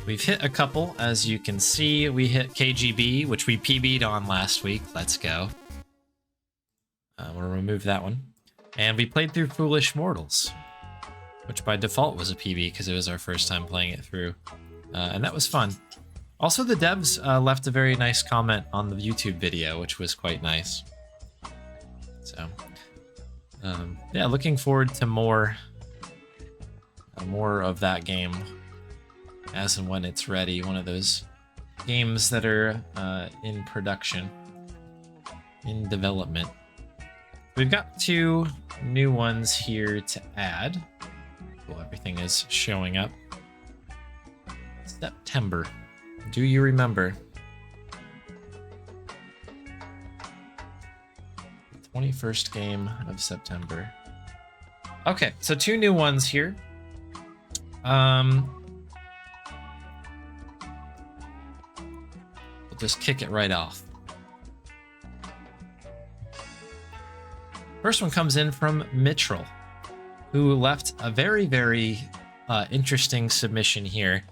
We've hit a couple, as you can see. We hit KGB, which we PB'd on last week. Let's go. We'll remove that one. And we played through Foolish Mortals, which by default was a PB because it was our first time playing it through. And that was fun. Also, the devs left a very nice comment on the YouTube video, which was quite nice. So, yeah, looking forward to more of that game as and when it's ready. One of those games that are in production, in development. We've got 2 new ones here to add. Cool, everything is showing up. September. Do you remember? 21st game of September. Okay, so 2 new ones here. We'll just kick it right off. First one comes in from Mitchell, who left a very, very interesting submission here.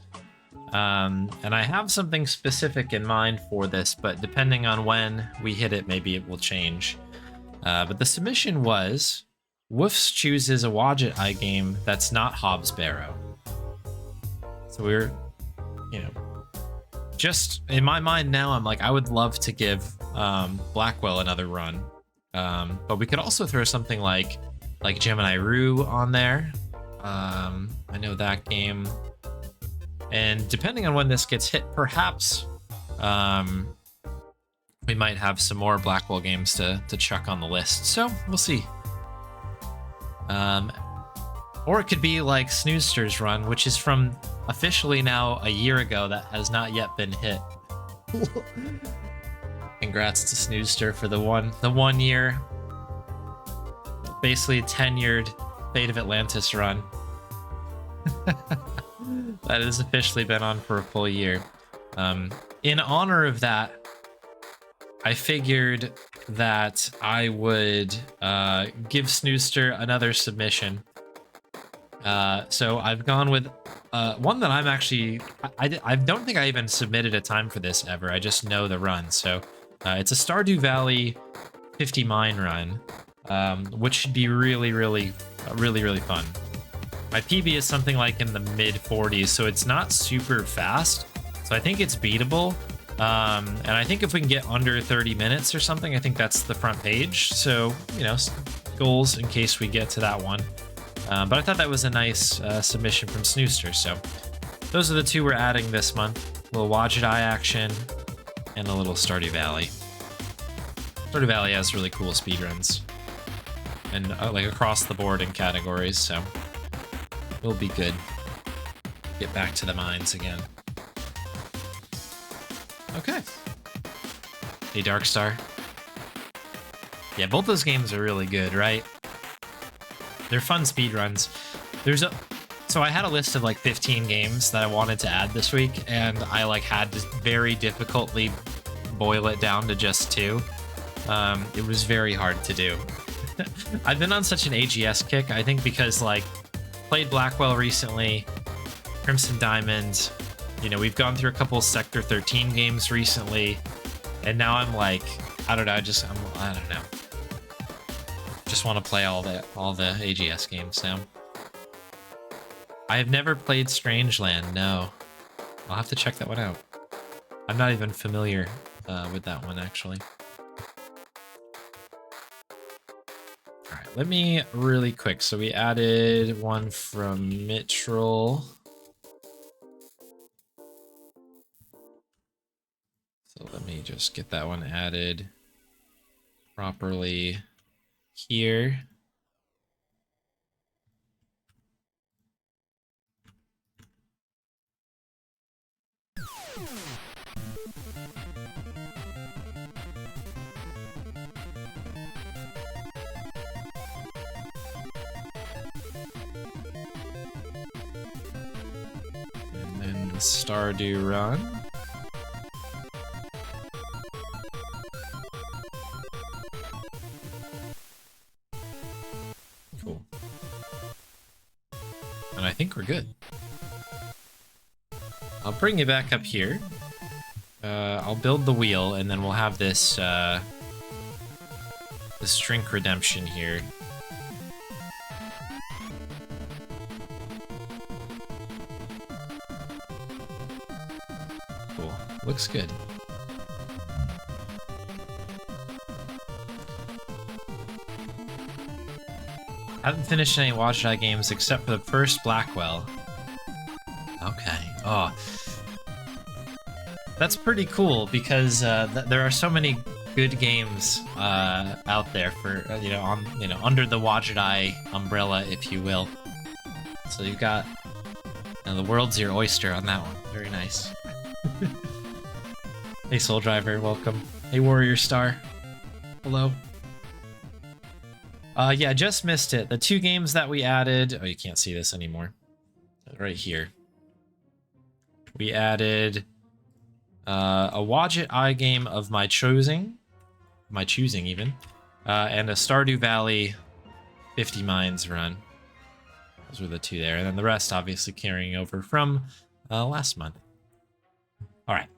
And I have something specific in mind for this, but depending on when we hit it, maybe it will change. But the submission was, Woofs chooses a Wadjet Eye game that's not Hobbs Barrow. So we're, just in my mind now, I'm like, I would love to give Blackwell another run. But we could also throw something like Gemini Rue on there. I know that game. And depending on when this gets hit, perhaps we might have some more Blackwell games to chuck on the list. So we'll see. Or it could be like Snoozster's run, which is from officially now a year ago that has not yet been hit. Congrats to Snoozster for the 1 year, basically tenured Fate of Atlantis run. That has officially been on for a full year. In honor of that, I figured that I would give Snoozster another submission. So I've gone with one that I'm actually... I don't think I even submitted a time for this ever. I just know the run. So it's a Stardew Valley 50 mine run, which should be really, really, really, really fun. My PB is something like in the mid 40s, so it's not super fast. So I think it's beatable. And I think if we can get under 30 minutes or something, I think that's the front page. So, goals in case we get to that one. But I thought that was a nice submission from Snoozster. So those are the 2 we're adding this month. A little Wadjet Eye action and a little Stardew Valley. Stardew Valley has really cool speedruns. And like across the board in categories, so it'll be good. Get back to the mines again. Okay. Hey, Darkstar. Yeah, both those games are really good, right? They're fun speedruns. So I had a list of like 15 games that I wanted to add this week, and I had to very difficultly boil it down to just 2. It was very hard to do. I've been on such an AGS kick, I think because played Blackwell recently, Crimson Diamond, we've gone through a couple Sector 13 games recently, and now I'm like, I don't know, I don't know. Just want to play all the AGS games now. I have never played Strangeland, no. I'll have to check that one out. I'm not even familiar with that one, actually. All right, let me really quick. So we added one from Mitchell. So let me just get that one added properly here. And then the Stardew run. Cool. And I think we're good. I'll bring you back up here. I'll build the wheel, and then we'll have this this drink redemption here. Cool. Looks good. I haven't finished any Watch Eye games except for the first Blackwell. Okay. Oh. That's pretty cool because there are so many good games out there for under the Watch Eye umbrella, if you will. So you've got the world's your oyster on that one. Very nice. Hey Soul Driver, welcome. Hey Warrior Star, hello. Yeah, just missed it. The 2 games that we added. Oh, you can't see this anymore. Right here. We added a Wadjet Eye game of my choosing even, and a Stardew Valley 50 Mines run. Those were the 2 there, and then the rest obviously carrying over from last month. All right.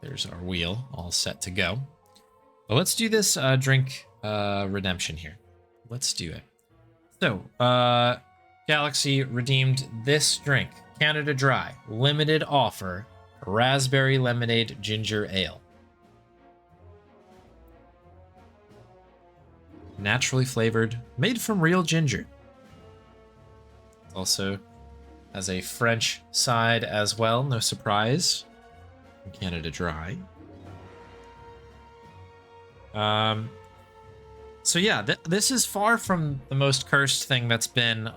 There's our wheel all set to go. Well, let's do this drink redemption here. Let's do it. So, Galaxy redeemed this drink, Canada Dry, limited offer, raspberry lemonade ginger ale. Naturally flavored, made from real ginger. Also has a French side as well, no surprise. Canada Dry. So yeah, this is far from the most cursed thing that's been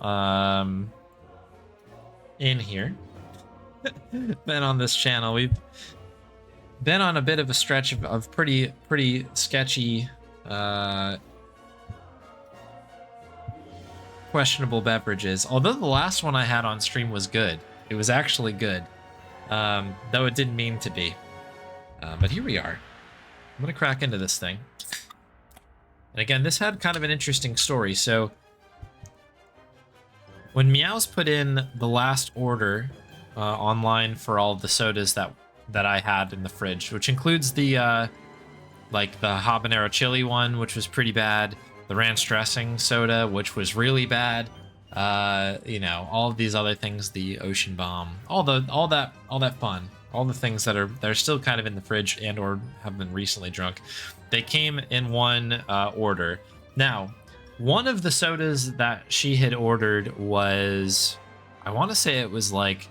in here. Been on this channel. We've been on a bit of a stretch of pretty sketchy, questionable beverages. Although the last one I had on stream was good. It was actually good. Though it didn't mean to be. But here we are. I'm gonna crack into this thing. And again, this had kind of an interesting story. So when Meows put in the last order online for all the sodas that I had in the fridge, which includes the like the habanero chili one, which was pretty bad, the ranch dressing soda, which was really bad, all of these other things, the ocean bomb, all that fun, all the things that are still kind of in the fridge and or have been recently drunk. They came in one order. Now, one of the sodas that she had ordered was, I want to say it was like,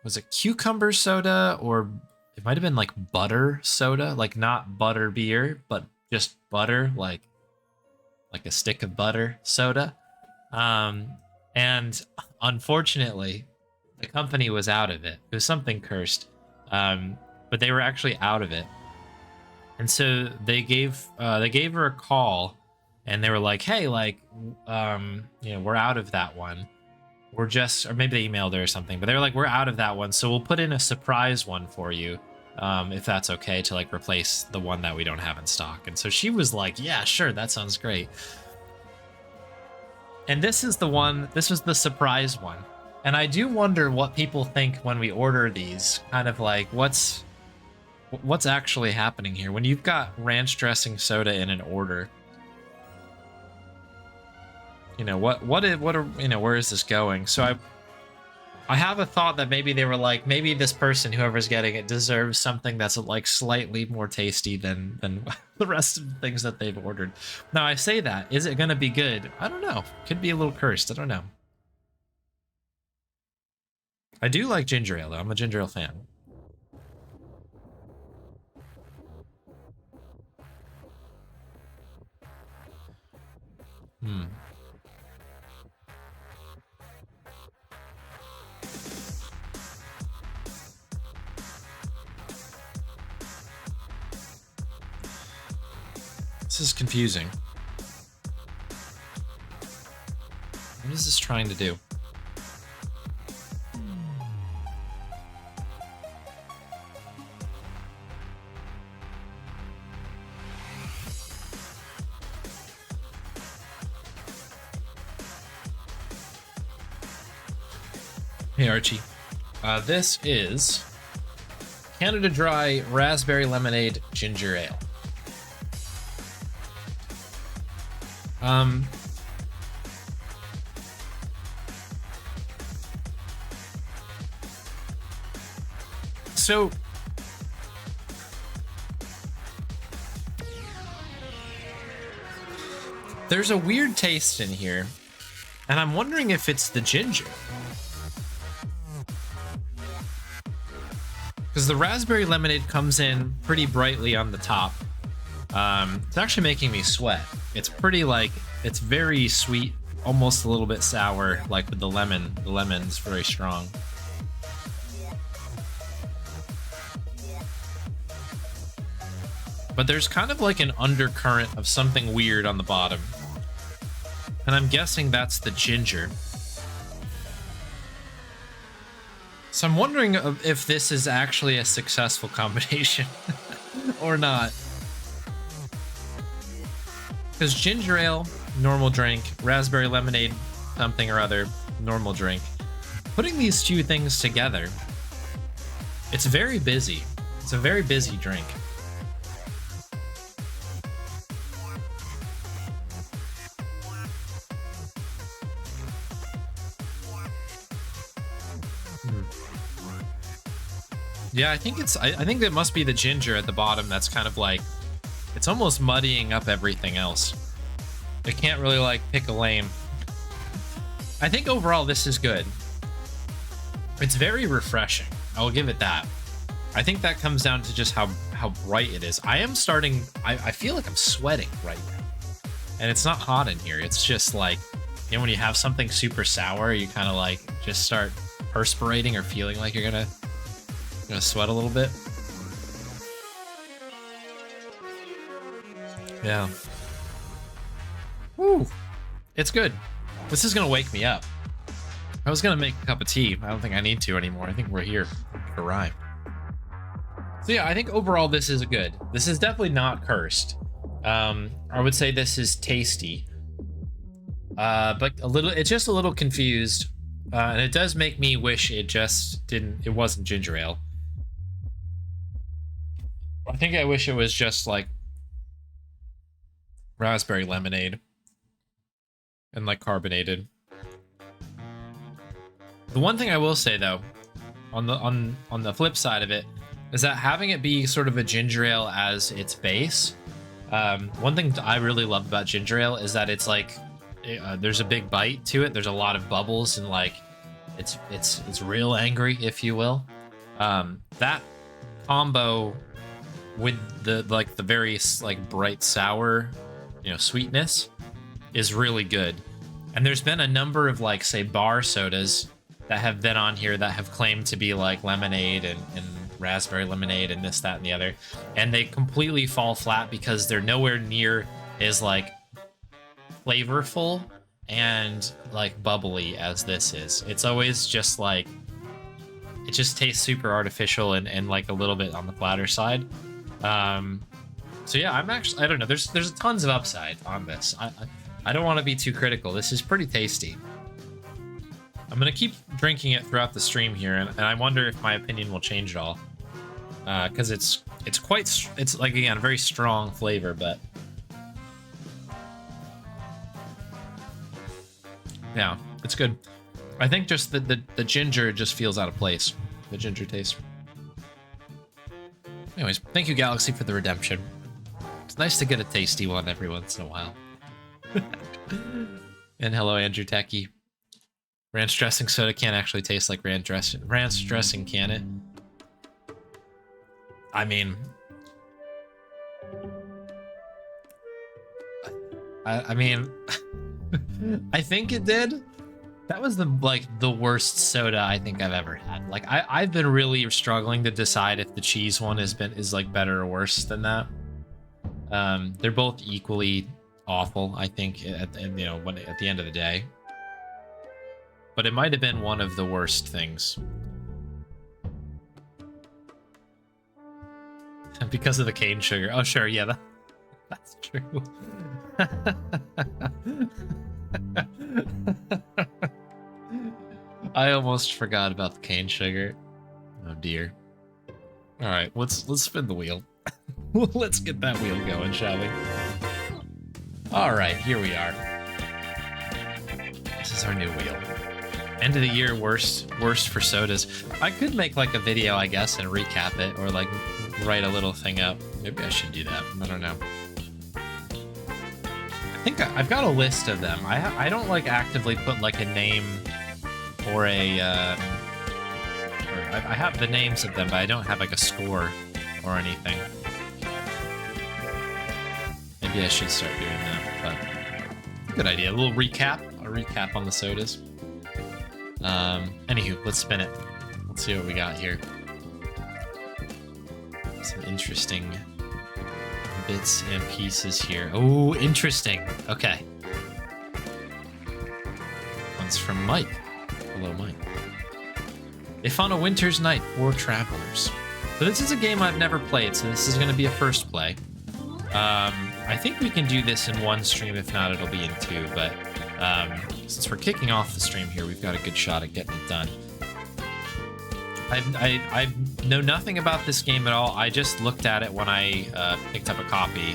was it cucumber soda, or it might have been like butter soda, like not butter beer, but just butter, like a stick of butter soda. And unfortunately, the company was out of it. It was something cursed. But they were actually out of it. And so they gave her a call, and they were like, hey, like, we're out of that one. We're just, or maybe they emailed her or something, but they were like, we're out of that one. So we'll put in a surprise one for you, if that's okay, to like replace the one that we don't have in stock. And so she was like, yeah, sure. That sounds great. And this was the surprise one. And I do wonder what people think when we order these, kind of like, what's actually happening here when you've got ranch dressing soda in an order. Where is this going? So I have a thought that maybe they were like, maybe this person, whoever's getting it, deserves something that's like slightly more tasty than the rest of the things that they've ordered. Now I say that, is it going to be good? I don't know. Could be a little cursed. I don't know. I do like ginger ale though. I'm a ginger ale fan. This is confusing. What is this trying to do? Hey Archie, this is Canada Dry Raspberry Lemonade Ginger Ale. So there's a weird taste in here, and I'm wondering if it's the ginger. Because the raspberry lemonade comes in pretty brightly on the top. It's actually making me sweat. It's pretty, like, it's very sweet, almost a little bit sour, like with the lemon. The lemon's very strong. But there's kind of like an undercurrent of something weird on the bottom. And I'm guessing that's the ginger. So I'm wondering if this is actually a successful combination or not. Because ginger ale, normal drink, raspberry lemonade, something or other, normal drink. Putting these two things together, it's very busy. It's a very busy drink. Yeah, I think I think it must be the ginger at the bottom that's kind of like, it's almost muddying up everything else. It can't really like pick a lane. I think overall this is good. It's very refreshing. I will give it that. I think that comes down to just how bright it is. I feel like I'm sweating right now. And it's not hot in here. It's just like, you know, when you have something super sour, you kind of like just start perspirating or feeling like you're gonna sweat a little bit. Yeah. Woo. It's good. This is gonna wake me up. I was gonna make a cup of tea. I don't think I need to anymore. I think we're here. We've arrived. So yeah, I think overall this is good. This is definitely not cursed. I would say this is tasty. But it's just a little confused. And it does make me wish it wasn't ginger ale. I think I wish it was just like raspberry lemonade and like carbonated. The one thing I will say though, on the flip side of it, is that having it be sort of a ginger ale as its base. One thing I really love about ginger ale is that it's like there's a big bite to it. There's a lot of bubbles and like it's real angry, if you will. That combo with the very like bright sour, sweetness is really good. And there's been a number of like, say, bar sodas that have been on here that have claimed to be like lemonade and raspberry lemonade and this, that, and the other. And they completely fall flat because they're nowhere near as like flavorful and like bubbly as this is. It's always just like, it just tastes super artificial and like a little bit on the flatter side. So yeah, I don't know. There's tons of upside on this. I don't want to be too critical. This is pretty tasty. I'm gonna keep drinking it throughout the stream here, and I wonder if my opinion will change at all. Because it's like, again, a very strong flavor, but yeah, it's good. I think just the ginger just feels out of place. The ginger taste. Anyways, thank you, Galaxy, for the redemption. It's nice to get a tasty one every once in a while. And hello, Andrew Techie. Ranch dressing soda can't actually taste like ranch dressing, can it? I mean, I mean, I think it did. That was the worst soda I think I've ever had. Like I've been really struggling to decide if the cheese one is like better or worse than that. They're both equally awful, I think, at the end of the day. But it might have been one of the worst things. Because of the cane sugar. Oh, sure, yeah, that's true. I almost forgot about the cane sugar. Oh dear. All right, let's spin the wheel. Let's get that wheel going, shall we? All right, here we are. This is our new wheel. End of the year worst for sodas. I could make like a video, I guess, and recap it, or like write a little thing up. Maybe I should do that. I don't know. I think I've got a list of them. I don't like actively put like a name or a or I have the names of them, but I don't have like a score or anything. Maybe I should start doing that, but good idea. A little recap. A recap on the sodas. Anywho, let's spin it. Let's see what we got here. Some interesting bits and pieces here. Oh, interesting. Okay. One's from Mike. Hello, Mike. If on a winter's night for travelers. So this is a game I've never played, so this is going to be a first play. I think we can do this in one stream. If not, it'll be in two, but since we're kicking off the stream here, we've got a good shot at getting it done. I know nothing about this game at all. I just looked at it when I picked up a copy,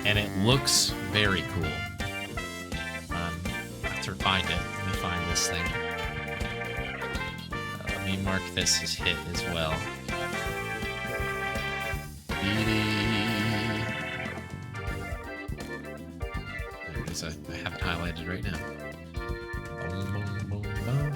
and it looks very cool. I have to find it. Let me find this thing. Let me mark this as hit as well. There it is. I have it highlighted right now. Boom, boom, boom, boom.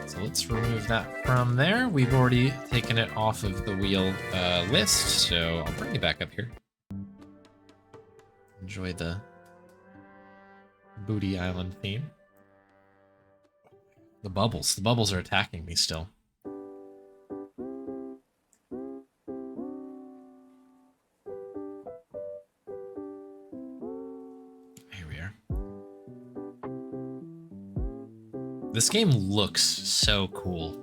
So let's remove that from there. We've already taken it off of the wheel list, so I'll bring you back up here. Enjoy the Booty Island theme. The bubbles are attacking me still. Here we are. This game looks so cool.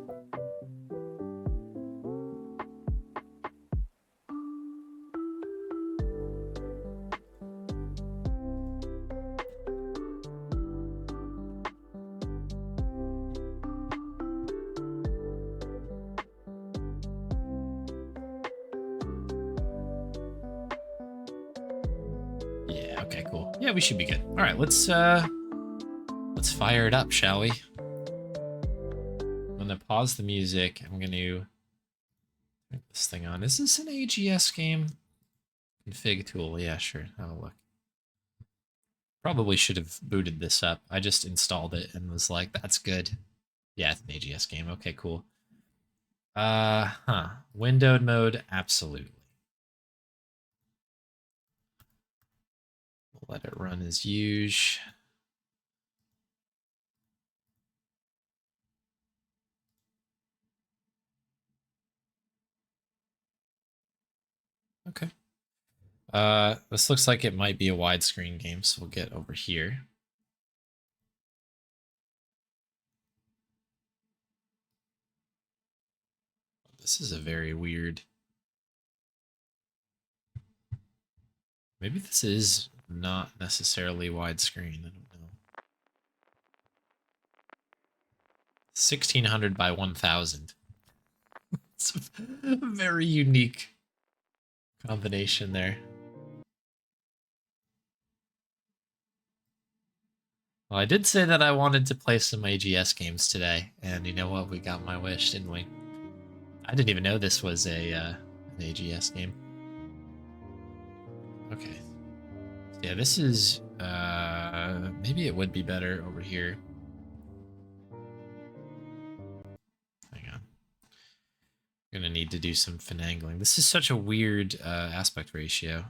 Yeah, okay, cool. Yeah, we should be good. All right, let's fire it up, shall we? I'm gonna pause the music. I'm gonna turn this thing on. Is this an AGS game? Config tool. Yeah, sure. Have a look. Probably should have booted this up. I just installed it and was like, that's good. Yeah, it's an AGS game. Okay, cool. Windowed mode, absolutely. We'll let it run as usual. Okay. This looks like it might be a widescreen game, so we'll get over here. This is a very weird... Maybe this is not necessarily widescreen. I don't know. 1600 by 1000. It's a very unique combination there. Well, I did say that I wanted to play some AGS games today, and you know what? We got my wish, didn't we? I didn't even know this was an AGS game. Okay. Yeah, this is... maybe it would be better over here. Hang on. I'm gonna need to do some finagling. This is such a weird aspect ratio.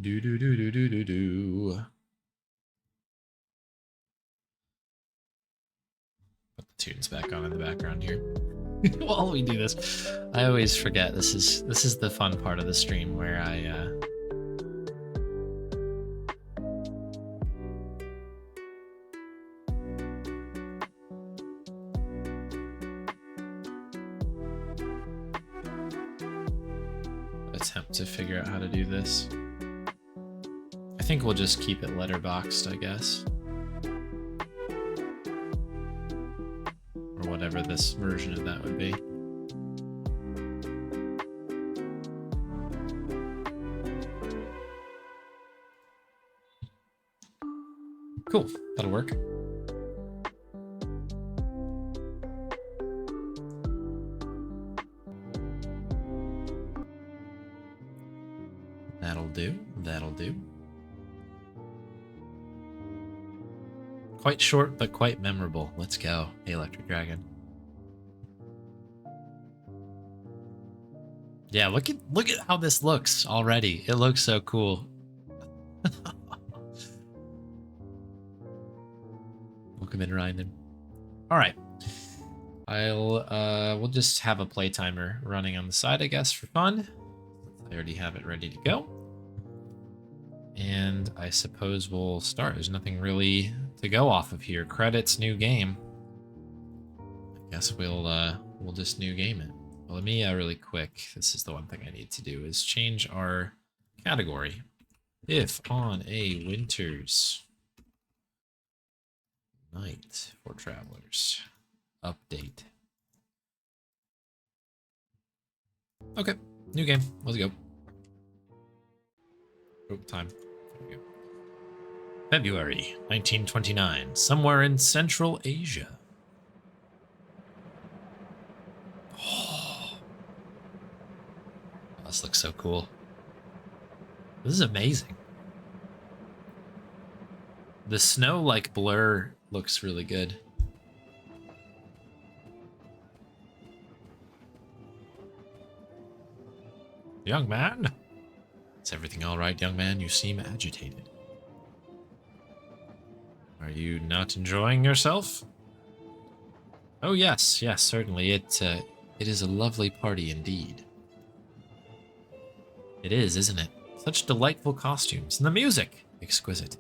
Do do do do do do do. Put the tunes back on in the background here. While we do this, I always forget this is the fun part of the stream where I attempt to figure out how to do this. I think we'll just keep it letterboxed, I guess. Or whatever this version of that would be. Cool, that'll work. That'll do, that'll do. Quite short, but quite memorable. Let's go, hey Electric Dragon. Yeah, look at how this looks already. It looks so cool. Welcome in, Ryan. All right, we'll just have a play timer running on the side, I guess, for fun. I already have it ready to go. And I suppose we'll start. There's nothing really to go off of here. Credits, new game. I guess we'll just new game it. Well, let me really quick. This is the one thing I need to do is change our category. If on a winter's night for travelers, update. Okay, new game. Let's go. Oh, time. There we go. February 1929, somewhere in Central Asia. Oh, this looks so cool. This is amazing. The snow like blur looks really good. Young man? Is everything all right, young man? You seem agitated. Are you not enjoying yourself? Oh yes, yes, certainly. It is a lovely party indeed. It is, isn't it? Such delightful costumes, and the music exquisite.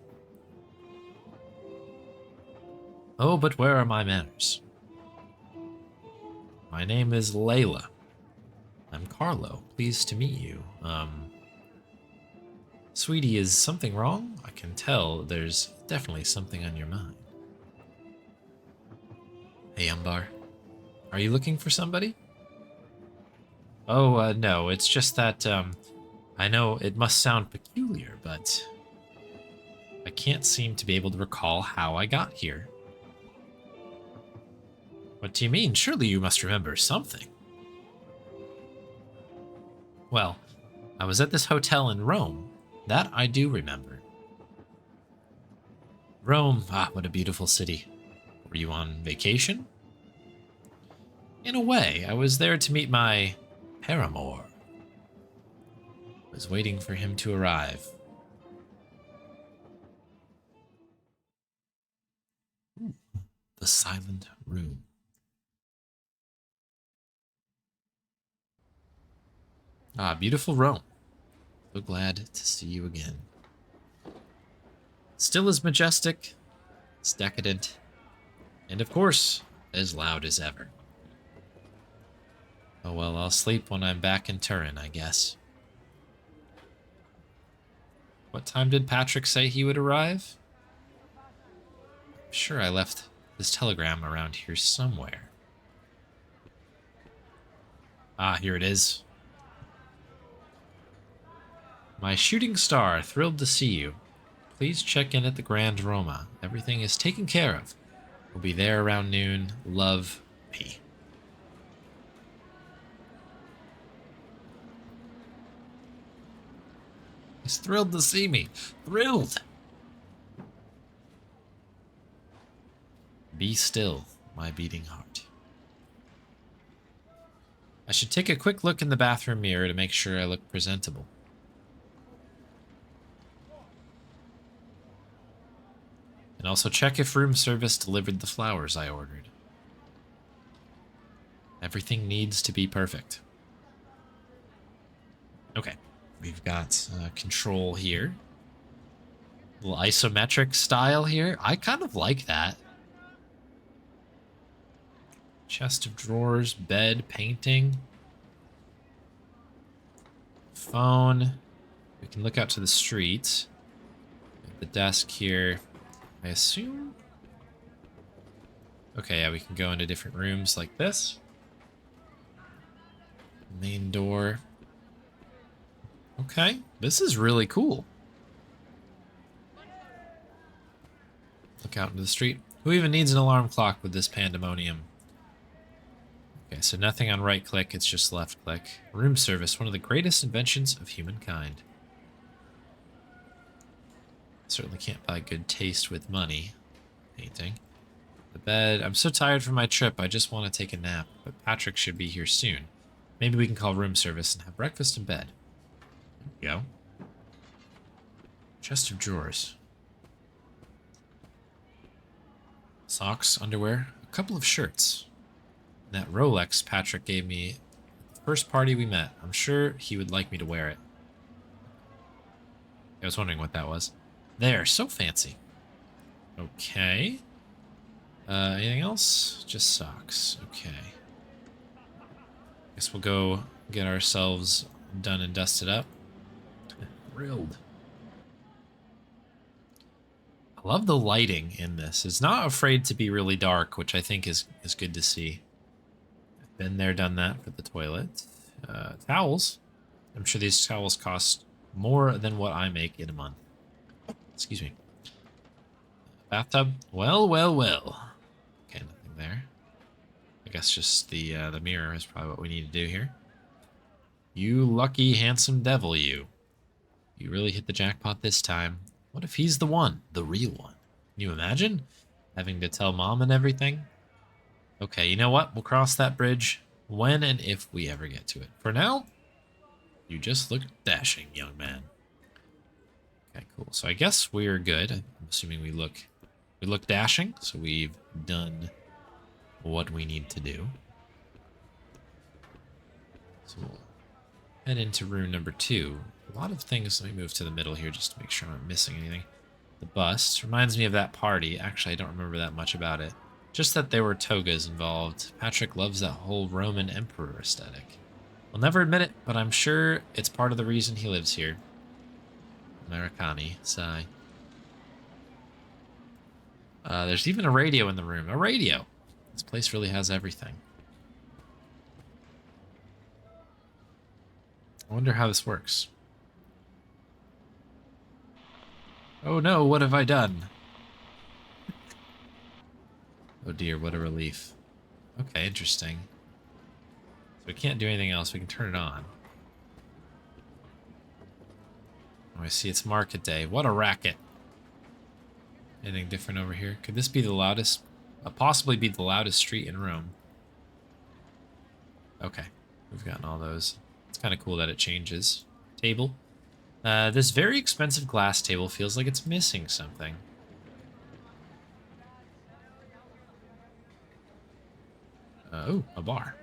Oh, but where are my manners? My name is Layla. I'm Carlo. Pleased to meet you. Sweetie, is something wrong? I can tell there's definitely something on your mind. Hey, Umbar. Are you looking for somebody? Oh, no, it's just that, I know it must sound peculiar, but I can't seem to be able to recall how I got here. What do you mean? Surely you must remember something. Well, I was at this hotel in Rome. That I do remember. Rome, what a beautiful city. Were you on vacation? In a way, I was there to meet my paramour. I was waiting for him to arrive. Ooh, the silent room. Beautiful Rome. So glad to see you again. Still as majestic, as decadent, and of course, as loud as ever. Oh well, I'll sleep when I'm back in Turin, I guess. What time did Patrick say he would arrive? I'm sure I left this telegram around here somewhere. Here it is. My shooting star, thrilled to see you. Please check in at the Grand Roma. Everything is taken care of. We'll be there around noon. Love, P. He's thrilled to see me. Thrilled. Be still, my beating heart. I should take a quick look in the bathroom mirror to make sure I look presentable. And also check if room service delivered the flowers I ordered. Everything needs to be perfect. Okay, we've got control here. A little isometric style here. I kind of like that. Chest of drawers, bed, painting. phone. We can look out to the street. The desk here, I assume. Okay, yeah, we can go into different rooms like this. Main door. Okay, this is really cool. Look out into the street. Who even needs an alarm clock with this pandemonium? Okay, so nothing on right click, it's just left click. Room service, one of the greatest inventions of humankind. Certainly can't buy good taste with money. Painting. The bed. I'm so tired from my trip, I just want to take a nap, but Patrick should be here soon. Maybe we can call room service and have breakfast in bed. There we go. Chest of drawers. Socks, underwear, a couple of shirts. And that Rolex Patrick gave me at the first party we met. I'm sure he would like me to wear it. I was wondering what that was. There, so fancy. Okay. Anything else? Just socks. Okay. Guess we'll go get ourselves done and dusted up. Thrilled. I love the lighting in this. It's not afraid to be really dark, which I think is good to see. I've been there, done that for the toilet. Towels. I'm sure these towels cost more than what I make in a month. Excuse me. Bathtub. Well, well, well. Okay, nothing there. I guess just the mirror is probably what we need to do here. You lucky, handsome devil, you. You really hit the jackpot this time. What if he's the one? The real one? Can you imagine? Having to tell mom and everything? Okay, you know what? We'll cross that bridge when and if we ever get to it. For now, you just look dashing, young man. Okay, cool. So I guess we're good. I'm assuming we look dashing, so we've done what we need to do. So we'll head into room number 2. A lot of things. Let me move to the middle here just to make sure I'm not missing anything. The bust reminds me of that party. Actually, I don't remember that much about it. Just that there were togas involved. Patrick loves that whole Roman emperor aesthetic. I'll never admit it, but I'm sure it's part of the reason he lives here. Americani, sigh. There's even a radio in the room. A radio! This place really has everything. I wonder how this works. Oh no, what have I done? Oh dear, what a relief. Okay, interesting. So we can't do anything else. We can turn it on. Oh, I see it's market day. What a racket. Anything different over here? Could this be the loudest? Possibly be the loudest street in Rome. Okay, we've gotten all those. It's kind of cool that it changes. Table. This very expensive glass table feels like it's missing something. Oh, a bar.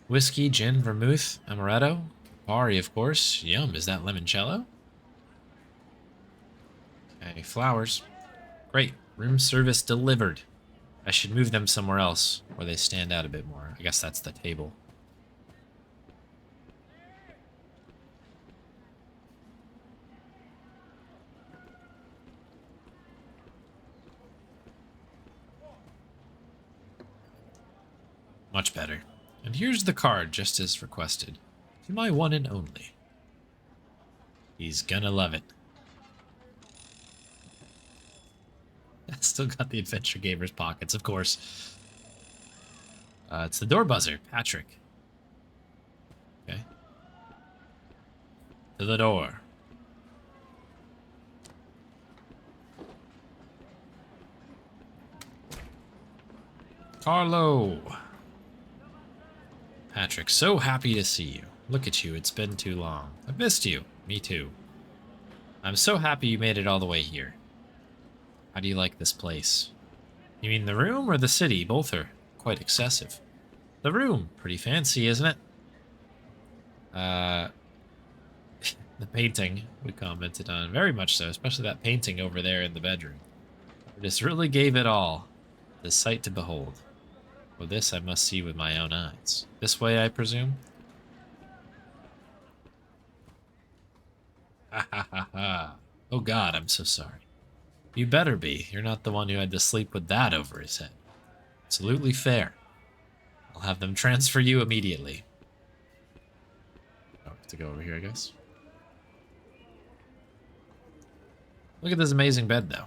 Whiskey, gin, vermouth, amaretto. Campari, of course. Yum, is that limoncello? Okay, flowers. Great. Room service delivered. I should move them somewhere else where they stand out a bit more. I guess that's the table. Much better. And here's the card, just as requested. To my one and only. He's gonna love it. Still got the Adventure Gamers pockets, of course. It's the door buzzer, Patrick. Okay. To the door. Carlo. Patrick, so happy to see you. Look at you, it's been too long. I've missed you. Me too. I'm so happy you made it all the way here. How do you like this place? You mean the room or the city? Both are quite excessive. The room, pretty fancy, isn't it? The painting we commented on, very much so, especially that painting over there in the bedroom. This really gave it all. The sight to behold. For this I must see with my own eyes. This way, I presume? Ha ha ha ha. Oh god, I'm so sorry. You better be. You're not the one who had to sleep with that over his head. Absolutely fair. I'll have them transfer you immediately. Oh, I have to go over here, I guess. Look at this amazing bed, though.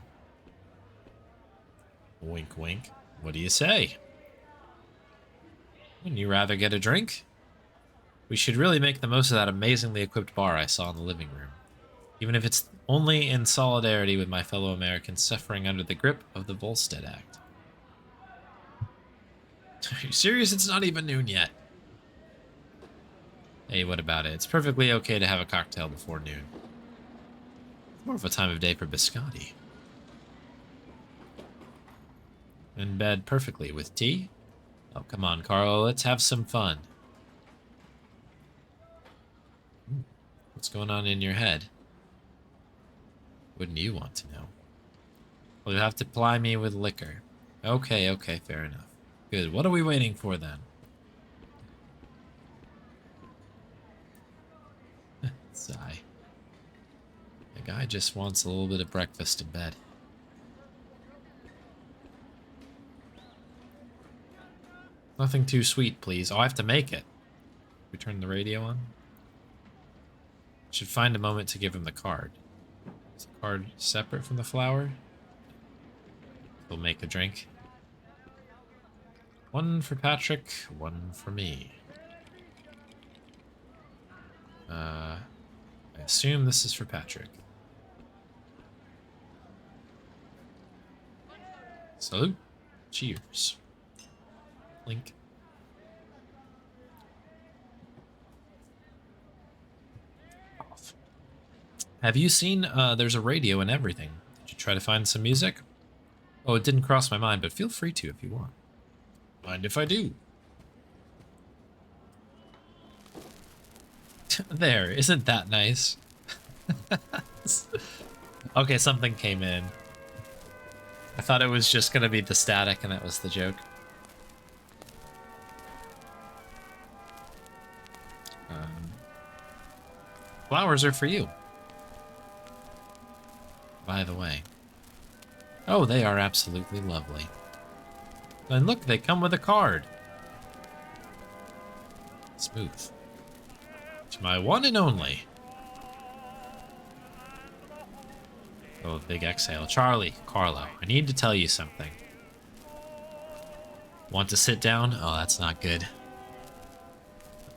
Wink, wink. What do you say? Wouldn't you rather get a drink? We should really make the most of that amazingly equipped bar I saw in the living room. Even if it's only in solidarity with my fellow Americans suffering under the grip of the Volstead Act. Are you serious? It's not even noon yet. Hey, what about it? It's perfectly okay to have a cocktail before noon. It's more of a time of day for biscotti. In bed perfectly with tea? Oh, come on, Carlo. Let's have some fun. What's going on in your head? Wouldn't you want to know? Well, you have to ply me with liquor. Okay, okay, fair enough. Good. What are we waiting for then? Sigh. The guy just wants a little bit of breakfast in bed. Nothing too sweet, please. Oh, I have to make it. We turn the radio on. Should find a moment to give him the card. Is the card separate from the flower? We'll make a drink. One for Patrick, one for me. I assume this is for Patrick. Salute. Cheers. Link. Off. Have you seen there's a radio and everything? Did you try to find some music? Oh, it didn't cross my mind, but feel free to if you want. Mind if I do? There, isn't that nice? Okay, something came in. I thought it was just gonna be the static and that was the joke. Flowers are for you. By the way. Oh, they are absolutely lovely. And look, they come with a card. Smooth. To my one and only. Oh, big exhale. Charlie, Carlo, I need to tell you something. Want to sit down? Oh, that's not good.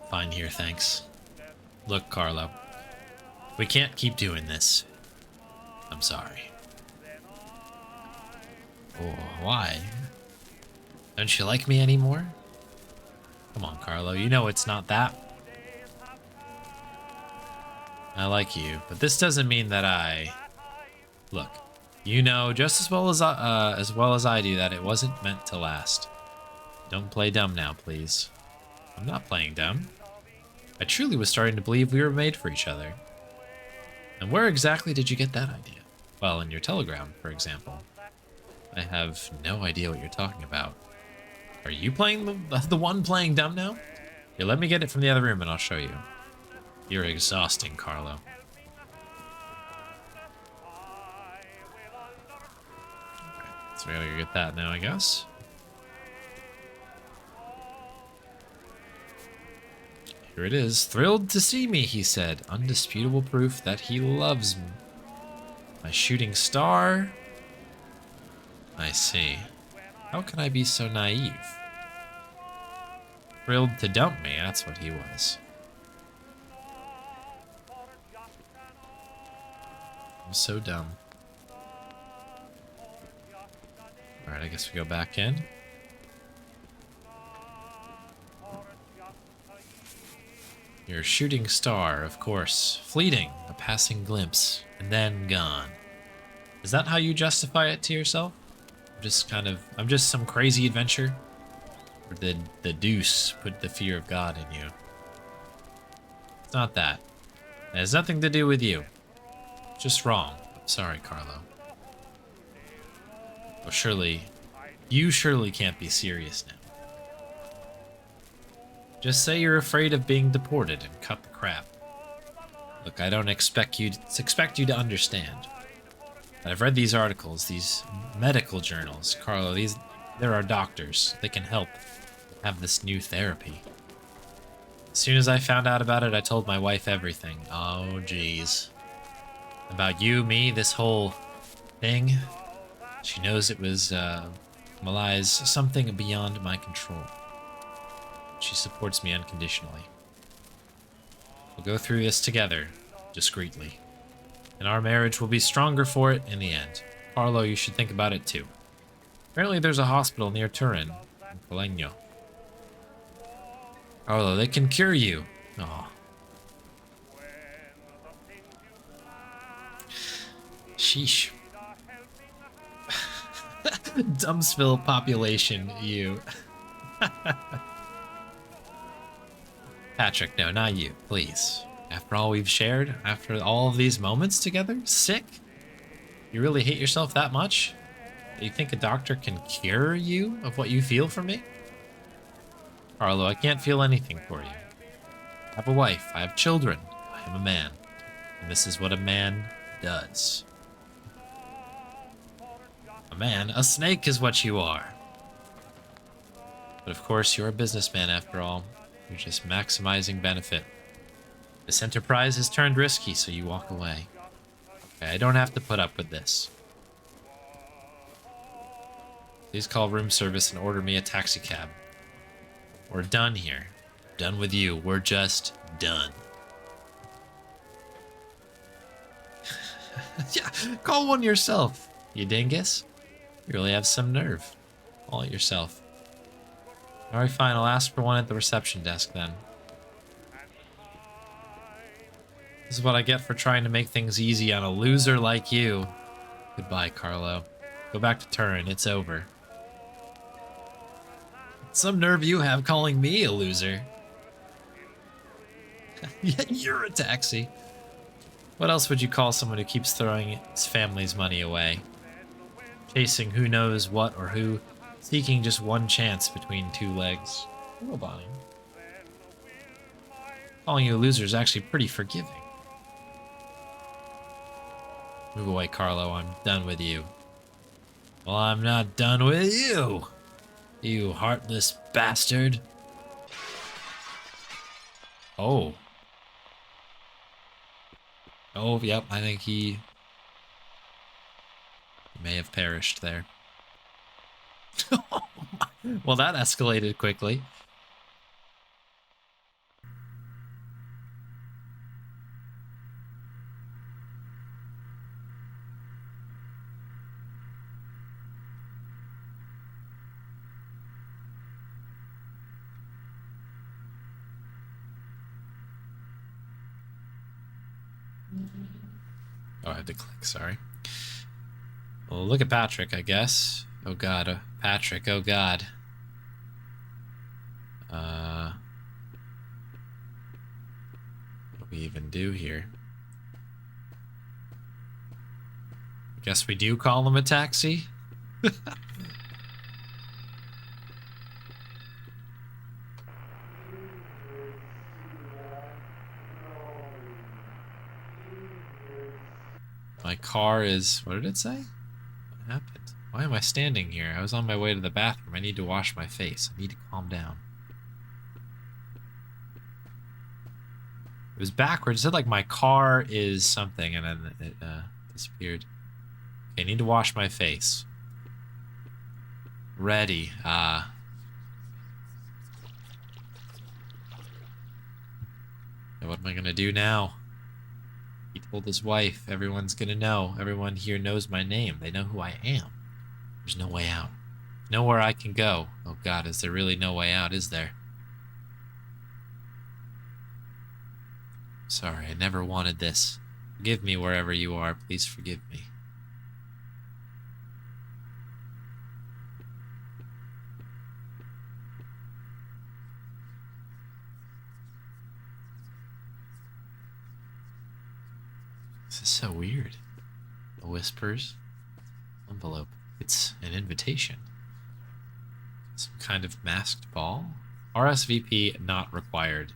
Fine here, thanks. Look, Carlo. We can't keep doing this. I'm sorry. Oh, why? Don't you like me anymore? Come on, Carlo. You know it's not that. I like you, but this doesn't mean that I... Look, you know just as well as I do that it wasn't meant to last. Don't play dumb now, please. I'm not playing dumb. I truly was starting to believe we were made for each other. And where exactly did you get that idea? Well, in your telegram, for example. I have no idea what you're talking about. Are you playing the one playing dumb now? Here, let me get it from the other room and I'll show you. You're exhausting, Carlo. Okay, so we gotta get that now, I guess. Here it is. Thrilled to see me, he said. Undisputable proof that he loves me. My shooting star? I see. How can I be so naive? Thrilled to dump me, that's what he was. I'm so dumb. Alright, I guess we go back in. Your shooting star, of course. Fleeting, a passing glimpse, and then gone. Is that how you justify it to yourself? I'm just some crazy adventure? Or did the deuce put the fear of God in you? It's not that. It has nothing to do with you. Just wrong. I'm sorry, Carlo. Well, you surely can't be serious now. Just say you're afraid of being deported and cut the crap. Look, I don't expect you to understand. I've read these articles, these medical journals. Carlo, there are doctors. They can help have this new therapy. As soon as I found out about it, I told my wife everything. Oh, jeez. About you, me, this whole thing. She knows it was, Malai's something beyond my control. She supports me unconditionally. We'll go through this together, discreetly. And our marriage will be stronger for it in the end. Carlo, you should think about it too. Apparently there's a hospital near Turin, in Foligno. Carlo, they can cure you. Oh. Sheesh. Dumpsville population, you. Patrick, no, not you, please. After all we've shared, after all of these moments together, sick? You really hate yourself that much? Do you think a doctor can cure you of what you feel for me? Carlo, I can't feel anything for you. I have a wife, I have children, I am a man. And this is what a man does. A man? A snake is what you are. But of course, you're a businessman after all. You're just maximizing benefit. This enterprise has turned risky, so you walk away. Okay, I don't have to put up with this. Please call room service and order me a taxi cab. We're done here. Done with you. We're just done. Yeah, call one yourself, you dingus. You really have some nerve. Call it yourself. Alright, fine. I'll ask for one at the reception desk then. This is what I get for trying to make things easy on a loser like you. Goodbye, Carlo. Go back to Turin. It's over. Some nerve you have calling me a loser. Yeah, you're a taxi. What else would you call someone who keeps throwing his family's money away? Chasing who knows what or who, seeking just one chance between two legs. Roboting. Calling you a loser is actually pretty forgiving. Move away, Carlo. I'm done with you. Well, I'm not done with you, you heartless bastard. Oh. Oh, yep, I think he may have perished there. Well, that escalated quickly. Oh, I had to click, sorry. Well, look at Patrick, I guess. Oh god, Patrick, oh god. What do we even do here? I guess we do call him a taxi? My car is... What did it say? What happened? Why am I standing here? I was on my way to the bathroom. I need to wash my face. I need to calm down. It was backwards. It said like my car is something and then it disappeared. Okay, I need to wash my face. Ready. What am I gonna do now? He told his wife, everyone's gonna know. Everyone here knows my name. They know who I am. There's no way out. Nowhere I can go. Oh god, is there really no way out, is there? Sorry, I never wanted this. Forgive me wherever you are. Please forgive me. This is so weird. The whispers. Envelope. It's an invitation. Some kind of masked ball? RSVP not required.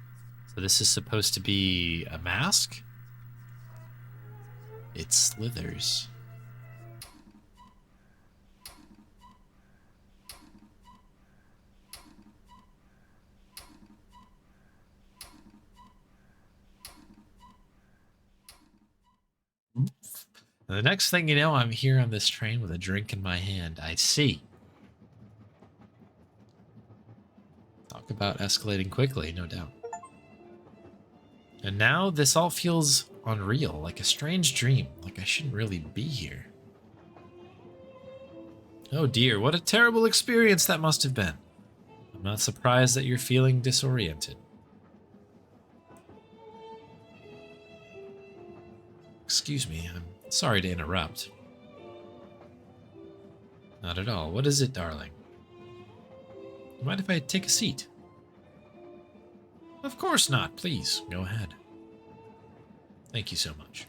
So this is supposed to be a mask? It slithers. The next thing you know, I'm here on this train with a drink in my hand. I see. Talk about escalating quickly, no doubt. And now this all feels unreal, like a strange dream, like I shouldn't really be here. Oh dear, what a terrible experience that must have been. I'm not surprised that you're feeling disoriented. Excuse me, I'm sorry to interrupt. Not at all. What is it, darling? Mind if I take a seat? Of course not. Please, go ahead. Thank you so much.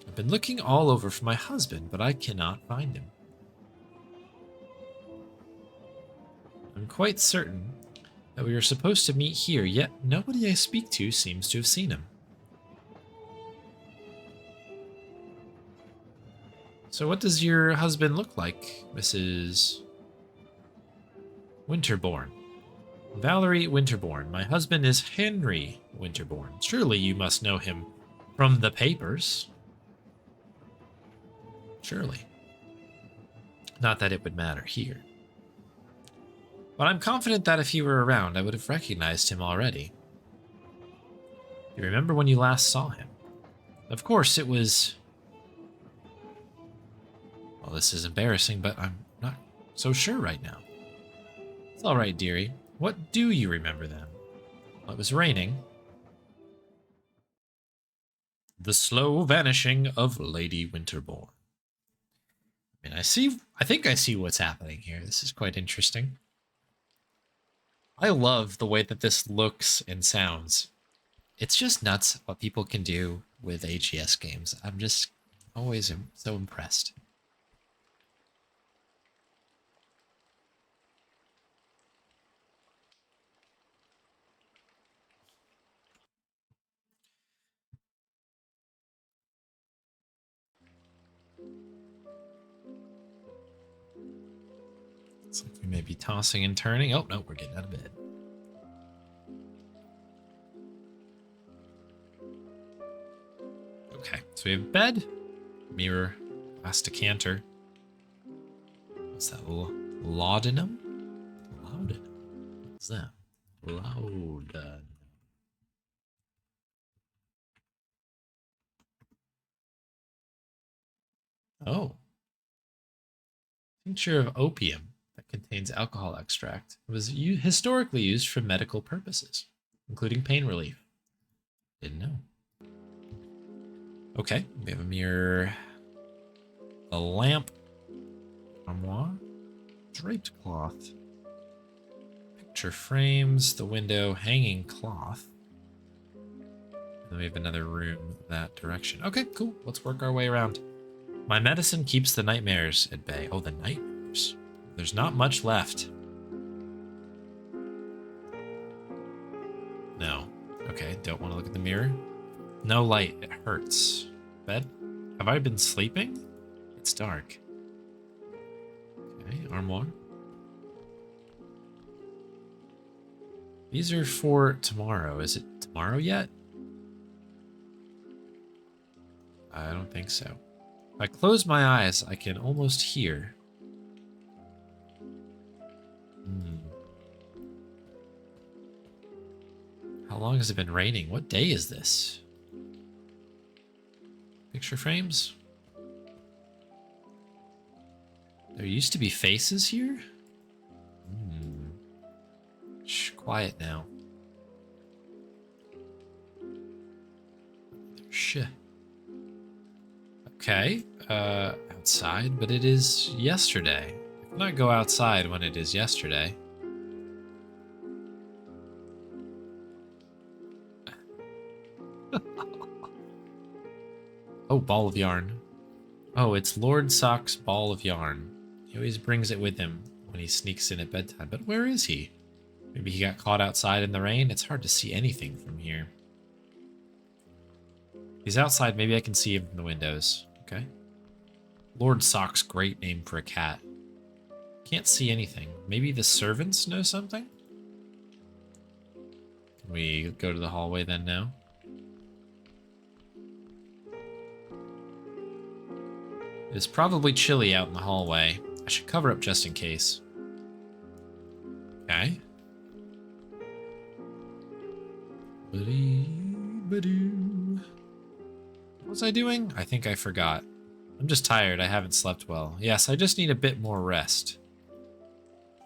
I've been looking all over for my husband, but I cannot find him. I'm quite certain that we were supposed to meet here, yet nobody I speak to seems to have seen him. So what does your husband look like, Mrs. Winterbourne? Valerie Winterbourne. My husband is Henry Winterbourne. Surely you must know him from the papers. Surely. Not that it would matter here. But I'm confident that if he were around, I would have recognized him already. You remember when you last saw him? Of course, it was... Well, this is embarrassing, but I'm not so sure right now. It's all right, dearie. What do you remember then? Well, it was raining. The slow vanishing of Lady Winterbourne. I mean, I think I see what's happening here. This is quite interesting. I love the way that this looks and sounds. It's just nuts what people can do with AGS games. I'm just always so impressed. Looks like we may be tossing and turning. Oh, no, we're getting out of bed. Okay, so we have bed, mirror, glass decanter. What's that? Laudanum? Laudanum. What's that? Laudanum. Oh. Tincture of opium that contains alcohol extract. It was historically used for medical purposes, including pain relief. Didn't know. Okay, we have a mirror, a lamp, armoire, draped cloth, picture frames, the window, hanging cloth. And then we have another room that direction. Okay, cool. Let's work our way around. My medicine keeps the nightmares at bay. Oh, the nightmares. There's not much left. No. Okay, don't want to look at the mirror. No light. It hurts. Bed? Have I been sleeping? It's dark. Okay, armoire. These are for tomorrow. Is it tomorrow yet? I don't think so. If I close my eyes, I can almost hear. How long has it been raining? What day is this? Picture frames? There used to be faces here? Shh, quiet now. Shh. Okay, outside, but it is yesterday. I cannot go outside when it is yesterday. Oh, ball of yarn. Oh, it's Lord Sock's ball of yarn. He always brings it with him when he sneaks in at bedtime. But where is he? Maybe he got caught outside in the rain. It's hard to see anything from here. He's outside. Maybe I can see him from the windows. Okay. Lord Sock's great name for a cat. Can't see anything. Maybe the servants know something? Can we go to the hallway then now? It's probably chilly out in the hallway. I should cover up just in case. Okay. What was I doing? I think I forgot. I'm just tired. I haven't slept well. Yes, I just need a bit more rest.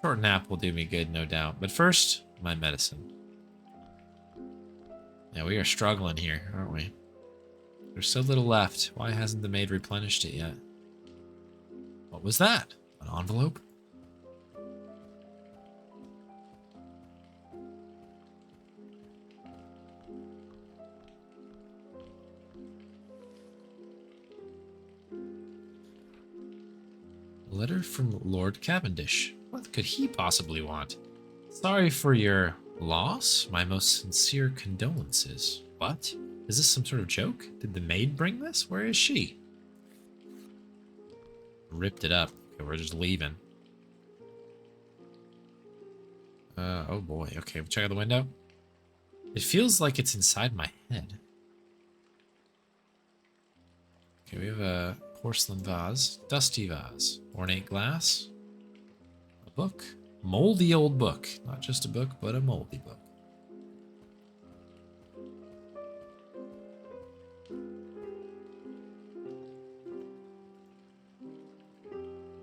Short nap will do me good, no doubt. But first, my medicine. Yeah, we are struggling here, aren't we? There's so little left. Why hasn't the maid replenished it yet? What was that? An envelope? A letter from Lord Cavendish. What could he possibly want? Sorry for your loss. My most sincere condolences. What? Is this some sort of joke? Did the maid bring this? Where is she? Ripped it up. Okay, we're just leaving. Oh boy. Okay, we'll check out the window. It feels like it's inside my head. Okay, we have a porcelain vase, dusty vase, ornate glass, a book, moldy old book. Not just a book, but a moldy book.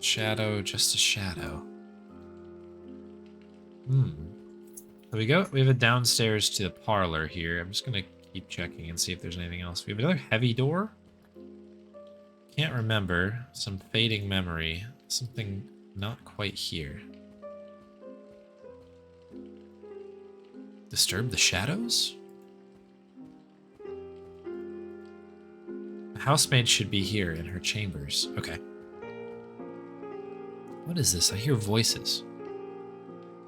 Shadow, just a shadow. So we have a downstairs to the parlor here. I'm just gonna keep checking and see if there's anything else. We have another heavy door. Can't remember. Some fading memory. Something not quite here. Disturb the shadows? The housemaid should be here in her chambers. Okay. What is this? I hear voices.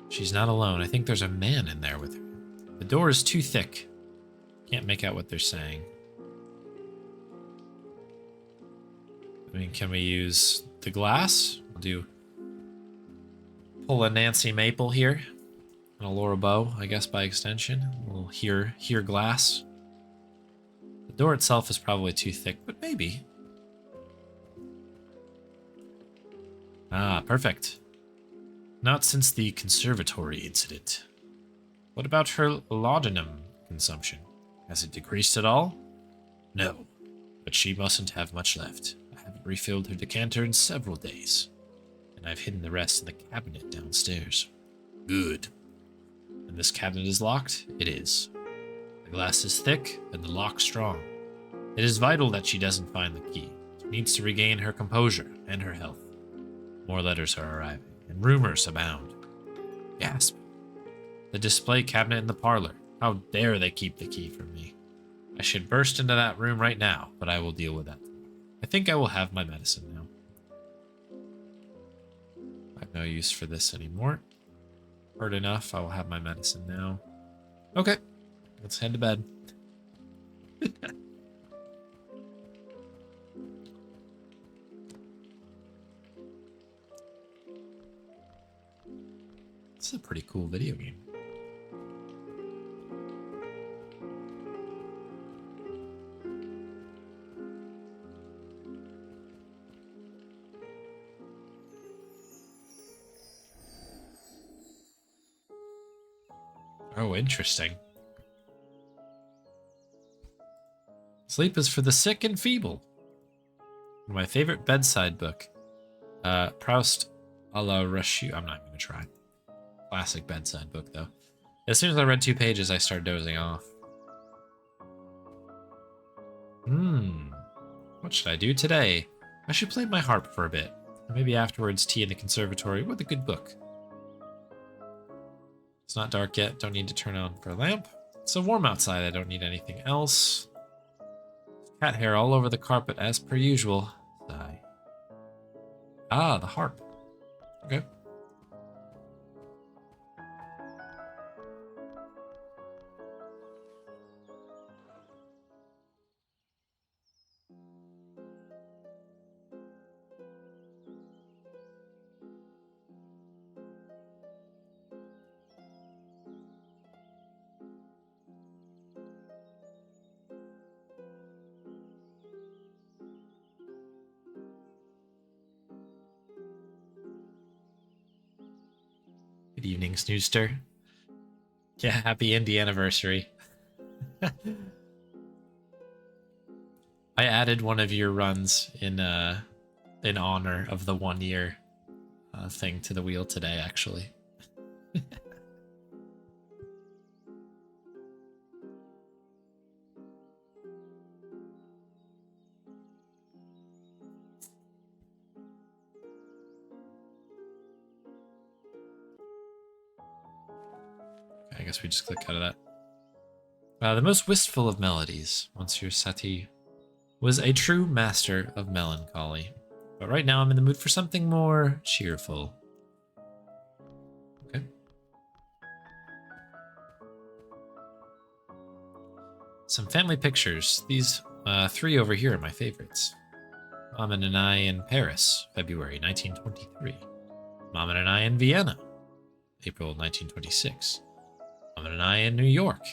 She's not alone. I think there's a man in there with her. The door is too thick. Can't make out what they're saying. I mean, can we use the glass? We'll pull a Nancy Maple here. And a Laura Bow, I guess, by extension. We'll hear glass. The door itself is probably too thick, but maybe. Ah, perfect. Not since the conservatory incident. What about her laudanum consumption? Has it decreased at all? No, but she mustn't have much left. I haven't refilled her decanter in several days, and I've hidden the rest in the cabinet downstairs. Good. And this cabinet is locked? It is. The glass is thick, and the lock strong. It is vital that she doesn't find the key. She needs to regain her composure and her health. More letters are arriving, and rumors abound. Gasp. The display cabinet in the parlor. How dare they keep the key from me? I should burst into that room right now, but I will deal with that. I think I will have my medicine now. I have no use for this anymore. Heard enough. I will have my medicine now. Okay. Let's head to bed. This is a pretty cool video game. Oh, interesting. Sleep is for the sick and feeble. My favorite bedside book. Proust a la Rechu. I'm not going to try. Classic bedside book, though. As soon as I read 2 pages, I started dozing off. What should I do today? I should play my harp for a bit. Or maybe afterwards tea in the conservatory with a good book. It's not dark yet. Don't need to turn on for a lamp. It's so warm outside. I don't need anything else. Cat hair all over the carpet as per usual. Sigh. Ah, the harp. Okay. Good evening, Snooster. Yeah, happy indie anniversary. I added one of your runs in honor of the 1 year thing to the wheel today, actually. I guess we just click out of that. The most wistful of melodies, Monsieur Satie, was a true master of melancholy. But right now I'm in the mood for something more cheerful. Okay. Some family pictures. These 3 over here are my favorites. Maman and I in Paris, February 1923. Maman and I in Vienna, April 1926. Maman and I in New York,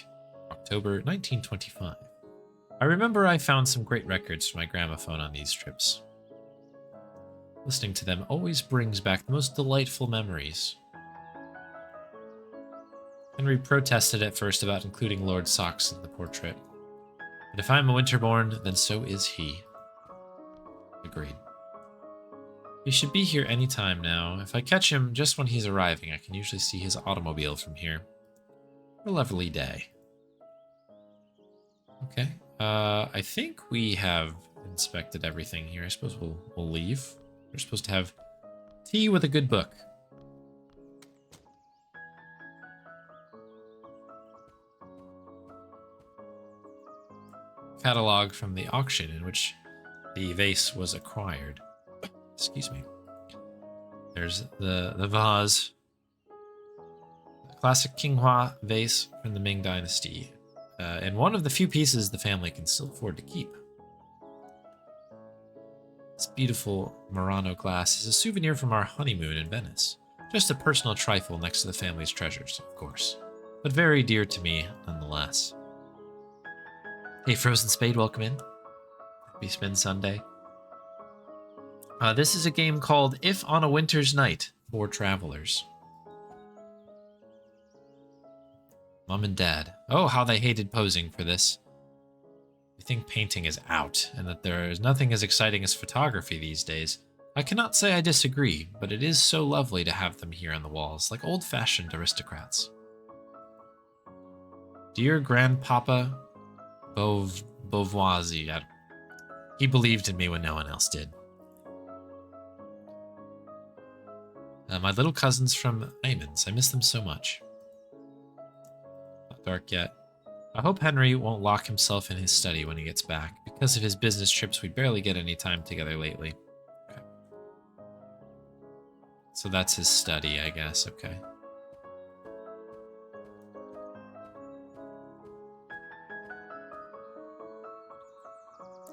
October 1925. I remember I found some great records for my gramophone on these trips. Listening to them always brings back the most delightful memories. Henry protested at first about including Lord Socks in the portrait. But if I'm a Winterborn, then so is he. Agreed. He should be here any time now. If I catch him just when he's arriving, I can usually see his automobile from here. A lovely day. Okay. I think we have inspected everything here. I suppose we'll leave. We're supposed to have tea with a good book. Catalog from the auction in which the vase was acquired. Excuse me. There's the vase. The classic Qinghua vase from the Ming Dynasty. And one of the few pieces the family can still afford to keep. This beautiful Murano glass is a souvenir from our honeymoon in Venice. Just a personal trifle next to the family's treasures, of course. But very dear to me, nonetheless. Hey, Frozen Spade, welcome in. Happy Spin Sunday. This is a game called If on a Winter's Night for Travelers. Mom and Dad. Oh, how they hated posing for this. I think painting is out, and that there is nothing as exciting as photography these days. I cannot say I disagree, but it is so lovely to have them here on the walls, like old-fashioned aristocrats. Dear Grandpapa Beauvoisie, he believed in me when no one else did. My little cousins from Aymans, I miss them so much. Not dark yet. I hope Henry won't lock himself in his study when he gets back. Because of his business trips, we barely get any time together lately. Okay. So that's his study, I guess. Okay.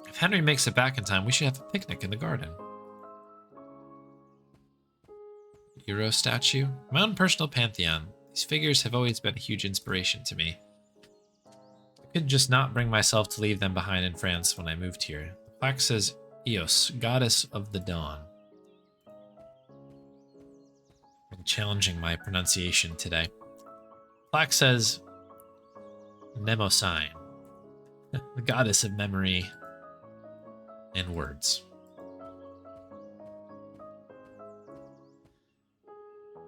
If Henry makes it back in time, we should have a picnic in the garden. Euro statue? My own personal pantheon. These figures have always been a huge inspiration to me. I could just not bring myself to leave them behind in France when I moved here. The plaque says Eos, goddess of the dawn. I'm challenging my pronunciation today. The plaque says Mnemosyne, the goddess of memory and words.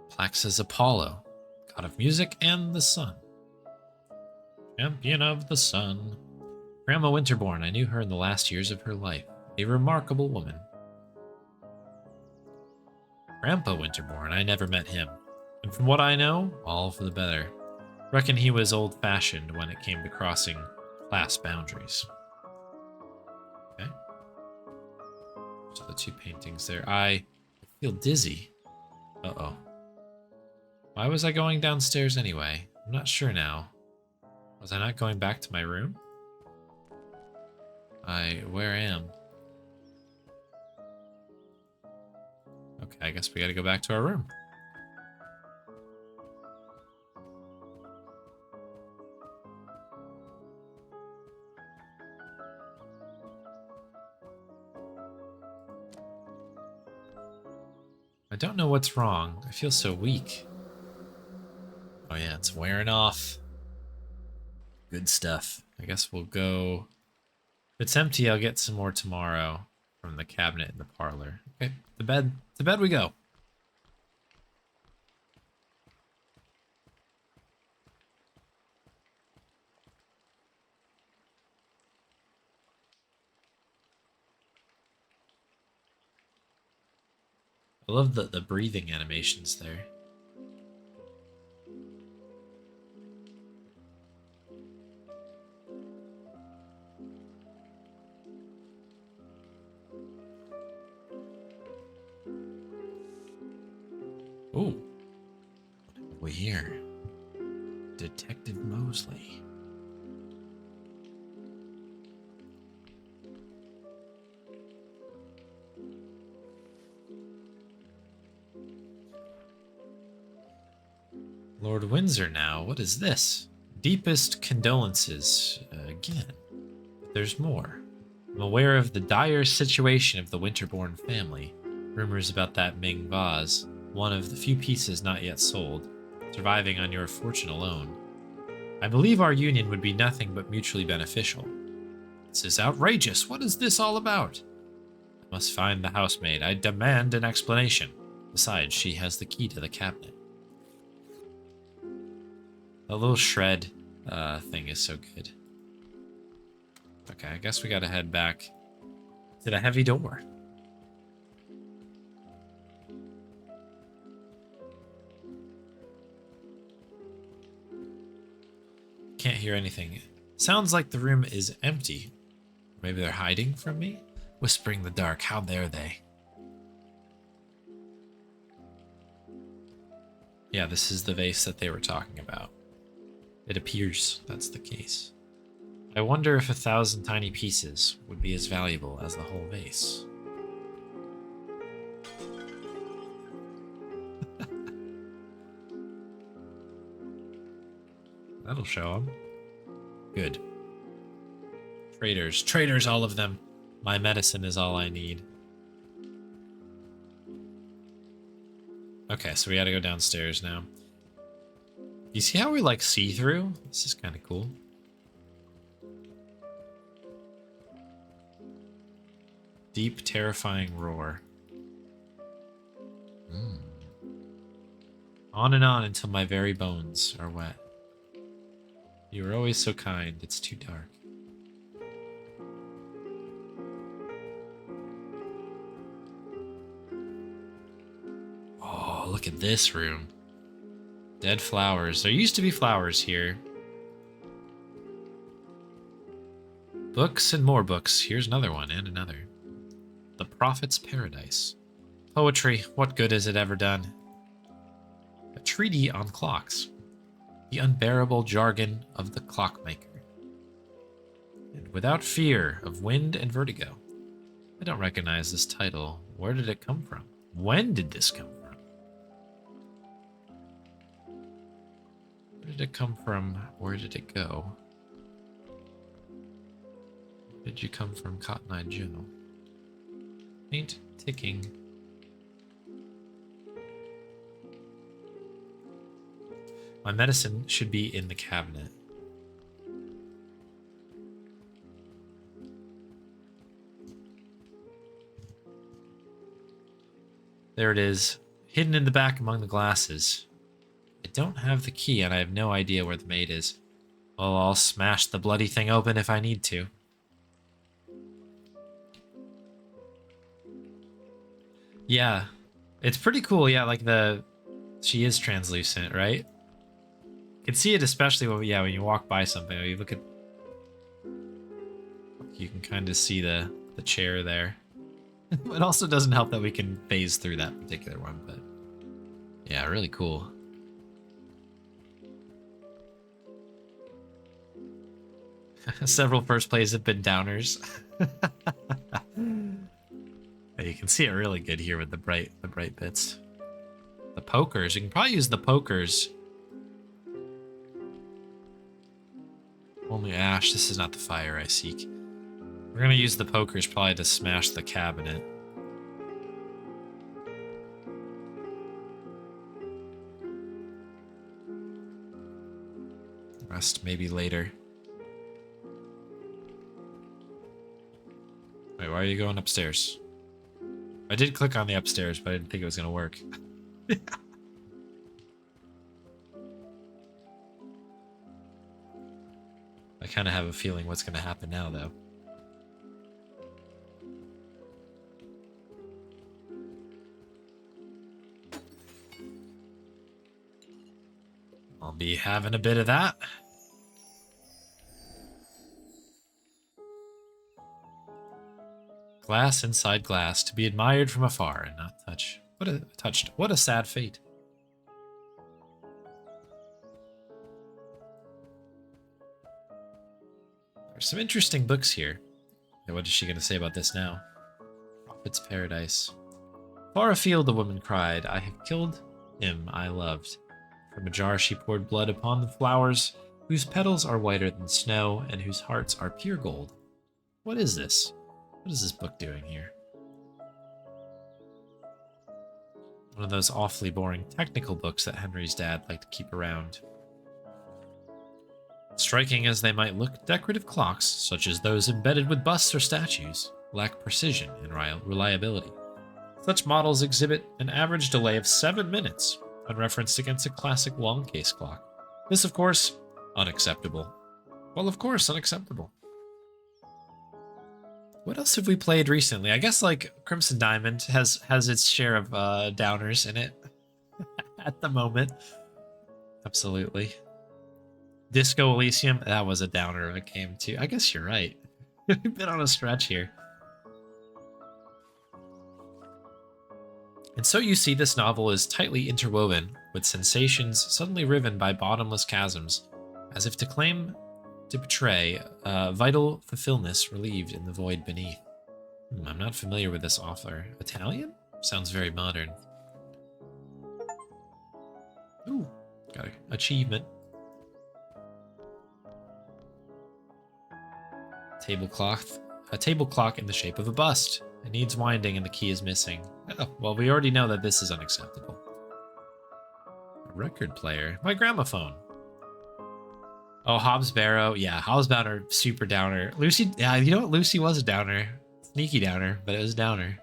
Plaque says Apollo, god of music and the sun. Champion of the sun. Grandma Winterborn, I knew her in the last years of her life. A remarkable woman. Grandpa Winterborn, I never met him. And from what I know, all for the better. Reckon he was old-fashioned when it came to crossing class boundaries. Okay. So the 2 paintings there. I feel dizzy. Uh-oh. Why was I going downstairs anyway? I'm not sure now. Was I not going back to my room? Where I am? Okay, I guess we gotta go back to our room. I don't know what's wrong. I feel so weak. Oh yeah, it's wearing off. Good stuff. I guess we'll go... If it's empty, I'll get some more tomorrow from the cabinet in the parlor. Okay, to bed. To bed we go. I love the breathing animations there. Oh, what have we here? Detective Mosley. Lord Windsor now, what is this? Deepest condolences. Again. There's more. I'm aware of the dire situation of the Winterbourne family. Rumors about that Ming vase, one of the few pieces not yet sold, surviving on your fortune alone. I believe our union would be nothing but mutually beneficial. This is outrageous. What is this all about? I must find the housemaid. I demand an explanation. Besides, she has the key to the cabinet. The little shred thing is so good. Okay, I guess we gotta head back to the heavy door. Can't hear anything. Sounds like the room is empty. Maybe they're hiding from me? Whispering in the dark, how dare they? Yeah, this is the vase that they were talking about. It appears that's the case. I wonder if 1,000 tiny pieces would be as valuable as the whole vase. That'll show them. Good. Traitors. Traitors, all of them. My medicine is all I need. Okay, so we gotta go downstairs now. You see how we like see through? This is kind of cool. Deep, terrifying roar. On and on until my very bones are wet. You are always so kind. It's too dark. Oh, look at this room. Dead flowers. There used to be flowers here. Books and more books. Here's another one and another. The Prophet's Paradise. Poetry. What good has it ever done? A treatise on clocks. The unbearable jargon of the clockmaker. And without fear of wind and vertigo. I don't recognize this title. Where did it come from? When did this come from? Where did it come from? Where did it go? Where did you come from, Cotton Eye Joe? Faint ticking. My medicine should be in the cabinet. There it is, hidden in the back among the glasses. I don't have the key and I have no idea where the maid is. Well, I'll smash the bloody thing open if I need to. Yeah, it's pretty cool. Yeah, like she is translucent, right? You can see it especially when you walk by something. Or you look at, you can kind of see the chair there. It also doesn't help that we can phase through that particular one, but yeah, really cool. Several first plays have been downers. You can see it really good here with the bright bits. The pokers, you can probably use the pokers. Only ash, this is not the fire I seek. We're gonna use the pokers probably to smash the cabinet. Rest maybe later. Wait, why are you going upstairs? I did click on the upstairs, but I didn't think it was going to work. I kind of have a feeling what's going to happen now, though. I'll be having a bit of that. Glass inside glass, to be admired from afar and not touch. What a sad fate. There's some interesting books here. What is she going to say about this now? Prophet's Paradise. Far afield, the woman cried, I have killed him I loved. From a jar she poured blood upon the flowers, whose petals are whiter than snow, and whose hearts are pure gold. What is this? What is this book doing here? One of those awfully boring technical books that Henry's dad liked to keep around. Striking as they might look, decorative clocks, such as those embedded with busts or statues, lack precision and reliability. Such models exhibit an average delay of 7 minutes when referenced against a classic long case clock. This, of course, unacceptable. Well, of course, unacceptable. What else have we played recently? I guess like Crimson Diamond has its share of downers in it at the moment. Absolutely. Disco Elysium, that was a downer I came to. I guess you're right. We've been on a stretch here. And so you see this novel is tightly interwoven with sensations suddenly riven by bottomless chasms, as if to portray vital fulfillment relieved in the void beneath. I'm not familiar with this author. Italian? Sounds very modern. Ooh, got an achievement. A tablecloth in the shape of a bust. It needs winding and the key is missing. Oh, well, we already know that this is unacceptable. A record player. My gramophone. Oh, Hobbs Barrow. Yeah, Hobbs Barrow, super downer. Lucy, yeah, you know what? Lucy was a downer. Sneaky downer, but it was downer.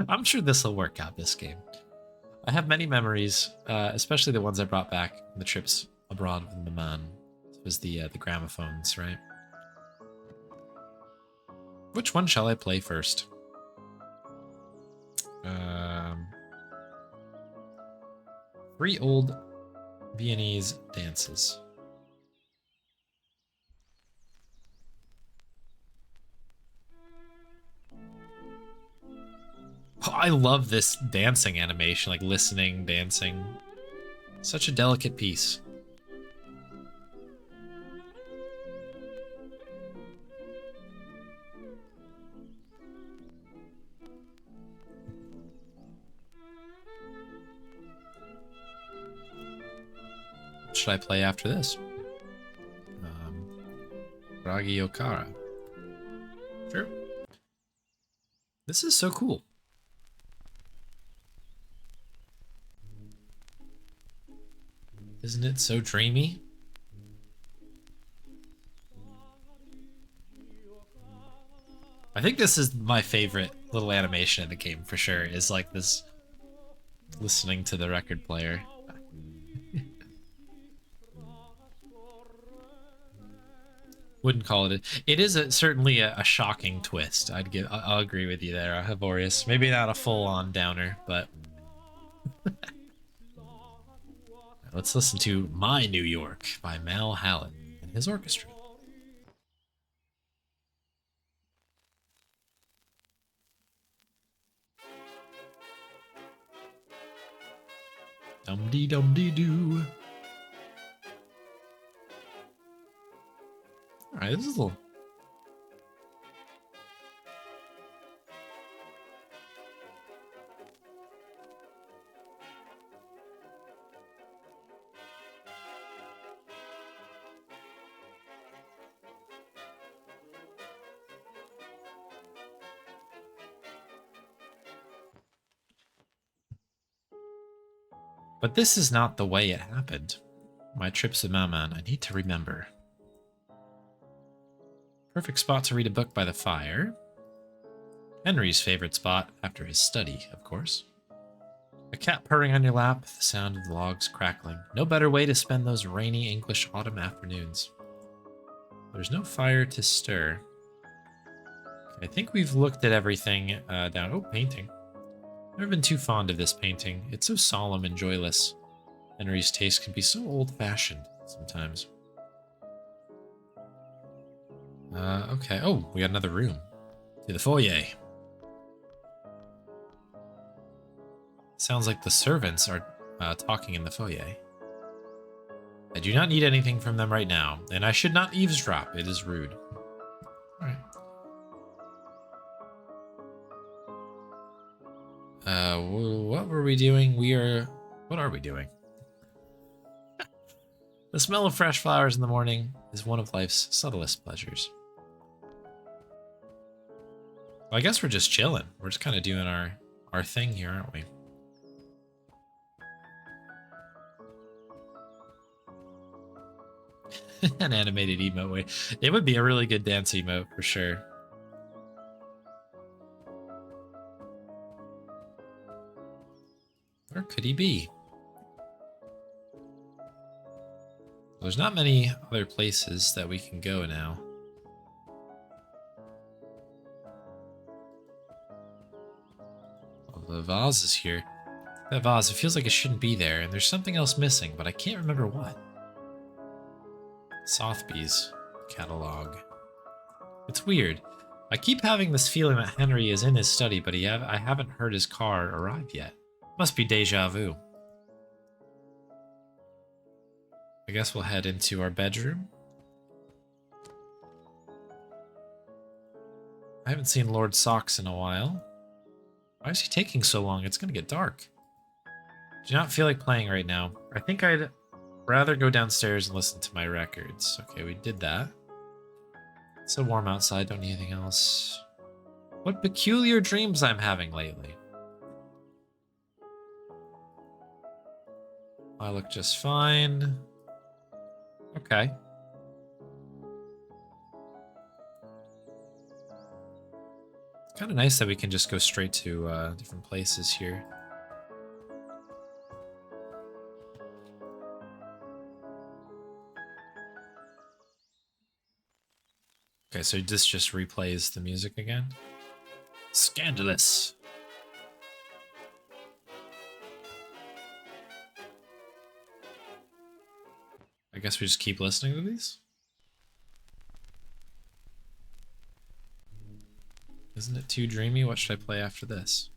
I'm sure this will work out, this game. I have many memories, especially the ones I brought back from the trips abroad with my man. It was the gramophones, right? Which one shall I play first? 3 old Viennese dances. Oh, I love this dancing animation, like listening, dancing. Such a delicate piece. What should I play after this? Ragi Okara. Sure. This is so cool. Isn't it so dreamy? I think this is my favorite little animation in the game for sure, is like this listening to the record player. Wouldn't call it. It is certainly a shocking twist. I'll agree with you there, Haborius. Maybe not a full-on downer, but let's listen to My New York by Mal Hallett and his orchestra. Dum-dee-dum-dee-doo. Alright, this is a little... But this is not the way it happened. My trips with Maman, I need to remember. Perfect spot to read a book by the fire. Henry's favorite spot, after his study, of course. A cat purring on your lap, the sound of the logs crackling. No better way to spend those rainy English autumn afternoons. There's no fire to stir. I think we've looked at everything down. Oh, painting. Never been too fond of this painting. It's so solemn and joyless. Henry's taste can be so old-fashioned sometimes. Okay. Oh, we got another room. To the foyer. Sounds like the servants are talking in the foyer. I do not need anything from them right now, and I should not eavesdrop. It is rude. Alright. What were we doing? What are we doing? The smell of fresh flowers in the morning is one of life's subtlest pleasures. Well, I guess we're just chilling. We're just kind of doing our thing here, aren't we? An animated emote way. It would be a really good dance emote for sure. Where could he be? There's not many other places that we can go now. Well, the vase is here. That vase, it feels like it shouldn't be there, and there's something else missing, but I can't remember what. Sotheby's catalog. It's weird. I keep having this feeling that Henry is in his study, but I haven't heard his car arrive yet. Must be deja vu. I guess we'll head into our bedroom. I haven't seen Lord Socks in a while. Why is he taking so long? It's gonna get dark. Do not feel like playing right now. I think I'd rather go downstairs and listen to my records. Okay, we did that. It's so warm outside, don't need anything else. What peculiar dreams I'm having lately. I look just fine. Okay. It's kind of nice that we can just go straight to different places here. Okay, so this just replays the music again. Scandalous. I guess we just keep listening to these? Isn't it too dreamy? What should I play after this?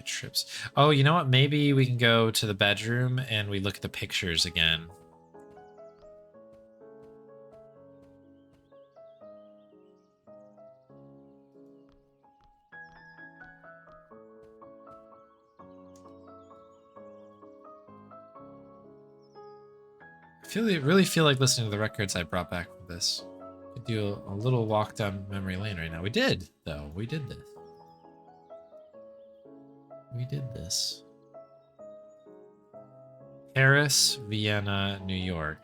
Trips. Oh, you know what? Maybe we can go to the bedroom and we look at the pictures again. Really feel like listening to the records I brought back from this. Could do a little walk down memory lane right now. We did, though. We did this. We did this. Paris, Vienna, New York.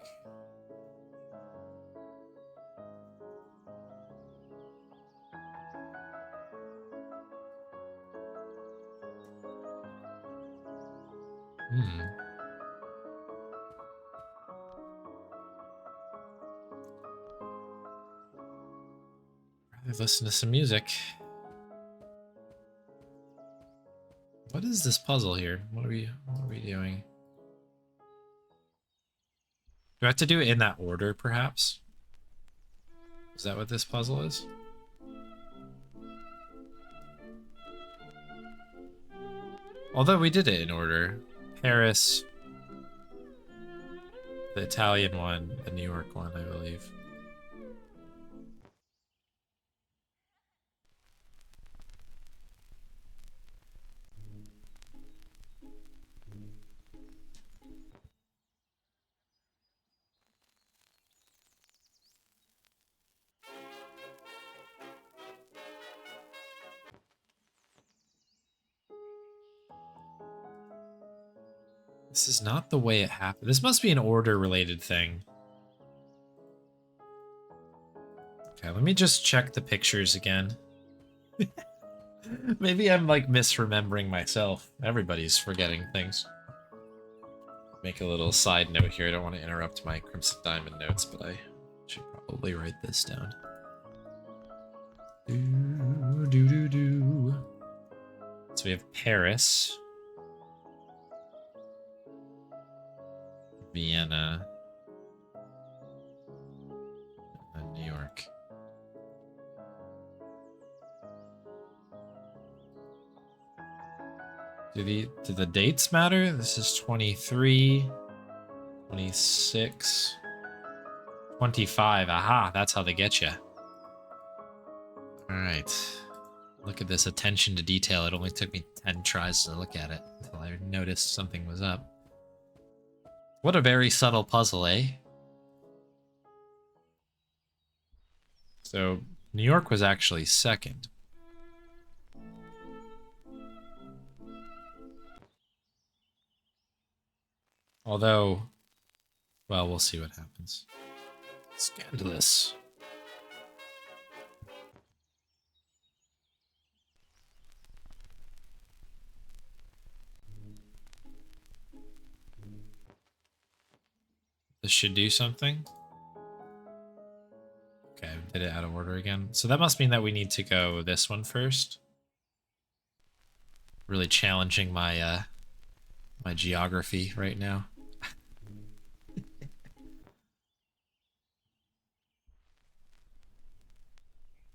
Rather listen to some music. What is this puzzle here? What are we doing? Do I have to do it in that order, perhaps? Is that what this puzzle is? Although we did it in order. Paris, the Italian one, the New York one, I believe. This is not the way it happened. This must be an order-related thing. Okay, let me just check the pictures again. Maybe I'm like misremembering myself. Everybody's forgetting things. Make a little side note here. I don't want to interrupt my Crimson Diamond notes, but I should probably write this down. So we have Paris, Vienna, and New York. Do the dates matter? This is 23, 26, 25. Aha, that's how they get you. All right. Look at this attention to detail. It only took me 10 tries to look at it until I noticed something was up. What a very subtle puzzle, eh? So, New York was actually second. Although, well, we'll see what happens. Scandalous. This should do something. Okay, I did it out of order again. So that must mean that we need to go this one first. Really challenging my my geography right now.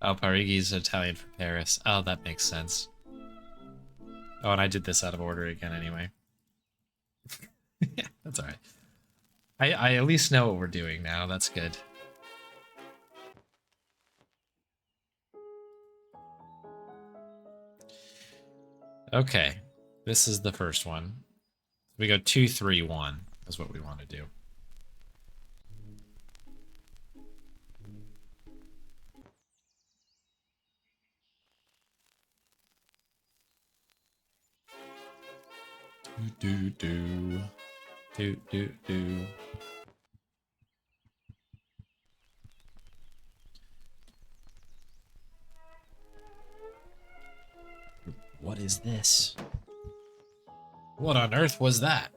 Oh, Parigi is Italian for Paris. Oh, that makes sense. Oh, and I did this out of order again anyway. Yeah, that's all right. I at least know what we're doing now. That's good. Okay, this is the first one. We go 2, 3, 1 is what we want to do. Do do do do do. What is this? What on earth was that?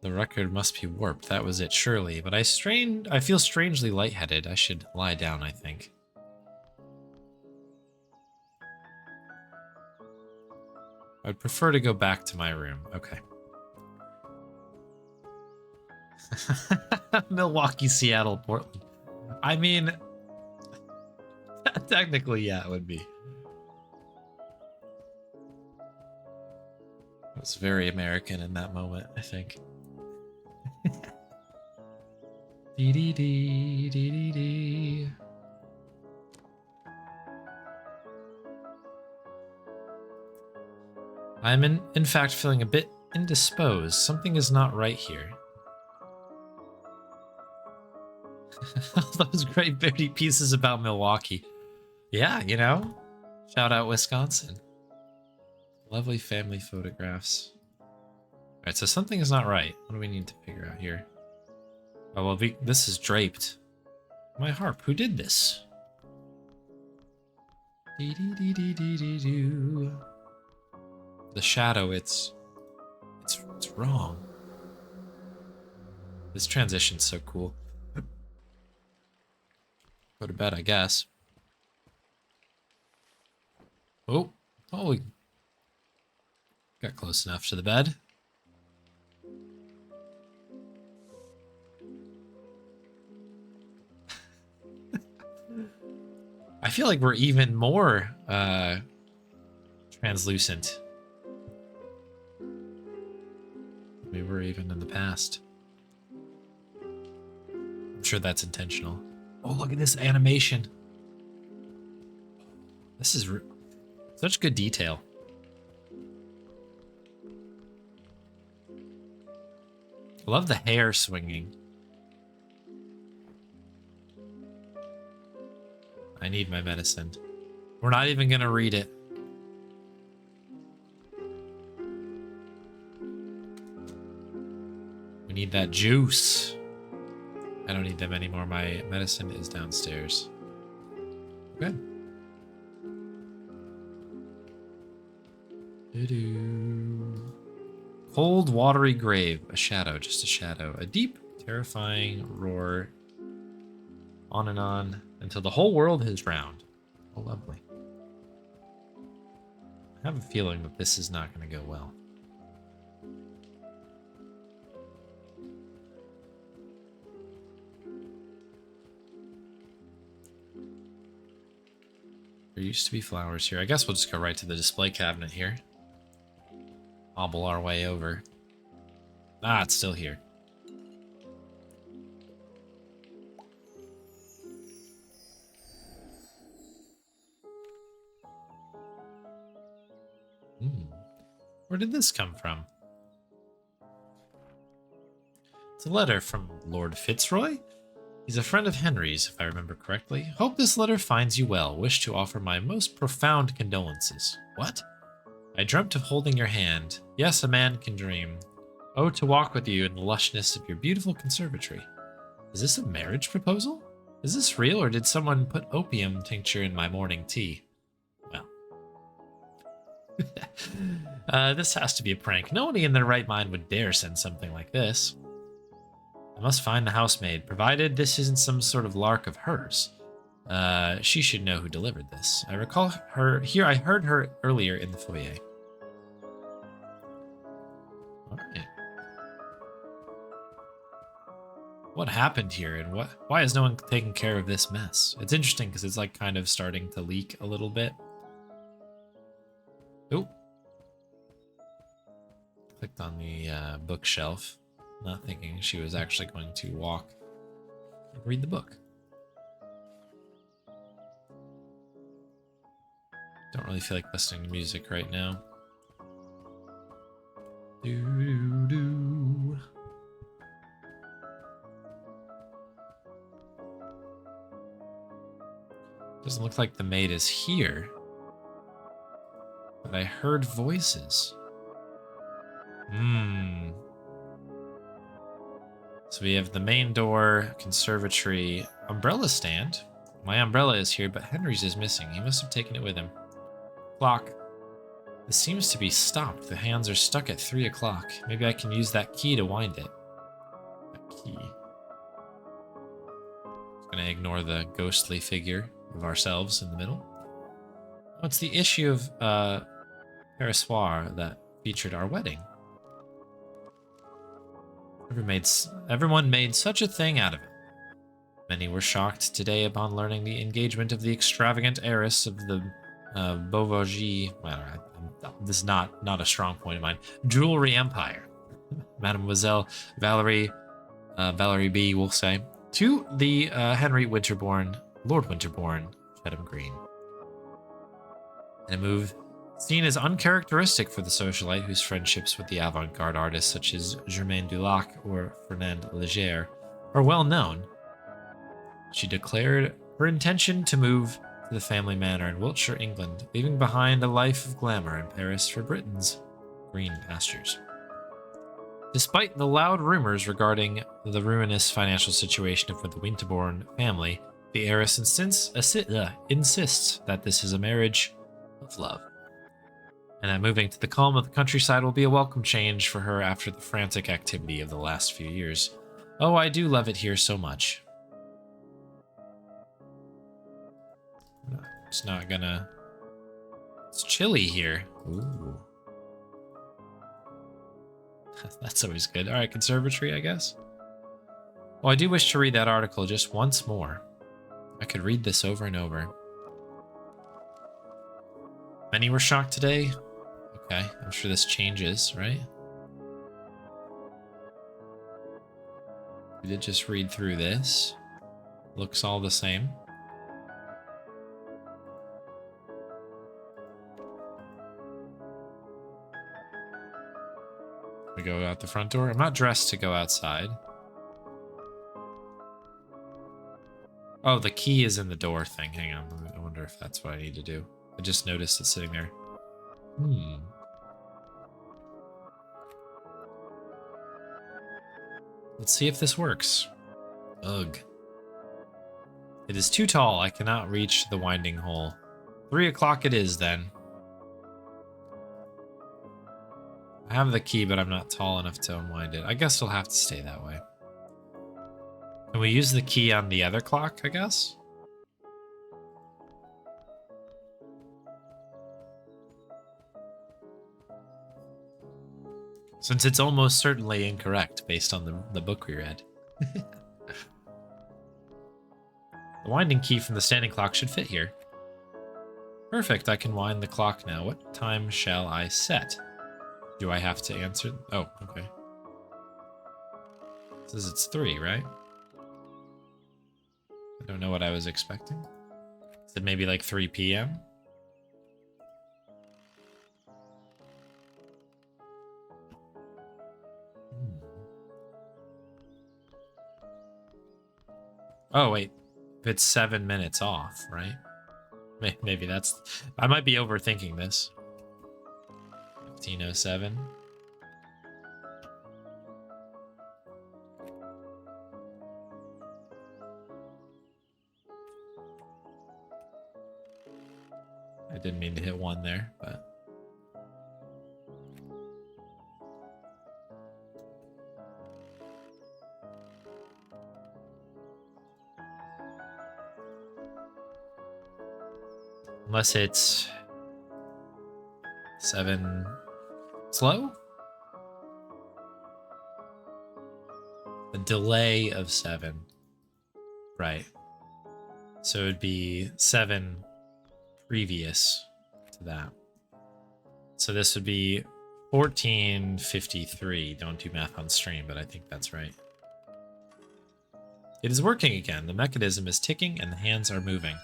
The record must be warped. That was it, surely. But I feel strangely lightheaded. I should lie down, I think. I'd prefer to go back to my room. Okay. Milwaukee, Seattle, Portland. I mean, technically, yeah, it would be. It was very American in that moment, I think. Dee dee dee dee dee dee. I'm in fact feeling a bit indisposed. Something is not right here. Those great dirty pieces about Milwaukee. Yeah, you know, shout out Wisconsin. Lovely family photographs. All right, so something is not right. What do we need to figure out here? Oh, well, this is draped. My harp, who did this? Dee dee dee dee dee dee doo. The shadow, it's wrong. This transition's so cool. Go to bed, I guess. Oh, we got close enough to the bed. I feel like we're even more translucent. We were even in the past. I'm sure that's intentional. Oh, look at this animation. This is such good detail. I love the hair swinging. I need my medicine. We're not even gonna read it. We need that juice. I don't need them anymore. My medicine is downstairs. Good. Cold, watery grave. A shadow, just a shadow. A deep, terrifying roar. On and on until the whole world is round. Oh, lovely. I have a feeling that this is not going to go well. There used to be flowers here. I guess we'll just go right to the display cabinet here. Hobble our way over. Ah, it's still here. Where did this come from? It's a letter from Lord Fitzroy. He's a friend of Henry's, if I remember correctly. Hope this letter finds you well. Wish to offer my most profound condolences. What? I dreamt of holding your hand. Yes, a man can dream. Oh, to walk with you in the lushness of your beautiful conservatory. Is this a marriage proposal? Is this real, or did someone put opium tincture in my morning tea? Well. This has to be a prank. Nobody in their right mind would dare send something like this. I must find the housemaid, provided this isn't some sort of lark of hers. She should know who delivered this. I recall her here. I heard her earlier in the foyer. All right. What happened here, and why is no one taking care of this mess? It's interesting because it's like kind of starting to leak a little bit. Oh. Clicked on the bookshelf, not thinking she was actually going to walk and read the book. Don't really feel like listening to music right now. Do-do-do. Doesn't look like the maid is here, but I heard voices. So we have the main door, conservatory, umbrella stand. My umbrella is here, but Henry's is missing. He must have taken it with him. Clock. This seems to be stopped. The hands are stuck at 3 o'clock. Maybe I can use that key to wind it. That key. Just gonna ignore the ghostly figure of ourselves in the middle. Oh, it's the issue of Peressoir that featured our wedding. Everyone made such a thing out of it. Many were shocked today upon learning the engagement of the extravagant heiress of the Beauvaisis. Well, this is not a strong point of mine. Jewelry Empire, Mademoiselle Valerie B. will say, to the Henry Winterbourne, Lord Winterbourne, Chatham Green. In a move seen as uncharacteristic for the socialite whose friendships with the avant-garde artists such as Germaine Dulac or Fernand Léger are well known, she declared her intention to move to the family manor in Wiltshire, England, leaving behind a life of glamour in Paris for Britain's green pastures. Despite the loud rumors regarding the ruinous financial situation of the Winterbourne family, the heiress insists that this is a marriage of love, and that moving to the calm of the countryside will be a welcome change for her after the frantic activity of the last few years. Oh, I do love it here so much. It's not gonna... It's chilly here. Ooh. That's always good. All right, conservatory, I guess. Well, I do wish to read that article just once more. I could read this over and over. Many were shocked today. Okay, I'm sure this changes, right? We did just read through this. Looks all the same. We go out the front door. I'm not dressed to go outside. Oh, the key is in the door thing. Hang on. I wonder if that's what I need to do. I just noticed it sitting there. Let's see if this works. Ugh. It is too tall. I cannot reach the winding hole. 3 o'clock it is then. I have the key, but I'm not tall enough to unwind it. I guess it'll have to stay that way. Can we use the key on the other clock, I guess? Since it's almost certainly incorrect based on the book we read. The winding key from the standing clock should fit here. Perfect, I can wind the clock now. What time shall I set? Do I have to answer? Oh, okay. It says it's 3, right? I don't know what I was expecting. Is it maybe like 3 p.m.? Oh, wait. It's 7 minutes off, right? Maybe that's... I might be overthinking this. 15:07. I didn't mean to hit 1 there, but... Unless it's 7 slow? A delay of 7. Right. So it'd be 7 previous to that. So this would be 14:53. Don't do math on stream, but I think that's right. It is working again. The mechanism is ticking and the hands are moving.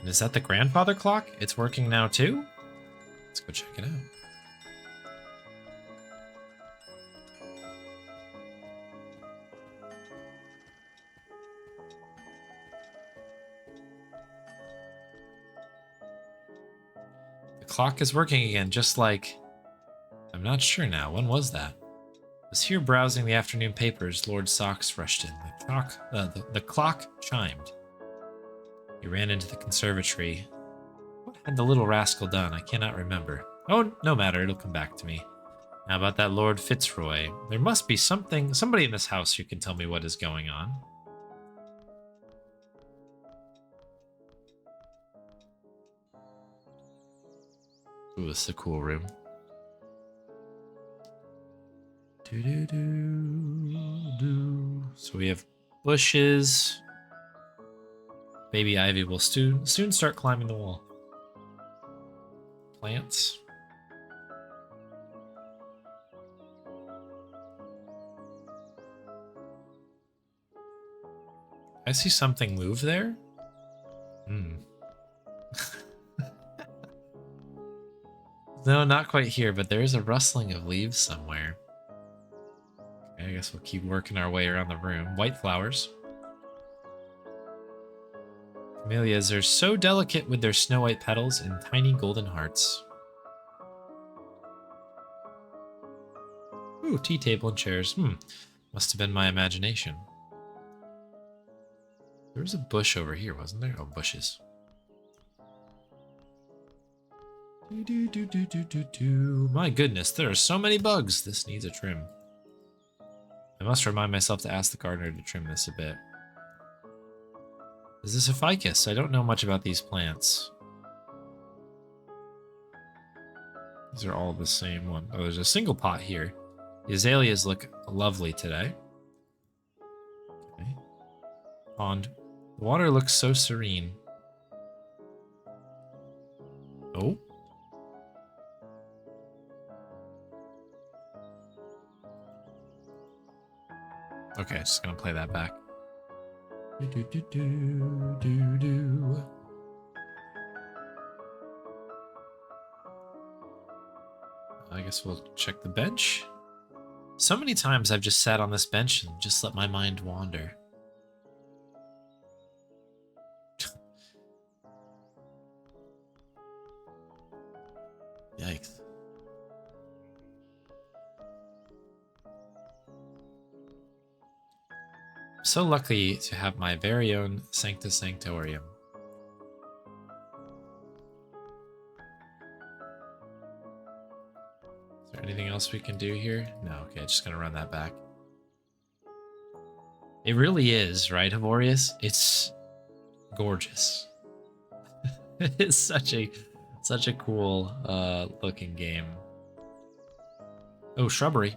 And is that the grandfather clock? It's working now too? Let's go check it out. The clock is working again, just like... I'm not sure now. When was that? I was here browsing the afternoon papers. Lord Socks rushed in. The clock chimed. He ran into the conservatory. What had the little rascal done? I cannot remember. Oh, no matter. It'll come back to me. Now about that Lord Fitzroy. There must be somebody in this house who can tell me what is going on. Ooh, this is a cool room. So we have bushes. Baby Ivy will soon start climbing the wall. Plants. I see something move there. No, not quite here, but there is a rustling of leaves somewhere. Okay, I guess we'll keep working our way around the room. White flowers. Camellias are so delicate with their snow white petals and tiny golden hearts. Ooh, tea table and chairs. Must have been my imagination. There was a bush over here, wasn't there? Oh, bushes. My goodness, there are so many bugs. This needs a trim. I must remind myself to ask the gardener to trim this a bit. Is this a ficus? I don't know much about these plants. These are all the same one. Oh, there's a single pot here. The azaleas look lovely today. Okay. Pond. The water looks so serene. Oh. Okay, just gonna play that back. I guess we'll check the bench. So many times I've just sat on this bench and just let my mind wander. Yikes. so lucky to have my very own Sanctus Sanctorium. Is there anything else we can do here? No, okay, just gonna run that back. It really is, right, Havorius? It's gorgeous. It's such a cool looking game. Oh, shrubbery.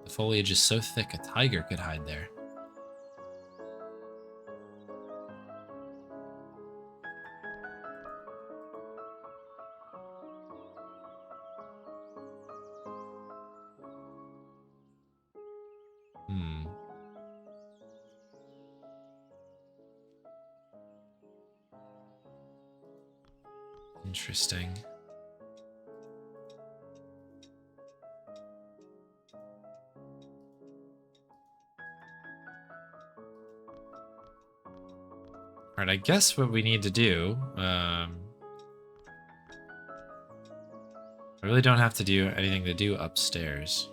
The foliage is so thick a tiger could hide there. Interesting. Alright, I guess what we need to do, I really don't have to do anything to do upstairs.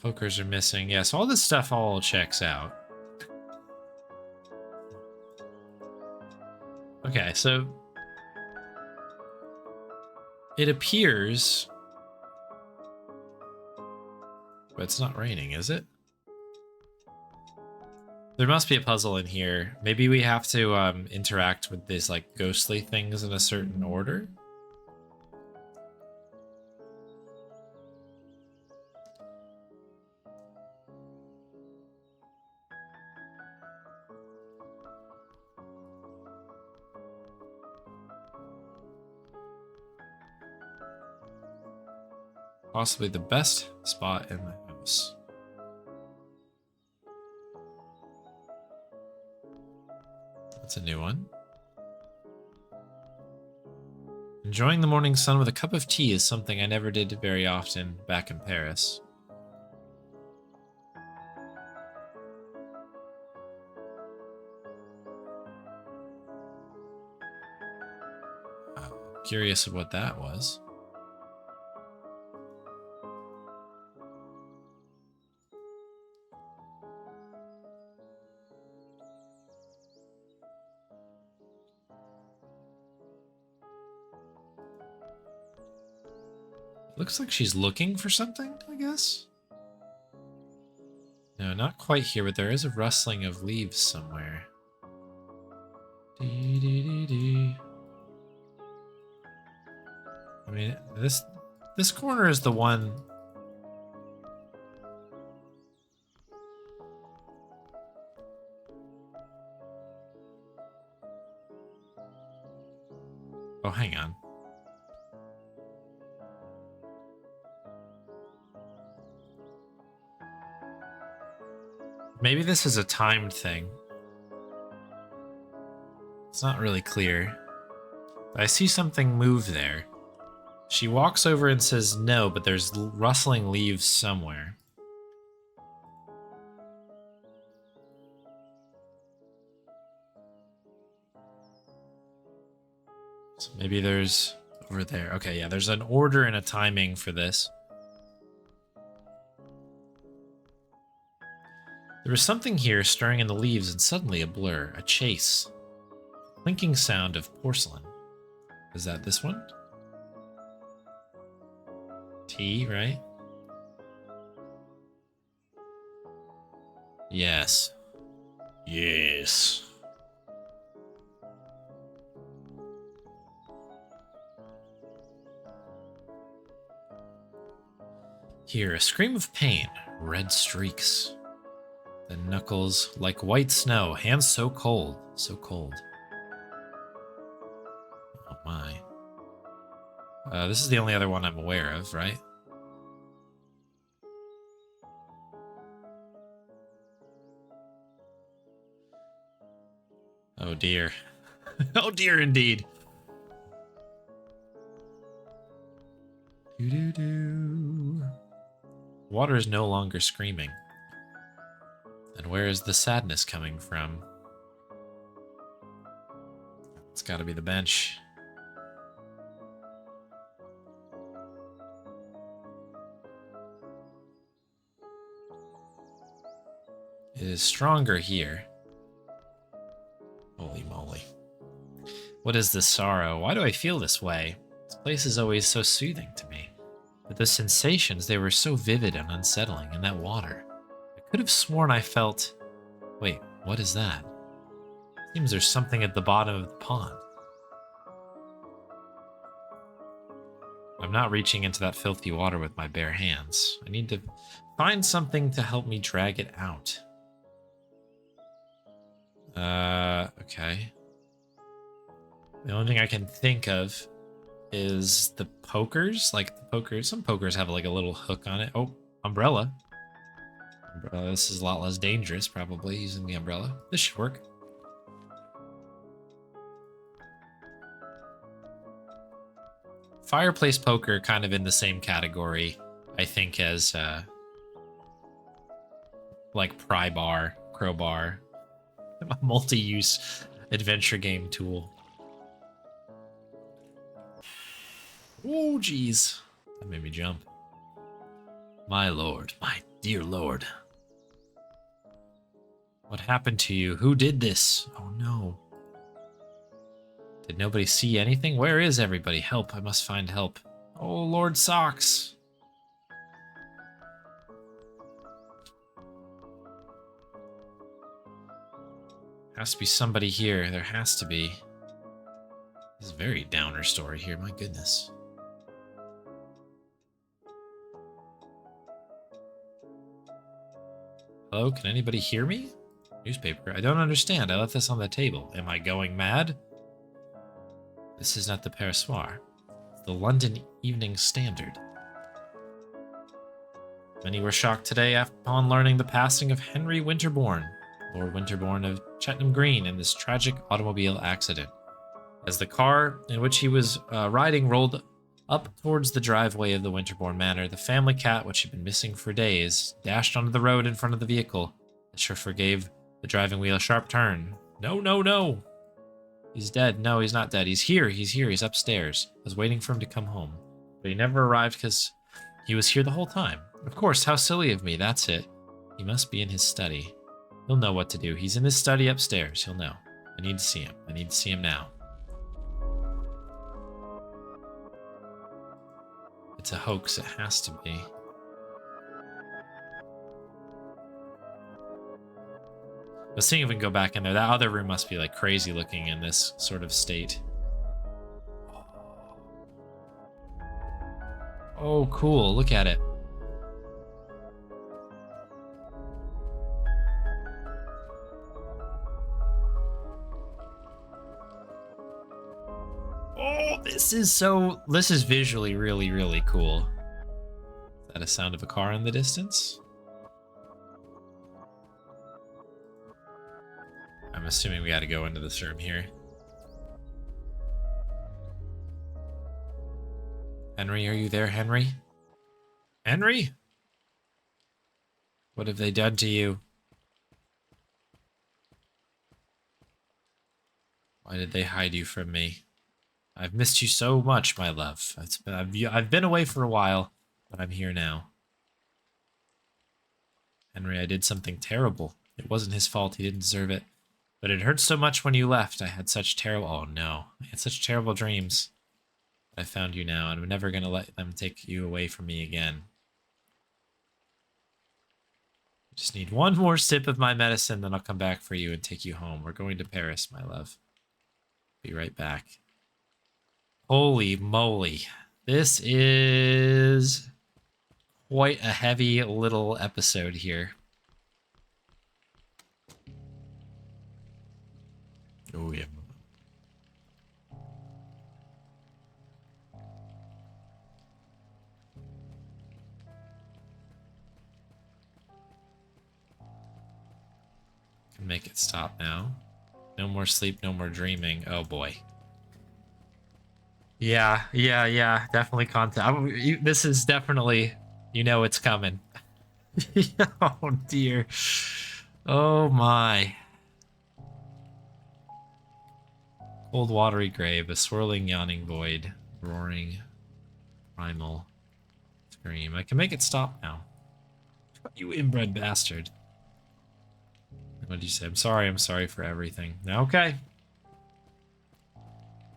Pokers are missing. Yeah, so all this stuff all checks out. Okay, so it appears, but it's not raining, is it? There must be a puzzle in here. Maybe we have to interact with these like ghostly things in a certain order. Possibly the best spot in the house. That's a new one. Enjoying the morning sun with a cup of tea is something I never did very often back in Paris. Curious of what that was. Looks like she's looking for something, I guess. No, not quite here, but there is a rustling of leaves somewhere. Dee, dee, dee, dee. I mean, this corner is the one. Oh, hang on. Maybe this is a timed thing. It's not really clear. But I see something move there. She walks over and says no, but there's rustling leaves somewhere. So maybe there's over there. Okay, yeah, there's an order and a timing for this. There was something here stirring in the leaves and suddenly a blur, a chase. Clinking sound of porcelain. Is that this one? T, right? Yes. Yes. Here, a scream of pain, red streaks. The knuckles like white snow, hands so cold, so cold. Oh my. This is the only other one I'm aware of, right? Oh dear. Oh dear indeed. Doo-doo-doo. Water is no longer screaming. And where is the sadness coming from? gotta be the bench. It is stronger here. Holy moly. What is this sorrow? Why do I feel this way? This place is always so soothing to me. But the sensations, they were so vivid and unsettling in that water. I could have sworn I felt... Wait, what is that? Seems there's something at the bottom of the pond. I'm not reaching into that filthy water with my bare hands. I need to find something to help me drag it out. Okay. The only thing I can think of is the pokers. Like the pokers, some pokers have like a little hook on it. Oh, umbrella. This is a lot less dangerous, probably, using the umbrella. This should work. Fireplace poker kind of in the same category, I think, as like pry bar, crowbar, a multi-use adventure game tool. Oh, jeez. That made me jump. My lord, my dear lord. What happened to you? Who did this? Oh, no. Did nobody see anything? Where is everybody? Help, I must find help. Oh, Lord Socks. Has to be somebody here. There has to be. This is a very downer story here, my goodness. Hello, can anybody hear me? Newspaper. I don't understand. I left this on the table. Am I going mad? This is not the Paris Soir. It's the London Evening Standard. Many were shocked today upon learning the passing of Henry Winterbourne, Lord Winterbourne of Chetnam Green, in this tragic automobile accident. As the car in which he was riding rolled up towards the driveway of the Winterbourne Manor, the family cat, which had been missing for days, dashed onto the road in front of the vehicle. The chauffeur gave the driving wheel a sharp turn. No, no, no! He's dead. No, he's not dead. He's here. He's here. He's upstairs. I was waiting for him to come home. But he never arrived because he was here the whole time. Of course, how silly of me. That's it. He must be in his study. He'll know what to do. He's in his study upstairs. He'll know. I need to see him. I need to see him now. It's a hoax. It has to be. Let's see if we can go back in there. That other room must be like crazy looking in this sort of state. Oh, cool. Look at it. Oh, this is visually really, really cool. Is that a sound of a car in the distance? I'm assuming we got to go into this room here. Henry, are you there, Henry? Henry? What have they done to you? Why did they hide you from me? I've missed you so much, my love. I've been away for a while, but I'm here now. Henry, I did something terrible. It wasn't his fault. He didn't deserve it. But it hurt so much when you left. I had such terrible... Oh, no. I had such terrible dreams. I found you now, and I'm never going to let them take you away from me again. I just need one more sip of my medicine, then I'll come back for you and take you home. We're going to Paris, my love. Be right back. Holy moly. This is quite a heavy little episode here. Oh, yeah. Can make it stop now. No more sleep, no more dreaming. Oh, boy. Yeah. Definitely content. This is definitely, you know it's coming. Oh, dear. Oh, my. Cold watery grave, a swirling yawning void, roaring primal scream. I can make it stop now. You inbred bastard. What did you say? I'm sorry for everything. Okay.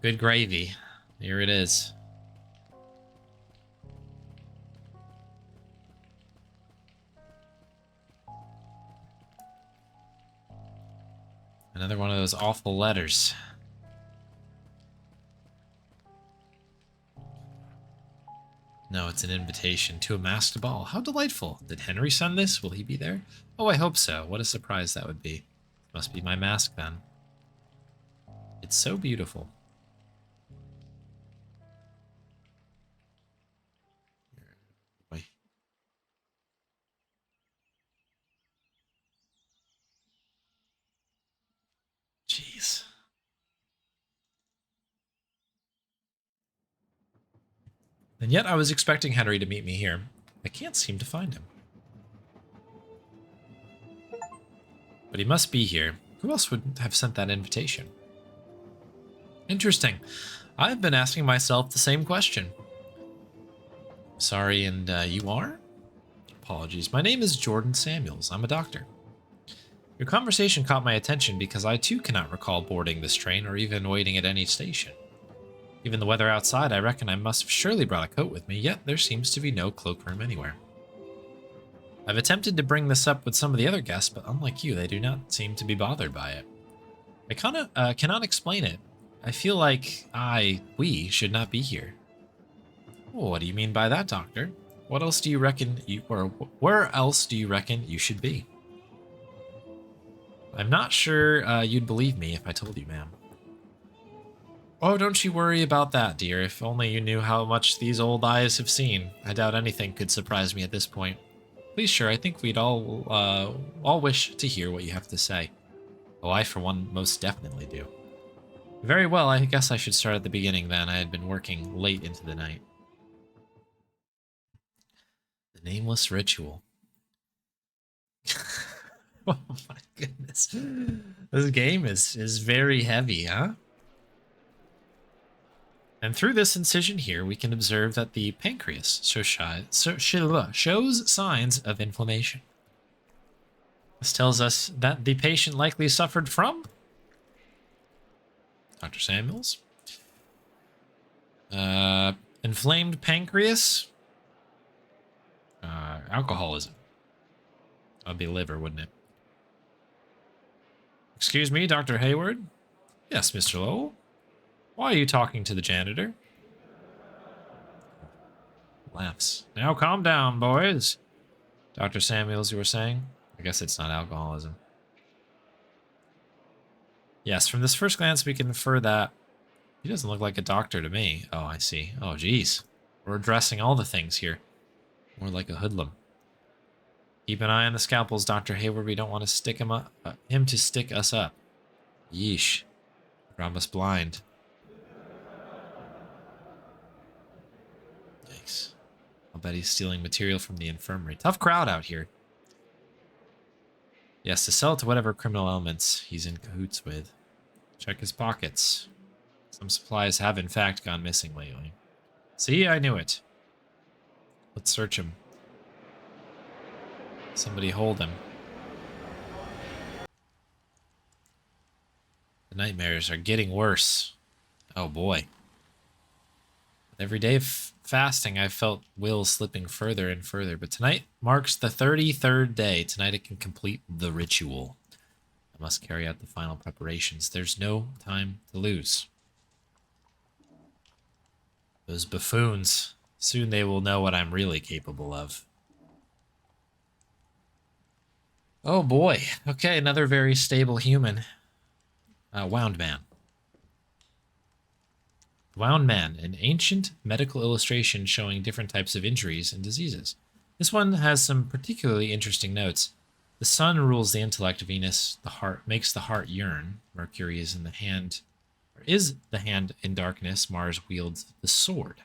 Good gravy. Here it is. Another one of those awful letters. No, it's an invitation to a masked ball. How delightful. Did Henry send this? Will he be there? Oh, I hope so. What a surprise that would be. Must be my mask then. It's so beautiful. Boy. Jeez. And yet I was expecting Henry to meet me here. I can't seem to find him. But he must be here. Who else would have sent that invitation? Interesting. I've been asking myself the same question. Sorry, and you are? Apologies. My name is Jordan Samuels. I'm a doctor. Your conversation caught my attention because I too cannot recall boarding this train or even waiting at any station. Given the weather outside, I reckon I must have surely brought a coat with me, yet there seems to be no cloakroom anywhere. I've attempted to bring this up with some of the other guests, but unlike you, they do not seem to be bothered by it. I cannot explain it. I feel like we should not be here. Well, what do you mean by that, Doctor? What else do you reckon where else do you reckon you should be? I'm not sure you'd believe me if I told you, ma'am. Oh, don't you worry about that, dear. If only you knew how much these old eyes have seen. I doubt anything could surprise me at this point. Please, sure, I think we'd all wish to hear what you have to say. Oh, I, for one, most definitely do. Very well, I guess I should start at the beginning then. I had been working late into the night. The Nameless Ritual. Oh my goodness. This game is very heavy, huh? And through this incision here, we can observe that the pancreas shows signs of inflammation. This tells us that the patient likely suffered from Dr. Samuels. Inflamed pancreas. Alcoholism. That'd be liver, wouldn't it? Excuse me, Dr. Hayward? Yes, Mr. Lowell. Why are you talking to the janitor? Laughs. Now calm down, boys. Dr. Samuels, you were saying? I guess it's not alcoholism. Yes, from this first glance, we can infer that he doesn't look like a doctor to me. Oh, I see. Oh, geez. We're addressing all the things here. More like a hoodlum. Keep an eye on the scalpels, Dr. Hayward. We don't want to stick him to stick us up. Yeesh. Rob us blind. Yikes. I'll bet he's stealing material from the infirmary. Tough crowd out here. Yes, to sell it to whatever criminal elements he's in cahoots with. Check his pockets. Some supplies have in fact gone missing lately. See, I knew it. Let's search him. Somebody hold him. The nightmares are getting worse. Oh boy. With every day of fasting, I felt Will slipping further and further, but tonight marks the 33rd day. Tonight I can complete the ritual. I must carry out the final preparations. There's no time to lose. Those buffoons. Soon they will know what I'm really capable of. Oh boy. Okay, another very stable human. Wound Man. Wound Man, an ancient medical illustration showing different types of injuries and diseases. This one has some particularly interesting notes. The sun rules the intellect, Venus the heart makes the heart yearn. Mercury is in the hand, or is the hand in darkness. Mars wields the sword.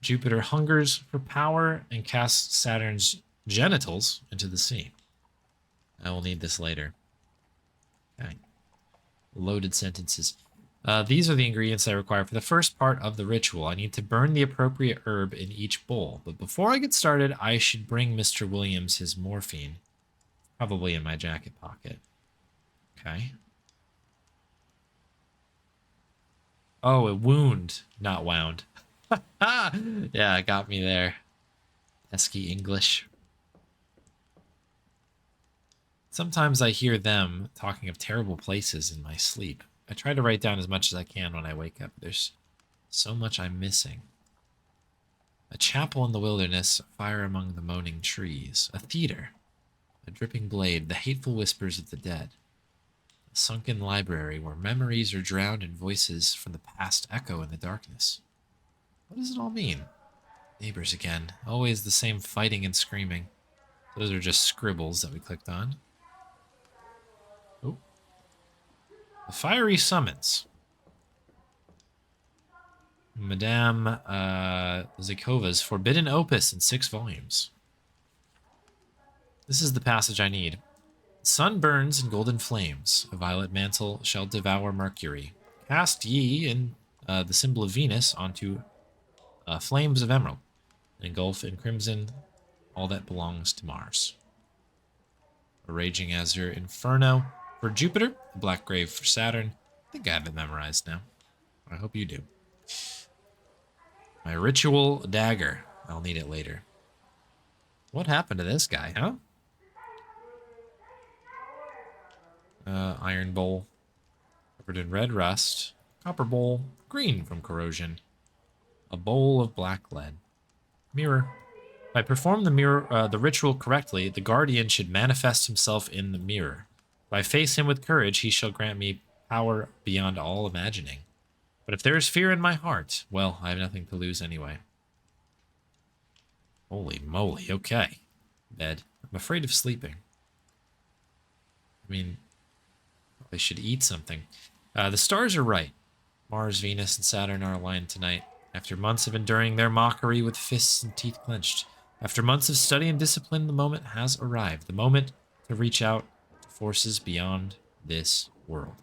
Jupiter hungers for power and casts Saturn's genitals into the sea. I will need this later. Okay. Loaded sentences. These are the ingredients I require for the first part of the ritual. I need to burn the appropriate herb in each bowl. But before I get started, I should bring Mr. Williams his morphine. Probably in my jacket pocket. Okay. Oh, a wound, not wound. Yeah, it got me there. Pesky English. Sometimes I hear them talking of terrible places in my sleep. I try to write down as much as I can when I wake up. There's so much I'm missing. A chapel in the wilderness, a fire among the moaning trees, a theater, a dripping blade, the hateful whispers of the dead, a sunken library where memories are drowned in voices from the past echo in the darkness. What does it all mean? Neighbors again, always the same fighting and screaming. Those are just scribbles that we clicked on. Oh. The Fiery Summons. Madame Zikova's Forbidden Opus in 6 volumes. This is the passage I need. The sun burns in golden flames. A violet mantle shall devour Mercury. Cast ye in the symbol of Venus onto flames of emerald. And engulf in crimson all that belongs to Mars. A raging azure inferno for Jupiter. A black grave for Saturn. I think I have it memorized now. I hope you do. My ritual dagger. I'll need it later. What happened to this guy, huh? Iron bowl. Covered in red rust. Copper bowl. Green from corrosion. A bowl of black lead. Mirror. If I perform the ritual correctly, the guardian should manifest himself in the mirror. If I face him with courage, he shall grant me power beyond all imagining. But if there is fear in my heart, well, I have nothing to lose anyway. Holy moly, okay. Bed. I'm afraid of sleeping. I mean, I should eat something. The stars are right. Mars, Venus, and Saturn are aligned tonight. After months of enduring their mockery with fists and teeth clenched. After months of study and discipline, the moment has arrived. The moment to reach out to forces beyond this world.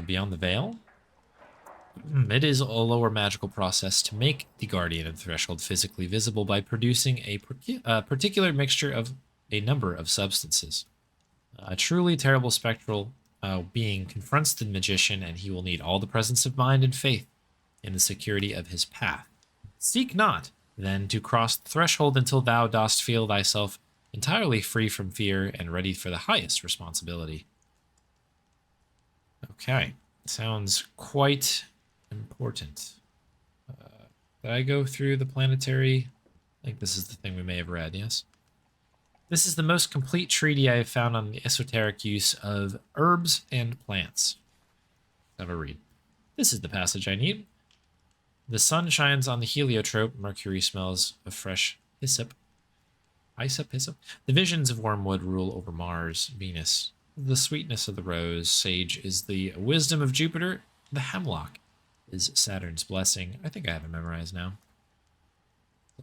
Beyond the veil? It is a lower magical process to make the Guardian of the Threshold physically visible by producing a particular mixture of a number of substances. A truly terrible spectral being confronts the magician, and he will need all the presence of mind and faith in the security of his path. Seek not, then, to cross the threshold until thou dost feel thyself entirely free from fear and ready for the highest responsibility. Okay, sounds quite important. Did I go through the planetary? I think this is the thing we may have read, yes? This is the most complete treaty I have found on the esoteric use of herbs and plants. Let's have a read. This is the passage I need. The sun shines on the heliotrope. Mercury smells of fresh hyssop. Hyssop? The visions of wormwood rule over Mars, Venus. The sweetness of the rose. Sage is the wisdom of Jupiter. The hemlock is Saturn's blessing. I think I have it memorized now.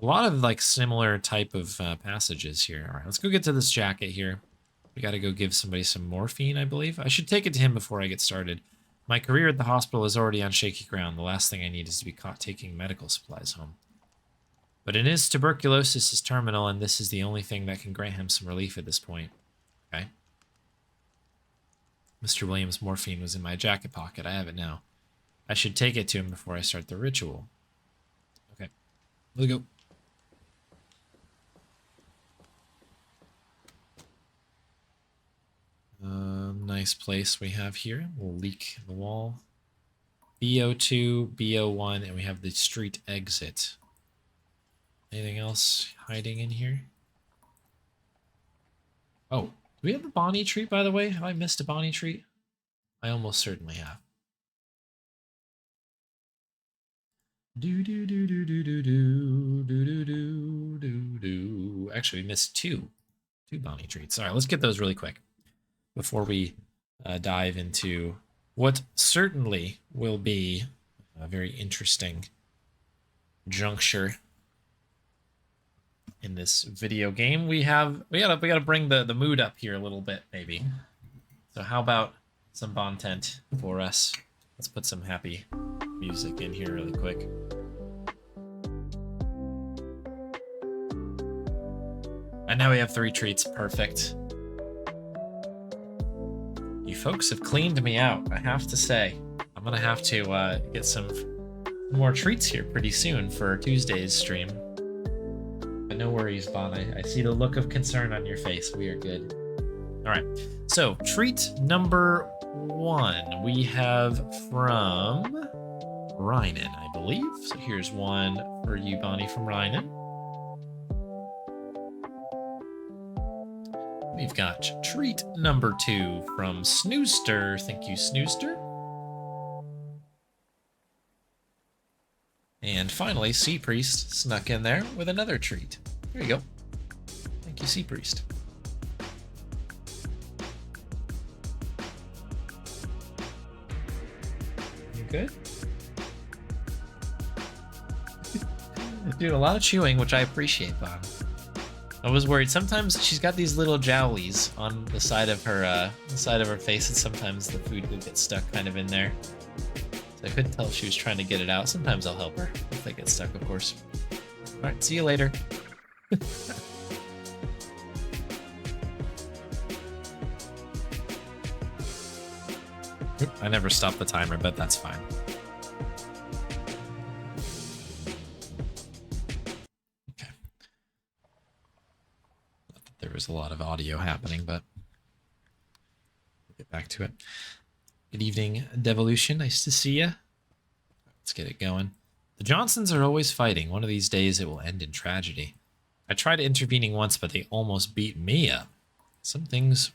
A lot of like similar type of passages here. All right, let's go get to this jacket here. We got to go give somebody some morphine, I believe. I should take it to him before I get started. My career at the hospital is already on shaky ground. The last thing I need is to be caught taking medical supplies home. But in his tuberculosis is terminal, and this is the only thing that can grant him some relief at this point. Okay. Mr. Williams' morphine was in my jacket pocket. I have it now. I should take it to him before I start the ritual. Okay. Let's go. Nice place we have here. We'll leak the wall. BO2, BO1, and we have the street exit. Anything else hiding in here? Oh, do we have the Bonnie treat, by the way? Have I missed a Bonnie treat? I almost certainly have. Actually, we missed two Bonnie treats. All right, let's get those really quick before we dive into what certainly will be a very interesting juncture in this video game. We gotta bring the mood up here a little bit, maybe. So how about some content for us. Let's put some happy music in here really quick. And now we have 3 treats. Perfect. You folks have cleaned me out, I have to say. I'm gonna have to get some more treats here pretty soon for Tuesday's stream. But no worries, Bon. I see the look of concern on your face. We are good. All right. So, treat number 1 we have from Rynan, I believe. So here's one for you, Bonnie, from Rynan. We've got treat number 2 from Snooster. Thank you, Snooster. And finally, Sea Priest snuck in there with another treat. There you go. Thank you, Sea Priest. You good? Doing a lot of chewing, which I appreciate, Bob. I was worried. Sometimes she's got these little jowlies on the side of her face, and sometimes the food would get stuck kind of in there. So I couldn't tell if she was trying to get it out. Sometimes I'll help her if they get stuck, of course. All right, see you later. I never stopped the timer, but that's fine. Okay. Not that there was a lot of audio happening, but we'll get back to it. Good evening, Devolution. Nice to see you. Let's get it going. The Johnsons are always fighting. One of these days it will end in tragedy. I tried intervening once, but they almost beat me up. Some things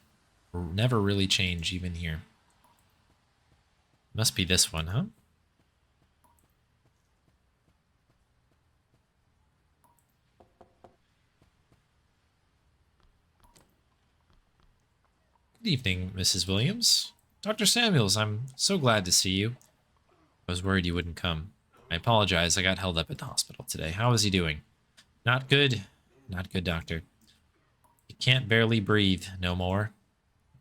never really change, even here. Must be this one, huh? Good evening, Mrs. Williams. Dr. Samuels, I'm so glad to see you. I was worried you wouldn't come. I apologize, I got held up at the hospital today. How is he doing? Not good. Not good, doctor. He can't barely breathe no more.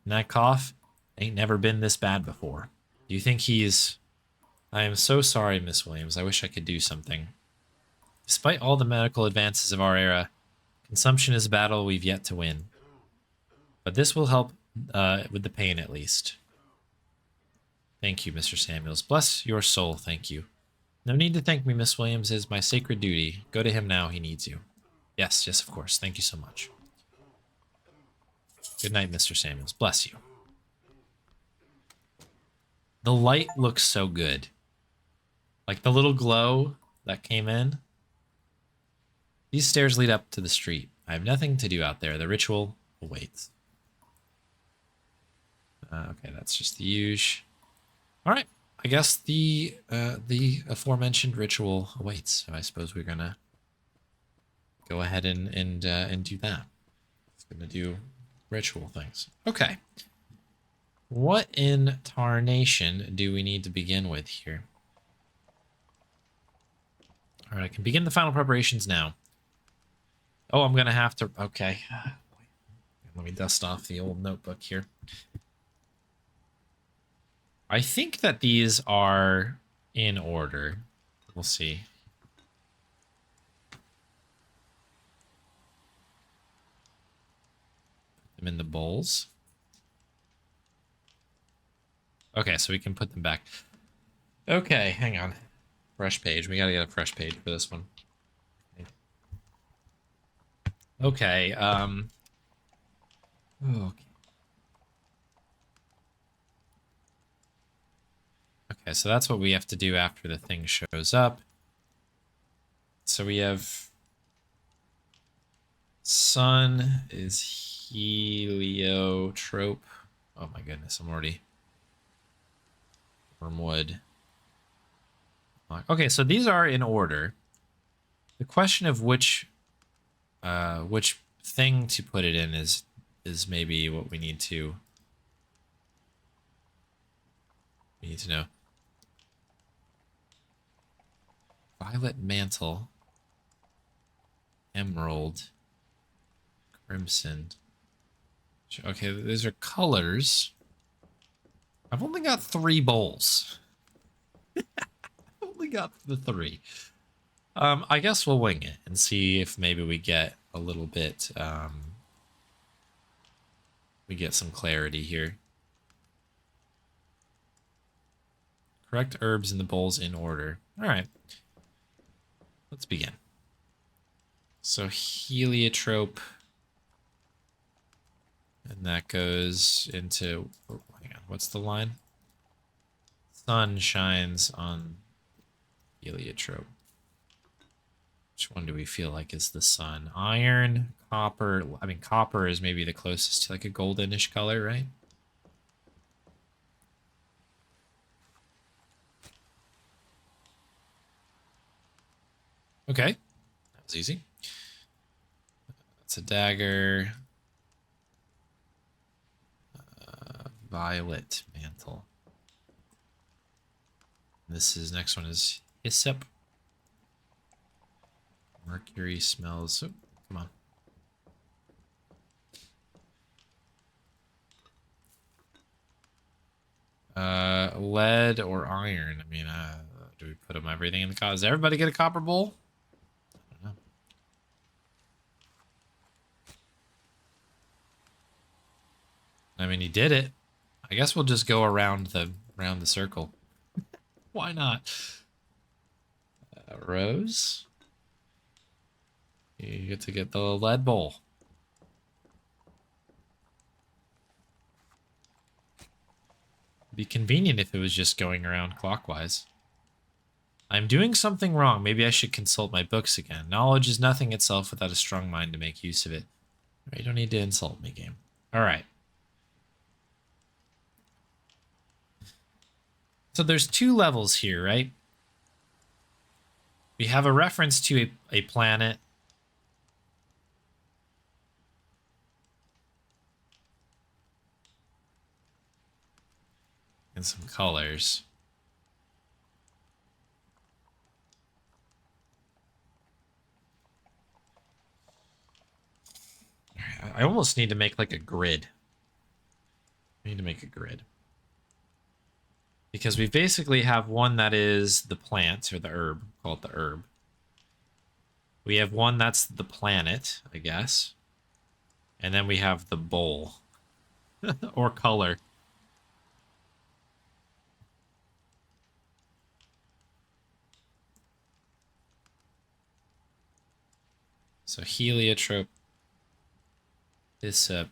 And that cough ain't never been this bad before. Do you think he's... I am so sorry, Miss Williams. I wish I could do something. Despite all the medical advances of our era, consumption is a battle we've yet to win. But this will help with the pain, at least. Thank you, Mr. Samuels. Bless your soul, thank you. No need to thank me, Miss Williams. It is my sacred duty. Go to him now. He needs you. Yes, yes, of course. Thank you so much. Good night, Mr. Samuels. Bless you. The light looks so good. Like the little glow that came in. These stairs lead up to the street. I have nothing to do out there. The ritual awaits. Okay, that's just the usual. All right, I guess the aforementioned ritual awaits. So I suppose we're gonna go ahead and do that. It's gonna do ritual things. Okay. What in tarnation do we need to begin with here? All right, I can begin the final preparations now. Oh, I'm gonna have to. Okay. Let me dust off the old notebook here. I think that these are in order. We'll see. Put them in the bowls. Okay, so we can put them back. Okay, hang on. Fresh page. We gotta get a fresh page for this one. Okay, okay. Okay, so that's what we have to do after the thing shows up. So we have... Sun is heliotrope. Oh my goodness, I'm already... Wormwood. Okay, so these are in order. The question of which thing to put it in is maybe what we need to know. Violet mantle, emerald, crimson. Okay, these are colors. I've only got 3 bowls. I've only got the 3. I guess we'll wing it and see if maybe we get a little bit, we get some clarity here. Correct herbs in the bowls in order. All right. Let's begin. So heliotrope. And that goes into, oh, hang on, what's the line? Sun shines on heliotrope. Which one do we feel like is the sun? Iron, copper. I mean, copper is maybe the closest to like a goldenish color, right? Okay, that was easy. That's a dagger. Violet mantle. This is, next one is hyssop. Mercury smells. Oh, come on. Lead or iron. I mean, do we put them everything in the cause? Does everybody get a copper bowl? I don't know. I mean, he did it. I guess we'll just go around the circle. Why not? Rose. You get to get the lead bowl. It'd be convenient if it was just going around clockwise. I'm doing something wrong. Maybe I should consult my books again. Knowledge is nothing itself without a strong mind to make use of it. You don't need to insult me, game. All right. So there's 2 levels here, right? We have a reference to a planet. And some colors. I almost need to make like a grid. I need to make a grid. Because we basically have one that is the plant, or the herb. Call it the herb. We have one that's the planet, I guess. And then we have the bowl. Or color. So heliotrope, hyssop,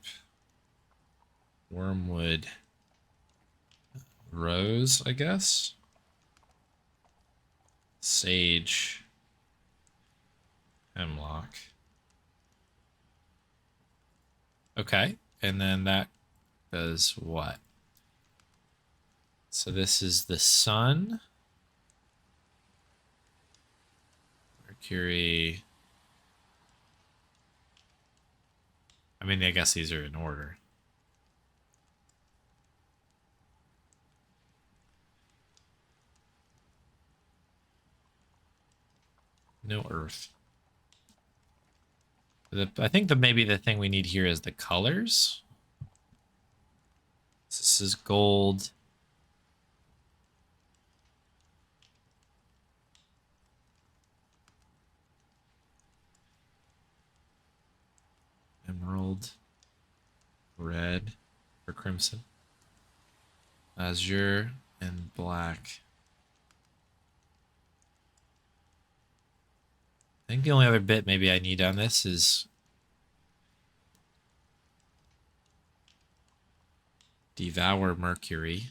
wormwood, rose, I guess. Sage, hemlock. Okay, and then that does what? So this is the sun. Mercury. I mean, I guess these are in order. No earth. I think that maybe the thing we need here is the colors. This is gold. Emerald. Red or crimson. Azure and black. I think the only other bit maybe I need on this is Devour Mercury.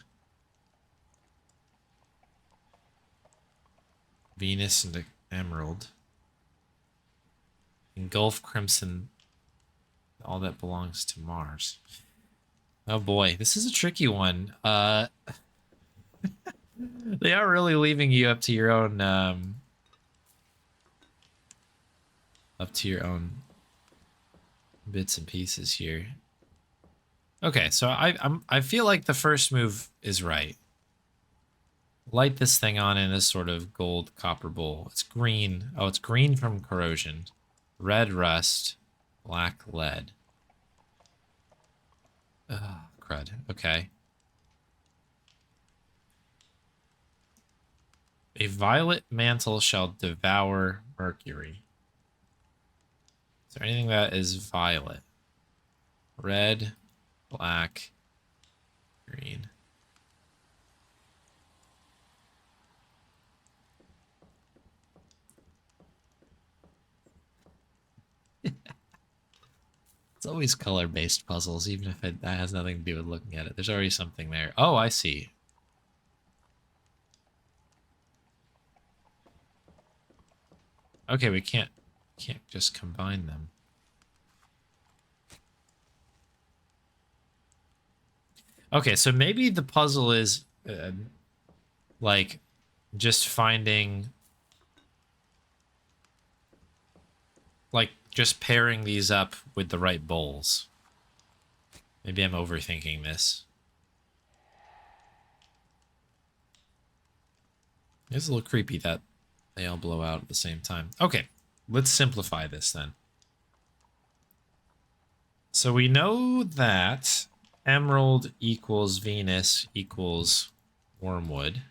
Venus and Emerald. Engulf Crimson. All that belongs to Mars. Oh boy, this is a tricky one. They are really leaving you up to your own bits and pieces here. Okay, so I feel like the first move is right. Light this thing on in this sort of gold copper bowl. It's green. Oh, it's green from corrosion. Red rust. Black lead. Ugh, crud. Okay. A violet mantle shall devour Mercury. Is there anything that is violet? Red, black, green. It's always color-based puzzles, even if that has nothing to do with looking at it. There's already something there. Oh, I see. Okay, we can't just combine them. Okay, so maybe the puzzle is like just finding, like just pairing these up with the right bowls. Maybe I'm overthinking this. It's a little creepy that they all blow out at the same time. Okay, let's simplify this then. So we know that emerald equals Venus equals wormwood.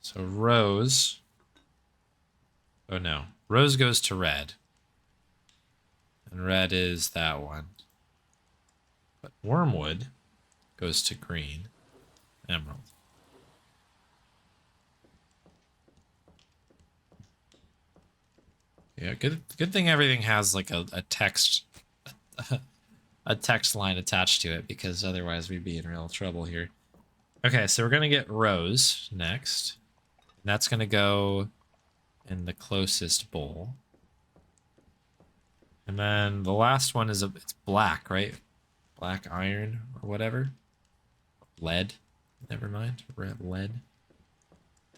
So rose. Oh no. Rose goes to red. And red is that one. But wormwood goes to green. Emerald. Yeah, good thing everything has like a text a text line attached to it, because otherwise we'd be in real trouble here. Okay, so we're gonna get rose next. And that's gonna go in the closest bowl. And then the last one is it's black, right? Black iron or whatever. Lead. Never mind. Red lead.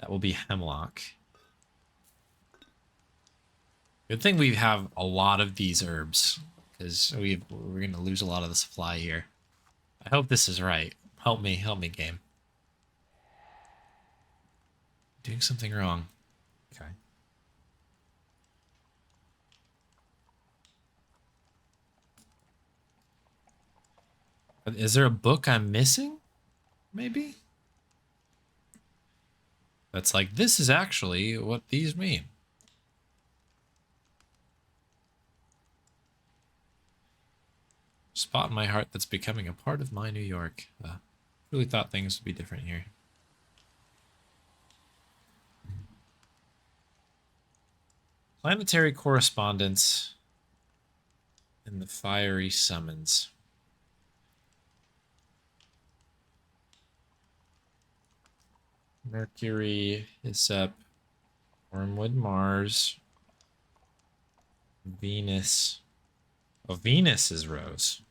That will be hemlock. Good thing we have a lot of these herbs, because we're going to lose a lot of the supply here. I hope this is right. Help me, game. Doing something wrong. Okay. But is there a book I'm missing? Maybe? That's like, this is actually what these mean. Spot in my heart that's becoming a part of my New York. Really thought things would be different here. Planetary correspondence and the fiery summons. Mercury is up. Wormwood, Mars. Venus. Oh, Venus is rose.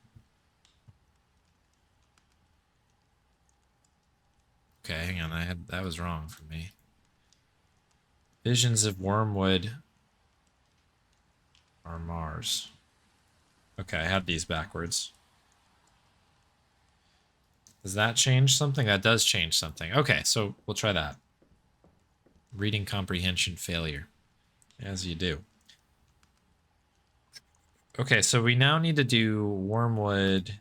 Okay, hang on. That was wrong for me. Visions of Wormwood are Mars. Okay, I had these backwards. Does that change something? That does change something. Okay, so we'll try that. Reading comprehension failure. As you do. Okay, so we now need to do Wormwood.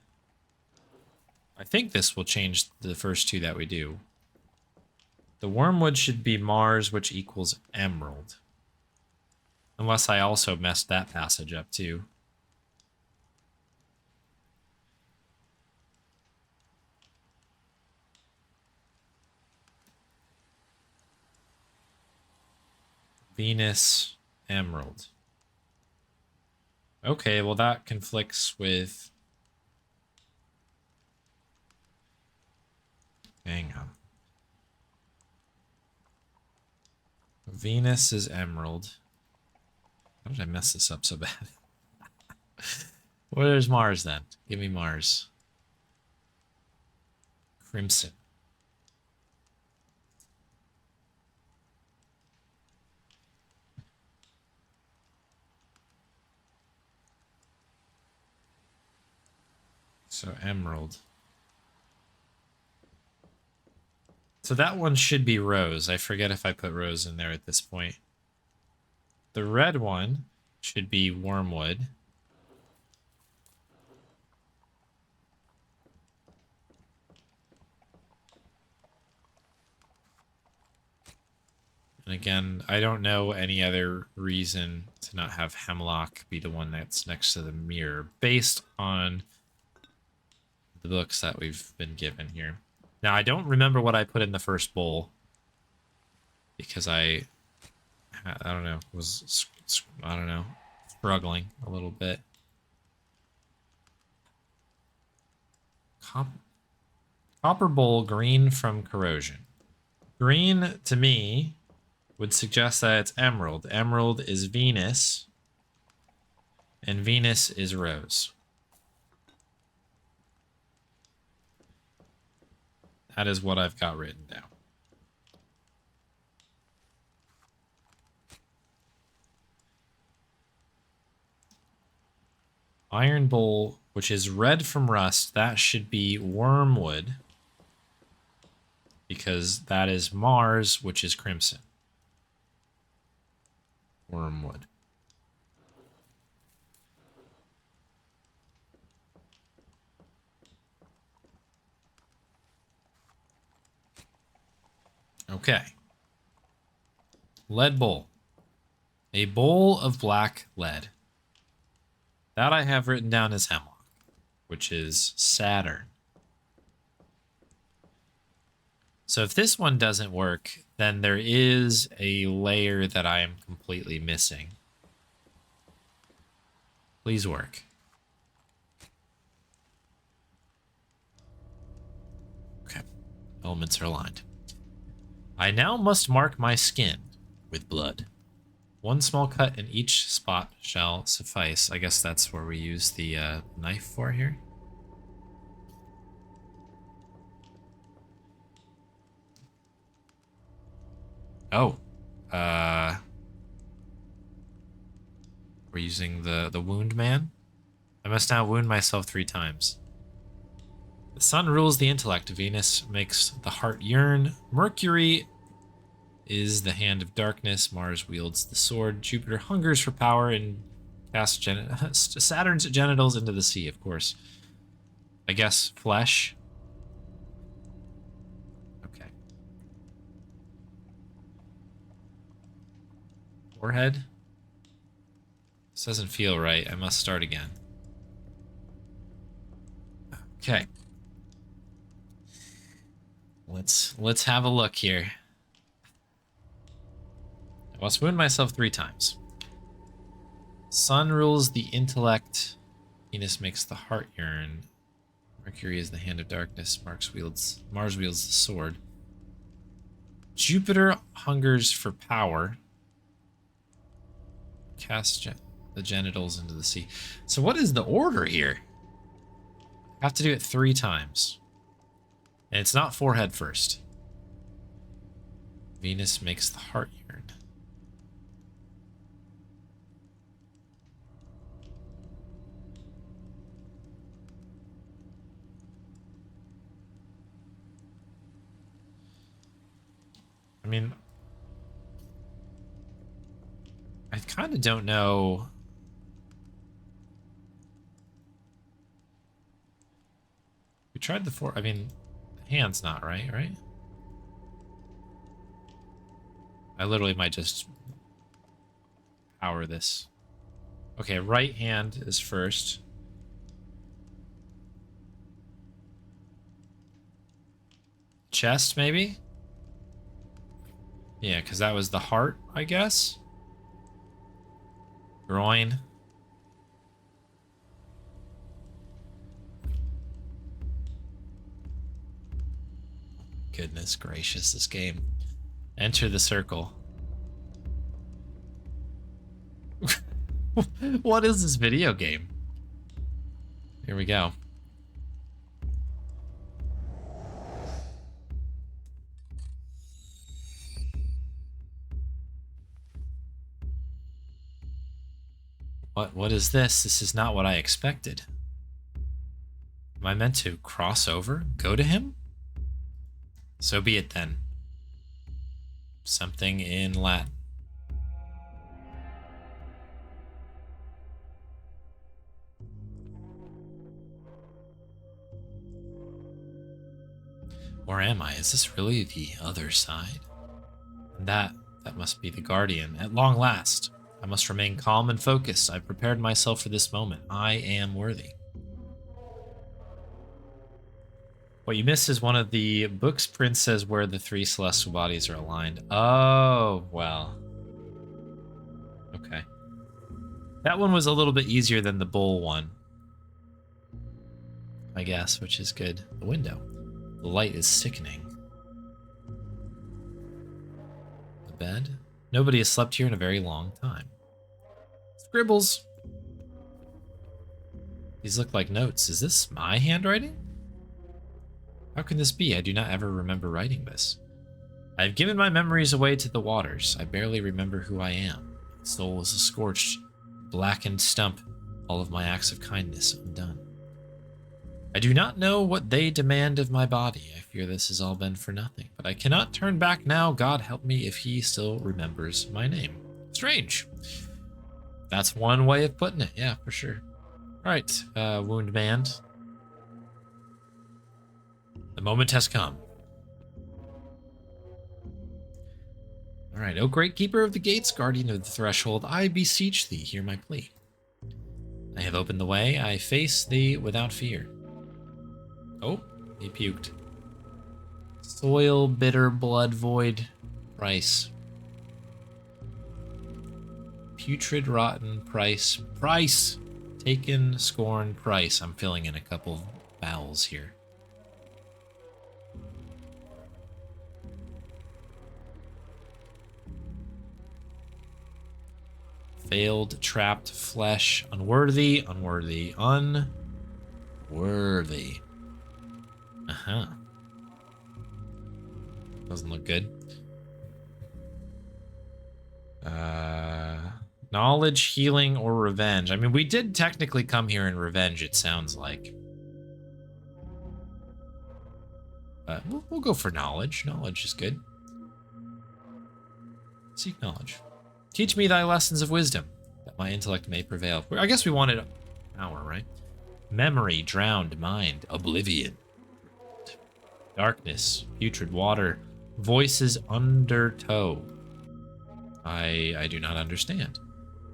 I think this will change the first two that we do. The Wormwood should be Mars, which equals Emerald. Unless I also messed that passage up too. Venus, Emerald. Okay, well that conflicts with... Hang on. Venus is Emerald. How did I mess this up so bad? Where's Mars then? Give me Mars. Crimson. So Emerald. So that one should be Rose. I forget if I put Rose in there at this point. The red one should be Wormwood. And again, I don't know any other reason to not have Hemlock be the one that's next to the mirror based on the books that we've been given here. Now, I don't remember what I put in the first bowl because I don't know, I don't know, struggling a little bit. Copper bowl, green from corrosion. Green, to me, would suggest that it's emerald. Emerald is Venus, and Venus is Rose. That is what I've got written down. Iron bowl, which is red from rust, that should be wormwood, because that is Mars, which is crimson. Wormwood. Okay. Lead bowl. A bowl of black lead. That I have written down as Hemlock, which is Saturn. So if this one doesn't work, then there is a layer that I am completely missing. Please work. Okay. Elements are aligned. I now must mark my skin with blood. One small cut in each spot shall suffice. I guess that's where we use the knife for here. Oh. We're using the wound man. I must now wound myself 3 times. The sun rules the intellect. Venus makes the heart yearn. Mercury is the hand of darkness. Mars wields the sword. Jupiter hungers for power and casts Saturn's genitals into the sea, of course. I guess flesh. Okay. Forehead. This doesn't feel right. I must start again. Okay. Let's have a look here. I must wound myself 3 times. Sun rules the intellect. Venus makes the heart yearn. Mercury is the hand of darkness. Mars wields the sword. Jupiter hungers for power. Cast the genitals into the sea. So what is the order here? I have to do it 3 times. And it's not forehead first. Venus makes the heart yearn. I mean, I kind of don't know. We tried the I mean, hand's not right? I literally might just power this. Okay, right hand is first. Chest, maybe? Yeah, because that was the heart, I guess. Groin. Goodness gracious, this game. Enter the circle. What is this video game? Here we go. What is this? This is not what I expected. Am I meant to cross over? Go to him? So be it then. Something in Latin. Where am I? Is this really the other side? That That must be the Guardian. At long last, I must remain calm and focused. I've prepared myself for this moment. I am worthy. What you miss is one of the book's print says where the 3 celestial bodies are aligned. Oh, well. Okay. That one was a little bit easier than the bull one, I guess, which is good. The window. The light is sickening. The bed. Nobody has slept here in a very long time. Scribbles. These look like notes. Is this my handwriting? How can this be? I do not ever remember writing this. I have given my memories away to the waters. I barely remember who I am. My soul is a scorched, blackened stump. All of my acts of kindness undone. I do not know what they demand of my body. I fear this has all been for nothing. But I cannot turn back now. God help me if he still remembers my name. Strange. That's one way of putting it. Yeah, for sure. All right, wound band. The moment has come. All right, O great keeper of the gates, guardian of the threshold, I beseech thee, hear my plea. I have opened the way, I face thee without fear. Oh, he puked. Soil, bitter, blood, void, price. Putrid, rotten, price. Price! Taken, scorn, price. I'm filling in a couple vowels here. Failed, trapped, flesh, unworthy, unworthy, unworthy. Uh-huh. Doesn't look good. Knowledge, healing, or revenge. I mean, we did technically come here in revenge, it sounds like. But we'll go for knowledge. Knowledge is good. Seek knowledge. Teach me thy lessons of wisdom, that my intellect may prevail. I guess we wanted power, right? Memory, drowned, mind, oblivion. Darkness, putrid water, voices undertow. I do not understand.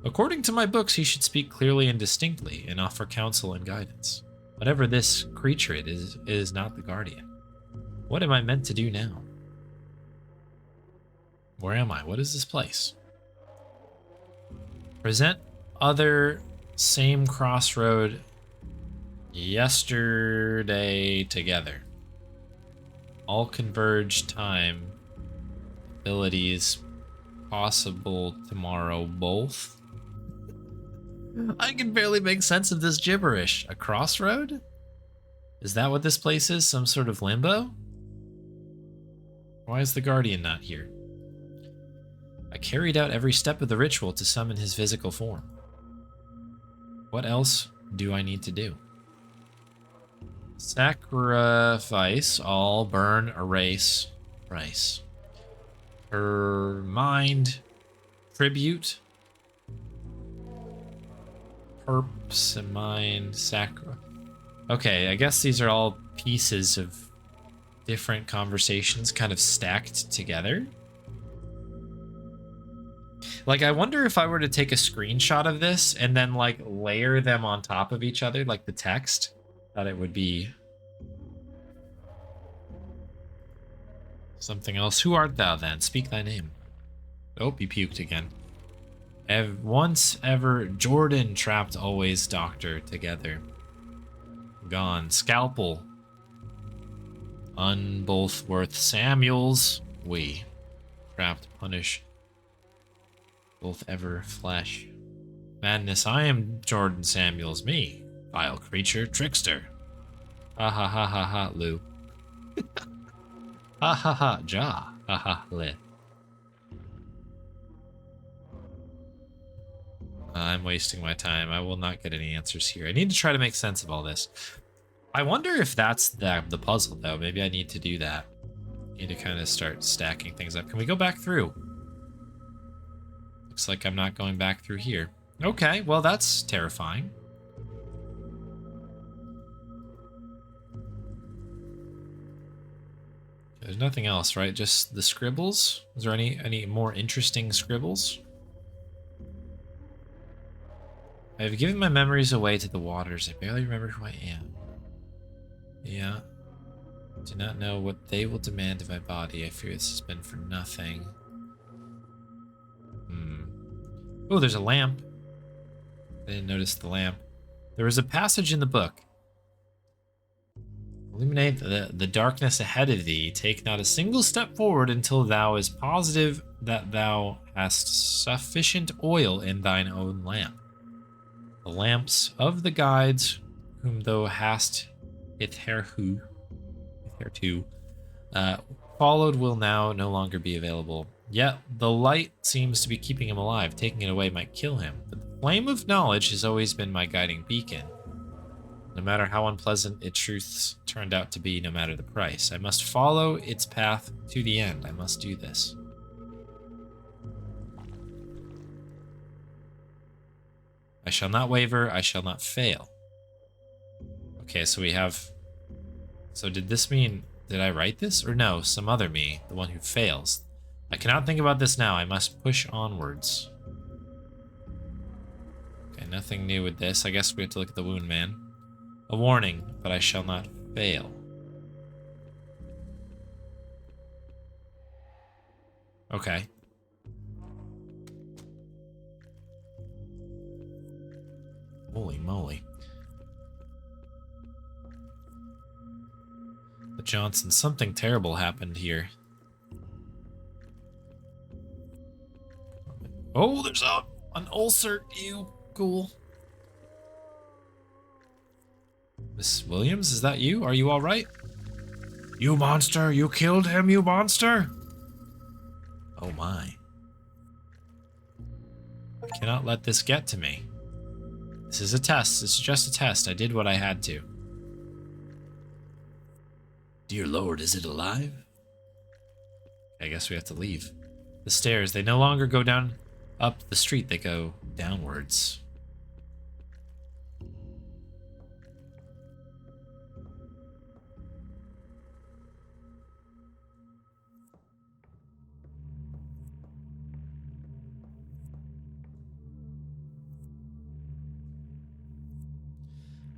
According to my books, he should speak clearly and distinctly and offer counsel and guidance. Whatever this creature it is not the Guardian. What am I meant to do now? Where am I? What is this place? Present other same crossroad yesterday together. All converge time. Abilities possible tomorrow both. I can barely make sense of this gibberish. A crossroad? Is that what this place is? Some sort of limbo? Why is the Guardian not here? I carried out every step of the ritual to summon his physical form. What else do I need to do? Sacrifice, all, burn, erase, price. Her mind, tribute. Perps and mind, sacra. Okay, I guess these are all pieces of different conversations kind of stacked together. Like, I wonder if I were to take a screenshot of this and then, like, layer them on top of each other, like the text, that it would be something else. Who art thou, then? Speak thy name. Oh, he puked again. Once ever, Jordan, trapped always, doctor, together. Gone. Scalpel. Unbothworth Samuels. We. Trapped, punish. Both ever flesh. Madness, I am Jordan Samuels, me. Vile creature, trickster. Ha ha ha ha ha, Lou. Ha ha ha, ja. Ha ha, le. I'm wasting my time. I will not get any answers here. I need to try to make sense of all this. I wonder if that's the puzzle, though. Maybe I need to do that. I need to kind of start stacking things up. Can we go back through? Looks like I'm not going back through here. Okay, well, that's terrifying. There's nothing else, right? Just the scribbles? Is there any more interesting scribbles? I have given my memories away to the waters. I barely remember who I am. Yeah. Do not know what they will demand of my body. I fear this has been for nothing. Oh, there's a lamp. I didn't notice the lamp. There is a passage in the book. Illuminate the darkness ahead of thee. Take not a single step forward until thou is positive that thou hast sufficient oil in thine own lamp. The lamps of the guides whom thou hast hitherto followed will now no longer be available. Yet the light seems to be keeping him alive. Taking it away might kill him. But the flame of knowledge has always been my guiding beacon. No matter how unpleasant its truths turned out to be, no matter the price. I must follow its path to the end. I must do this. I shall not waver. I shall not fail. Okay, so we have... So did this mean... Did I write this? Or no, some other me, the one who fails. I cannot think about this now. I must push onwards. Okay, nothing new with this. I guess we have to look at the wound man. A warning, but I shall not fail. Okay. Holy moly. But Johnson, something terrible happened here. Oh, there's an ulcer. Ew, cool. Miss Williams, is that you? Are you all right? You monster! You killed him, you monster! Oh my. I cannot let this get to me. This is a test. This is just a test. I did what I had to. Dear Lord, is it alive? I guess we have to leave. The stairs, they no longer go down up the street. They go downwards.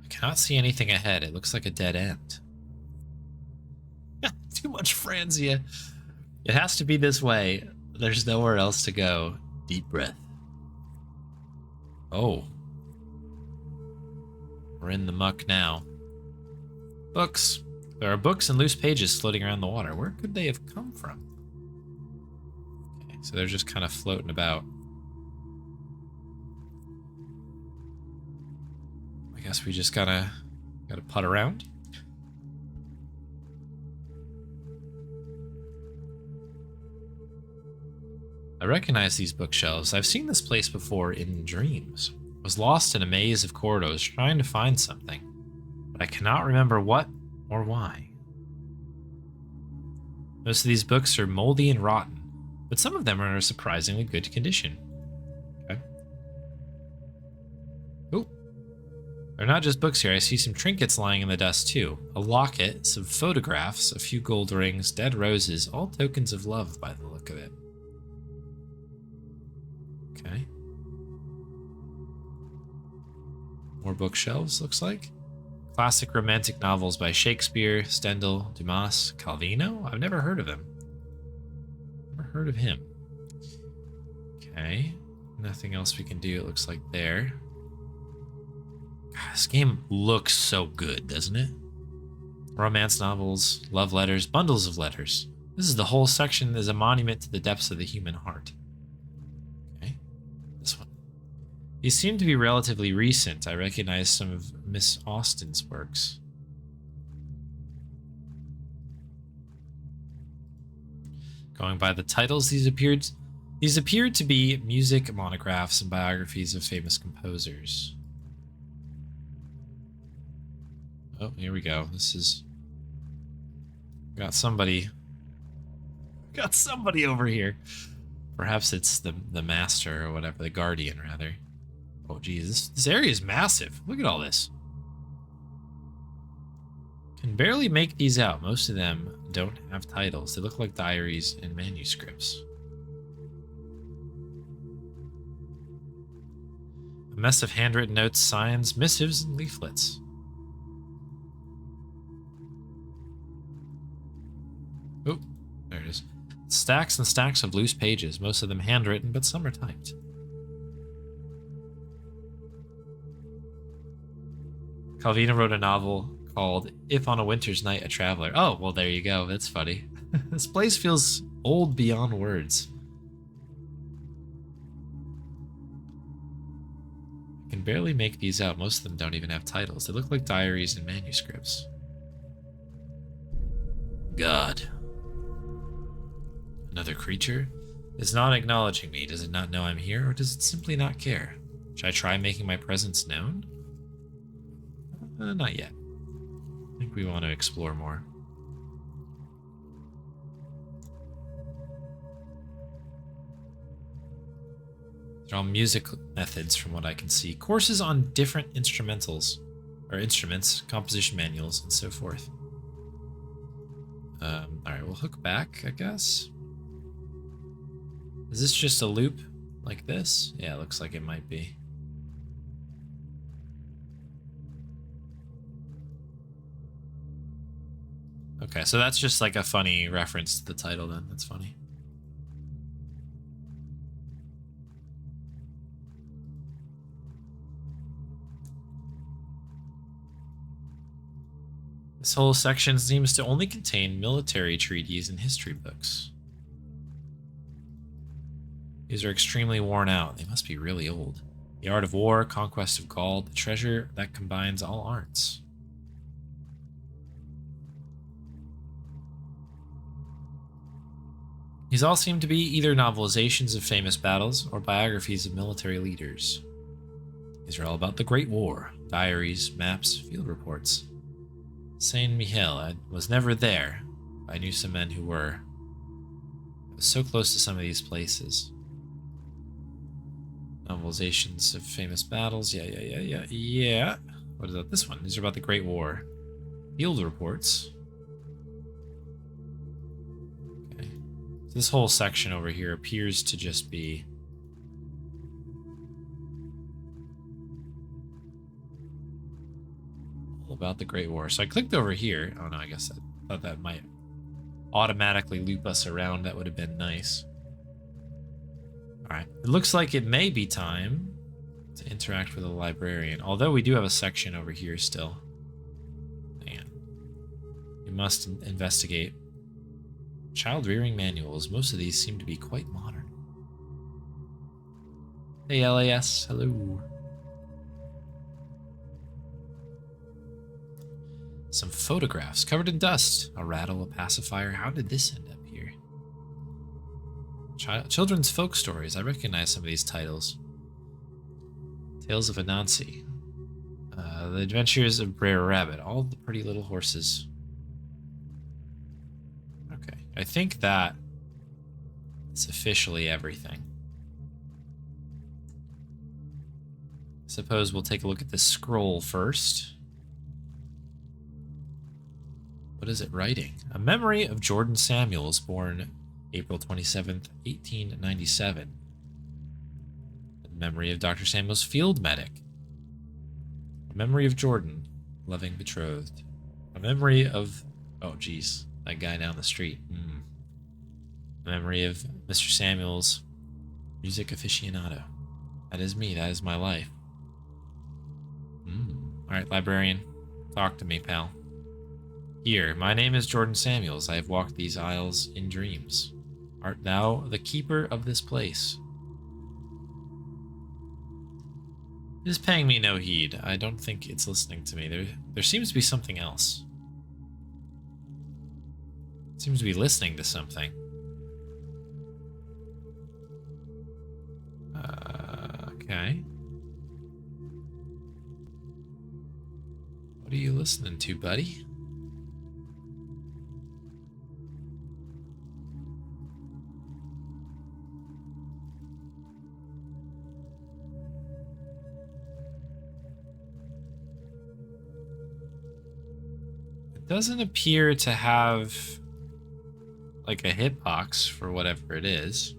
I cannot see anything ahead. It looks like a dead end. Too much Franzia. It has to be this way. There's nowhere else to go. Deep breath. Oh. We're in the muck now. Books. There are books and loose pages floating around the water. Where could they have come from? Okay, so they're just kind of floating about. I guess we just gotta putt around. I recognize these bookshelves. I've seen this place before in dreams. I was lost in a maze of corridors trying to find something, but I cannot remember what or why. Most of these books are moldy and rotten, but some of them are in a surprisingly good condition. Okay. Oh, they're not just books here. I see some trinkets lying in the dust too. A locket, some photographs, a few gold rings, dead roses, all tokens of love by the look of it. Okay. More bookshelves, looks like. Classic romantic novels by Shakespeare, Stendhal, Dumas, Calvino? I've never heard of him. Never heard of him. Okay. Nothing else we can do, it looks like there. God, this game looks so good, doesn't it? Romance novels, love letters, bundles of letters. This is the whole section is a monument to the depths of the human heart. These seem to be relatively recent. I recognize some of Miss Austen's works. Going by the titles, these appeared to be music monographs and biographies of famous composers. Oh, here we go. This is... Got somebody over here. Perhaps it's the master or whatever, the guardian rather. Oh geez, this area is massive. Look at all this. Can barely make these out. Most of them don't have titles. They look like diaries and manuscripts. A mess of handwritten notes, signs, missives, and leaflets. Oh, there it is. Stacks and stacks of loose pages, most of them handwritten, but some are typed. Calvino wrote a novel called If on a Winter's Night a Traveler. Oh, well, there you go. That's funny. This place feels old beyond words. I can barely make these out. Most of them don't even have titles. They look like diaries and manuscripts. God. Another creature? It's not acknowledging me. Does it not know I'm here, or does it simply not care? Should I try making my presence known? Not yet. I think we want to explore more. They're all music methods from what I can see. Courses on different instrumentals, or instruments, composition manuals, and so forth. Alright, we'll hook back, I guess. Is this just a loop like this? Yeah, it looks like it might be. Okay, so that's just like a funny reference to the title then. That's funny. This whole section seems to only contain military treaties and history books. These are extremely worn out. They must be really old. The art of war, conquest of Gaul, the treasure that combines all arts. These all seem to be either novelizations of famous battles or biographies of military leaders. These are all about the Great War, diaries, maps, field reports. Saint Mihiel, I was never there. I knew some men who were. I was so close to some of these places. Novelizations of famous battles. Yeah. What is that? This one. These are about the Great War. Field reports. Okay. So this whole section over here appears to just be all about the Great War. So I clicked over here. Oh no, I guess I thought that might automatically loop us around. That would have been nice. Alright, it looks like it may be time to interact with a librarian, although we do have a section over here still. Man. We must investigate. Child rearing manuals. Most of these seem to be quite modern. Hey, LAS. Hello. Some photographs covered in dust. A rattle, a pacifier. How did this end up here? Children's folk stories. I recognize some of these titles. Tales of Anansi. The Adventures of Brer Rabbit. All the pretty little horses. Okay. I think that is officially everything. Suppose we'll take a look at this scroll first. What is it writing? A memory of Jordan Samuels, born April 27th, 1897. A memory of Dr. Samuels, field medic. A memory of Jordan, loving betrothed. A memory of, oh geez, that guy down the street. A memory of Mr. Samuels, music aficionado. That is me, that is my life. Alright, librarian, talk to me, pal. Here, my name is Jordan Samuels. I have walked these aisles in dreams. Art thou the keeper of this place? It is paying me no heed. I don't think it's listening to me. There seems to be something else. It seems to be listening to something. Okay. What are you listening to, buddy? doesn't appear to have like a hitbox for whatever it is.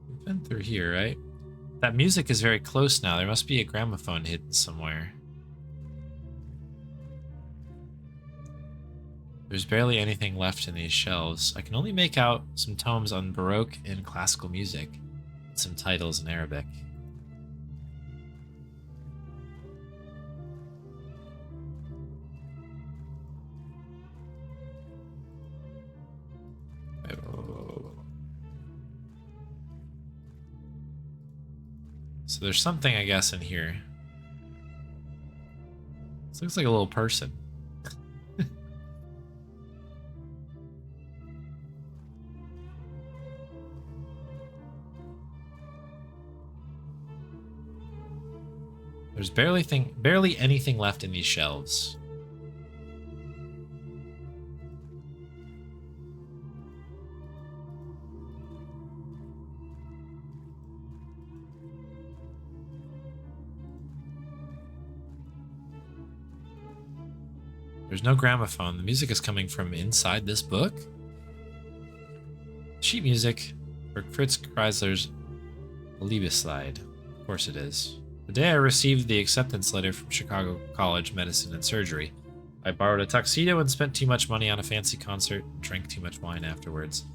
We've been through here, right? That music is very close now. There must be a gramophone hidden somewhere. There's barely anything left in these shelves. I can only make out some tomes on Baroque and classical music, and some titles in Arabic. So there's something, I guess, in here. This looks like a little person. There's barely anything left in these shelves. There's no gramophone. The music is coming from inside this book. Sheet music for Fritz Kreisler's Liebeslied. Of course it is. The day I received the acceptance letter from Chicago College Medicine and Surgery, I borrowed a tuxedo and spent too much money on a fancy concert and drank too much wine afterwards.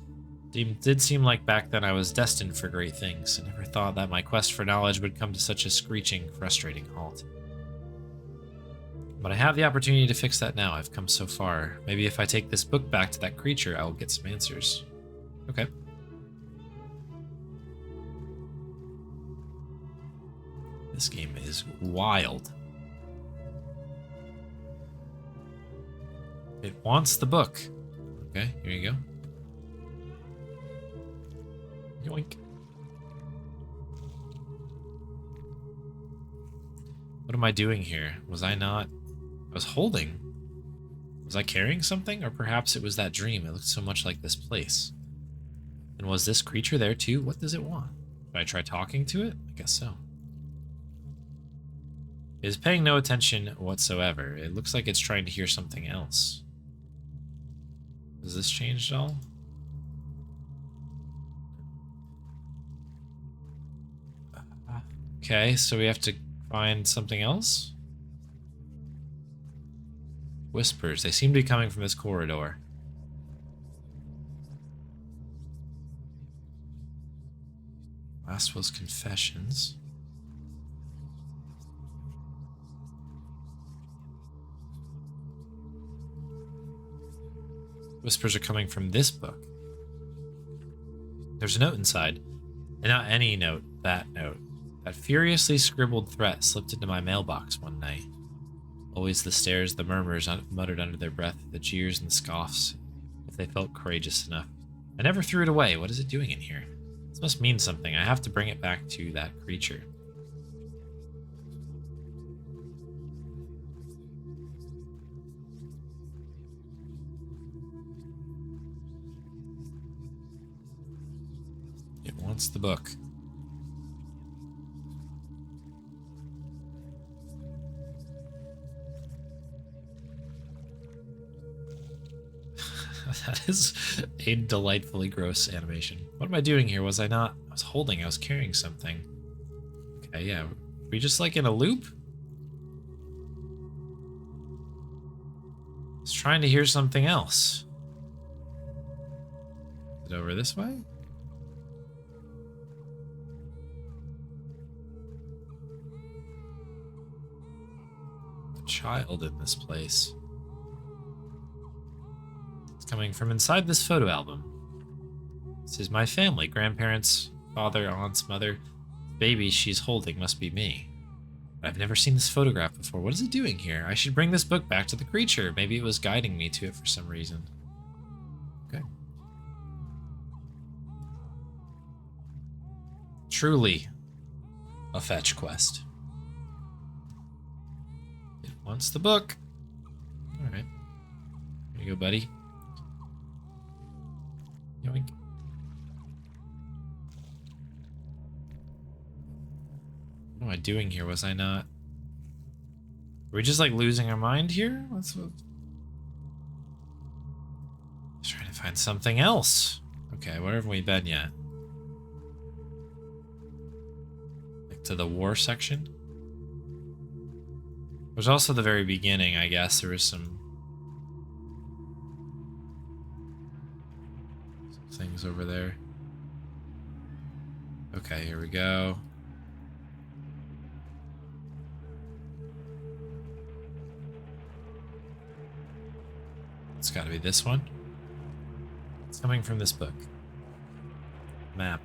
It did seem like back then I was destined for great things. I never thought that my quest for knowledge would come to such a screeching, frustrating halt. But I have the opportunity to fix that now. I've come so far. Maybe if I take this book back to that creature, I will get some answers. Okay. This game is wild. It wants the book. Okay, here you go. Yoink. What am I doing here? Was I not... I was holding. Was I carrying something? Or perhaps it was that dream. It looked so much like this place. And was this creature there too? What does it want? Should I try talking to it? I guess so. It is paying no attention whatsoever. It looks like it's trying to hear something else. Has this changed at all? Okay, so we have to find something else? Whispers. They seem to be coming from this corridor. Last was confessions. Whispers are coming from this book. There's a note inside. And not any note, that note. That furiously scribbled threat slipped into my mailbox one night. Always the stares, the murmurs muttered under their breath, the jeers and the scoffs, if they felt courageous enough. I never threw it away. What is it doing in here? This must mean something. I have to bring it back to that creature. It wants the book. That is a delightfully gross animation. What am I doing here? Was I not? I was holding, I was carrying something. Okay, yeah. Were we just like in a loop? I was trying to hear something else. Is it over this way? The child in this place. Coming from inside this photo album. This is my family, grandparents, father, aunts, mother. The baby she's holding must be me. But I've never seen this photograph before. What is it doing here? I should bring this book back to the creature. Maybe it was guiding me to it for some reason. Okay. Truly a fetch quest. It wants the book. Alright. Here you go, buddy. Yoink. What am I doing here? Was I not... Are we just like losing our mind here? What's what? Just trying to find something else. Okay, where have we been yet? Like to the war section? There's also the very beginning, I guess. There was some things over there. Okay, here we go. It's got to be this one. It's coming from this book. Map.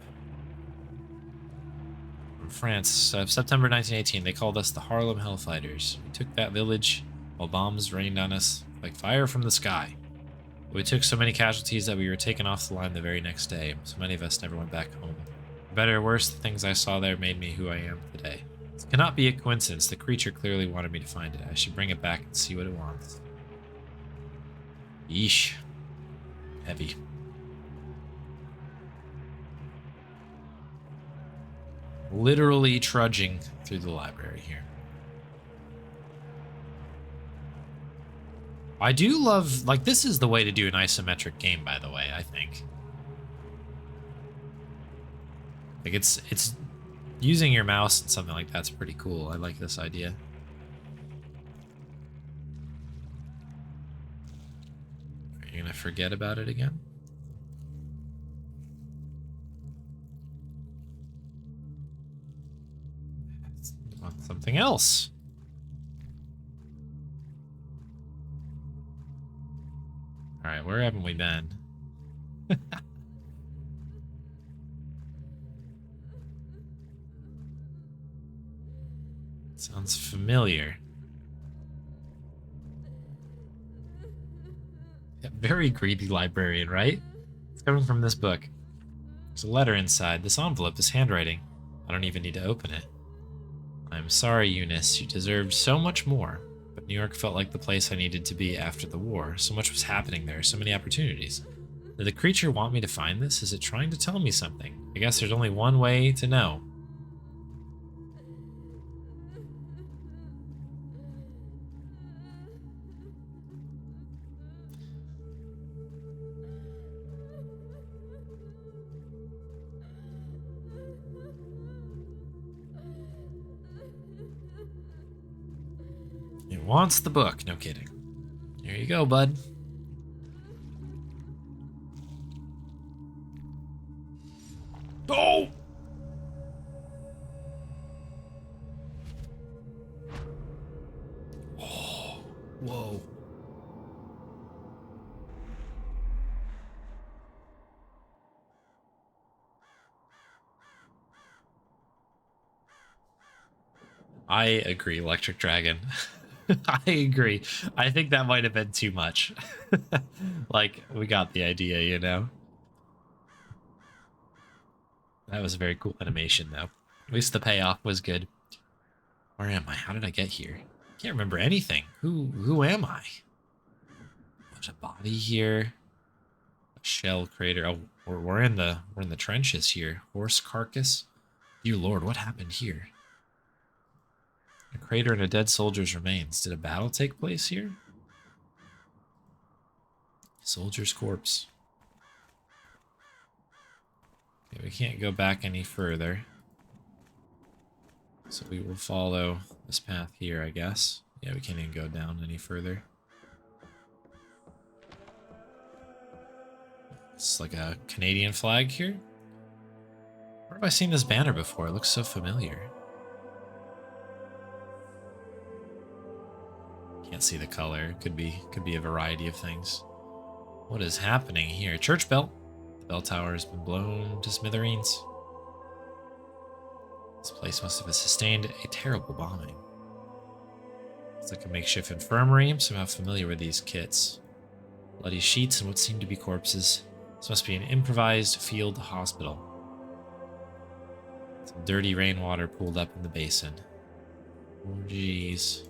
From France, September 1918. They called us the Harlem Hellfighters. We took that village while bombs rained on us like fire from the sky. We took so many casualties that we were taken off the line the very next day. So many of us never went back home. For better or worse, the things I saw there made me who I am today. It cannot be a coincidence. The creature clearly wanted me to find it. I should bring it back and see what it wants. Yeesh. Heavy. Literally trudging through the library here. I do love, like, this is the way to do an isometric game, by the way, I think. Like, it's using your mouse and something like that's pretty cool. I like this idea. Are you gonna forget about it again? Want something else. All right, where haven't we been? Sounds familiar. Yeah, very greedy librarian, right? It's coming from this book. There's a letter inside. This envelope is handwriting. I don't even need to open it. I'm sorry, Eunice. You deserved so much more. But New York felt like the place I needed to be after the war. So much was happening there, so many opportunities. Did the creature want me to find this? Is it trying to tell me something? I guess there's only one way to know. It wants the book. No kidding. Here you go, bud. Oh! Oh, whoa. I agree, Electric Dragon. I agree. I think that might have been too much. Like, we got the idea, you know? That was a very cool animation, though. At least the payoff was good. Where am I? How did I get here? I can't remember anything. Who am I? There's a body here. A shell crater. Oh, we're in the trenches here. Horse carcass. Dear Lord, what happened here? A crater and a dead soldier's remains. Did a battle take place here? Soldier's corpse. Okay, we can't go back any further. So we will follow this path here, I guess. Yeah, we can't even go down any further. It's like a Canadian flag here. Where have I seen this banner before? It looks so familiar. Can't see the color. Could be a variety of things. What is happening here? Church bell. The bell tower has been blown to smithereens. This place must have sustained a terrible bombing. It's like a makeshift infirmary. I'm somehow familiar with these kits. Bloody sheets and what seem to be corpses. This must be an improvised field hospital. Some dirty rainwater pooled up in the basin. Oh, jeez.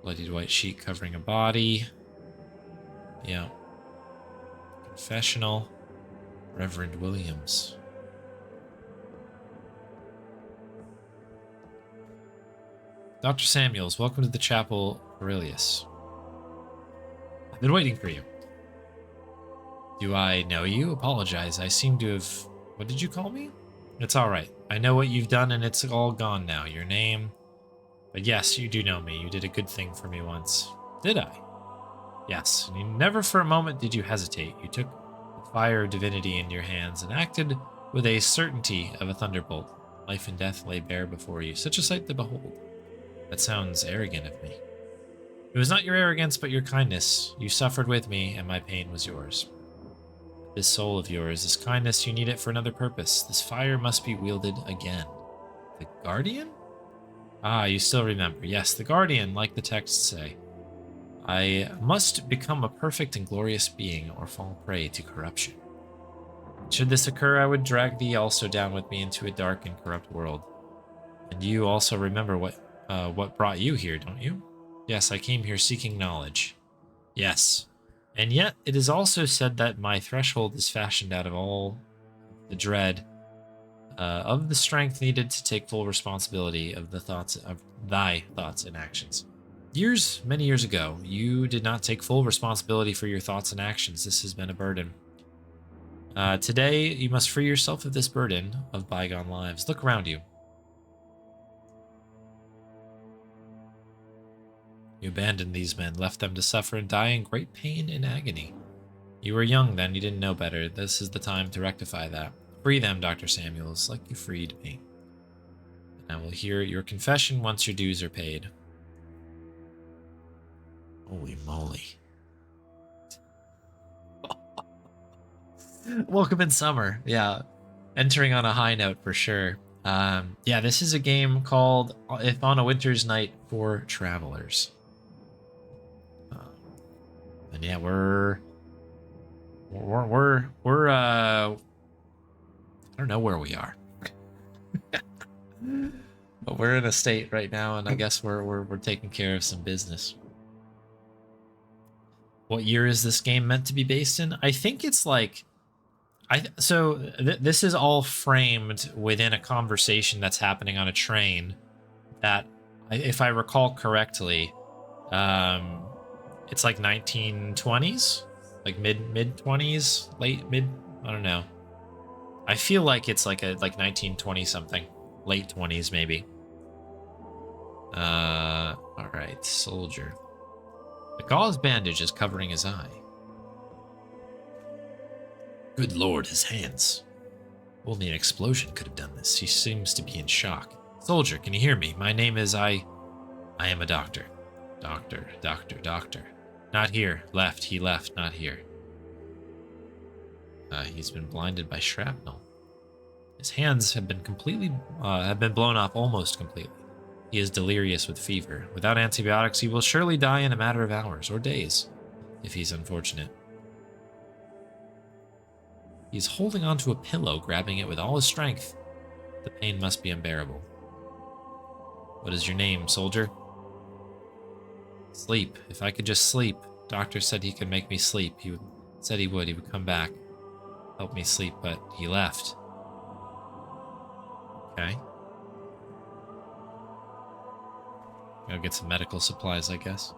Bloodied white sheet covering a body. Yeah. Confessional. Reverend Williams. Dr. Samuels, welcome to the Chapel Aurelius. I've been waiting for you. Do I know you? Apologize. I seem to have... What did you call me? It's alright. I know what you've done and it's all gone now. Your name... But yes, you do know me. You did a good thing for me once. Did I? Yes. And you never for a moment did you hesitate. You took the fire of divinity in your hands and acted with a certainty of a thunderbolt. Life and death lay bare before you. Such a sight to behold. That sounds arrogant of me. It was not your arrogance, but your kindness. You suffered with me, and my pain was yours. This soul of yours, this kindness, you need it for another purpose. This fire must be wielded again. The Guardian? Ah, you still remember. Yes, the Guardian, like the texts say. I must become a perfect and glorious being, or fall prey to corruption. Should this occur, I would drag thee also down with me into a dark and corrupt world. And you also remember what brought you here, don't you? Yes, I came here seeking knowledge. Yes. And yet, it is also said that my threshold is fashioned out of all the dread of the strength needed to take full responsibility of the thoughts of thy thoughts and actions. Many years ago, you did not take full responsibility for your thoughts and actions. This has been a burden. Today, you must free yourself of this burden of bygone lives. Look around you. You abandoned these men, left them to suffer and die in great pain and agony. You were young then, you didn't know better. This is the time to rectify that. Free them, Dr. Samuels, like you freed me. And I will hear your confession once your dues are paid. Holy moly. Welcome in summer. Yeah. Entering on a high note for sure. Yeah, this is a game called If on a Winter's Night for Travelers. And yeah, we're I don't know where we are. But we're in a state right now, and I guess we're taking care of some business. What year is this game meant to be based in? I think it's like this is all framed within a conversation that's happening on a train that, if I recall correctly, it's like 1920s, like mid 20s, late mid, I don't know. I feel like it's like 1920 something, late 20s maybe. All right, soldier. The gauze bandage is covering his eye. Good lord, his hands. Only an explosion could have done this. He seems to be in shock. Soldier, can you hear me? My name is I am a doctor. Doctor. Not here. Left. He left. Not here. He's been blinded by shrapnel. His hands have been blown off almost completely. He is delirious with fever. Without antibiotics, he will surely die in a matter of hours or days, if he's unfortunate. He's holding onto a pillow, grabbing it with all his strength. The pain must be unbearable. What is your name, soldier? Sleep. If I could just sleep. Doctor said he could make me sleep. He said he would come back, help me sleep, but he left. Okay. Go get some medical supplies, I guess.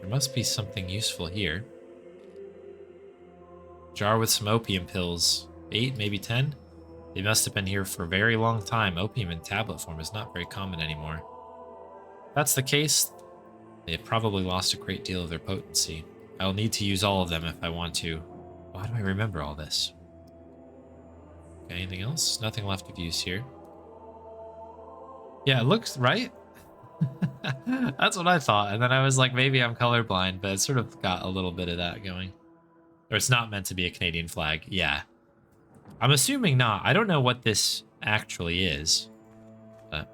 There must be something useful here. Jar with some opium pills. 8, maybe 10? They must have been here for a very long time. Opium in tablet form is not very common anymore. If that's the case, they have probably lost a great deal of their potency. I will need to use all of them if I want to. Why do I remember all this? Okay, anything else? Nothing left of use here. Yeah, it looks right. That's what I thought. And then I was like, maybe I'm colorblind, but it sort of got a little bit of that going. Or it's not meant to be a Canadian flag. Yeah. I'm assuming not. I don't know what this actually is. But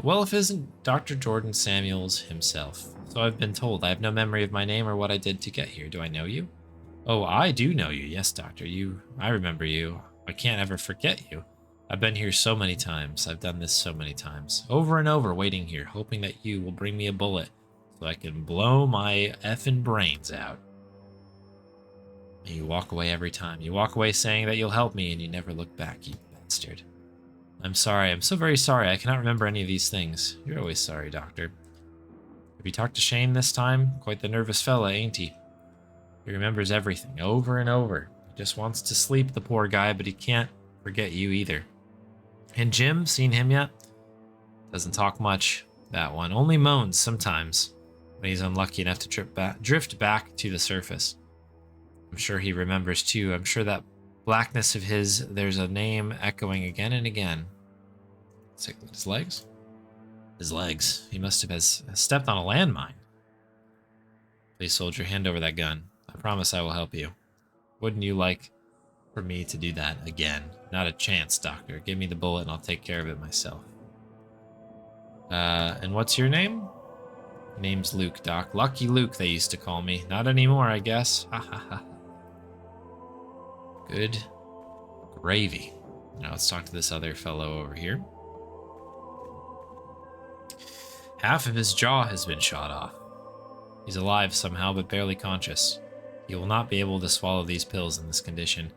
Well, if it isn't Dr. Jordan Samuels himself. So I've been told. I have no memory of my name or what I did to get here. Do I know you? Oh, I do know you. Yes, Doctor. I remember you. I can't ever forget you. I've been here so many times. I've done this so many times. Over and over, waiting here, hoping that you will bring me a bullet so I can blow my effing brains out. And you walk away every time. You walk away saying that you'll help me, and you never look back, you bastard. I'm sorry. I'm so very sorry. I cannot remember any of these things. You're always sorry, Doctor. Have you talked to Shane this time? Quite the nervous fella, ain't he? He remembers everything, over and over. He just wants to sleep, the poor guy, but he can't forget you either. And Jim, seen him yet? Doesn't talk much, that one. Only moans sometimes when he's unlucky enough to drift back to the surface. I'm sure he remembers too. I'm sure that blackness of his, there's a name echoing again and again. Let's take a look at his legs. His legs. He must have stepped on a landmine. Please, soldier, hand over that gun. I promise I will help you. Wouldn't you like for me to do that again? Not a chance, Doctor. Give me the bullet and I'll take care of it myself. And what's your name? Name's Luke, Doc. Lucky Luke, they used to call me. Not anymore, I guess. Ha ha ha. Good gravy. Now let's talk to this other fellow over here. Half of his jaw has been shot off. He's alive somehow, but barely conscious. He will not be able to swallow these pills in this condition.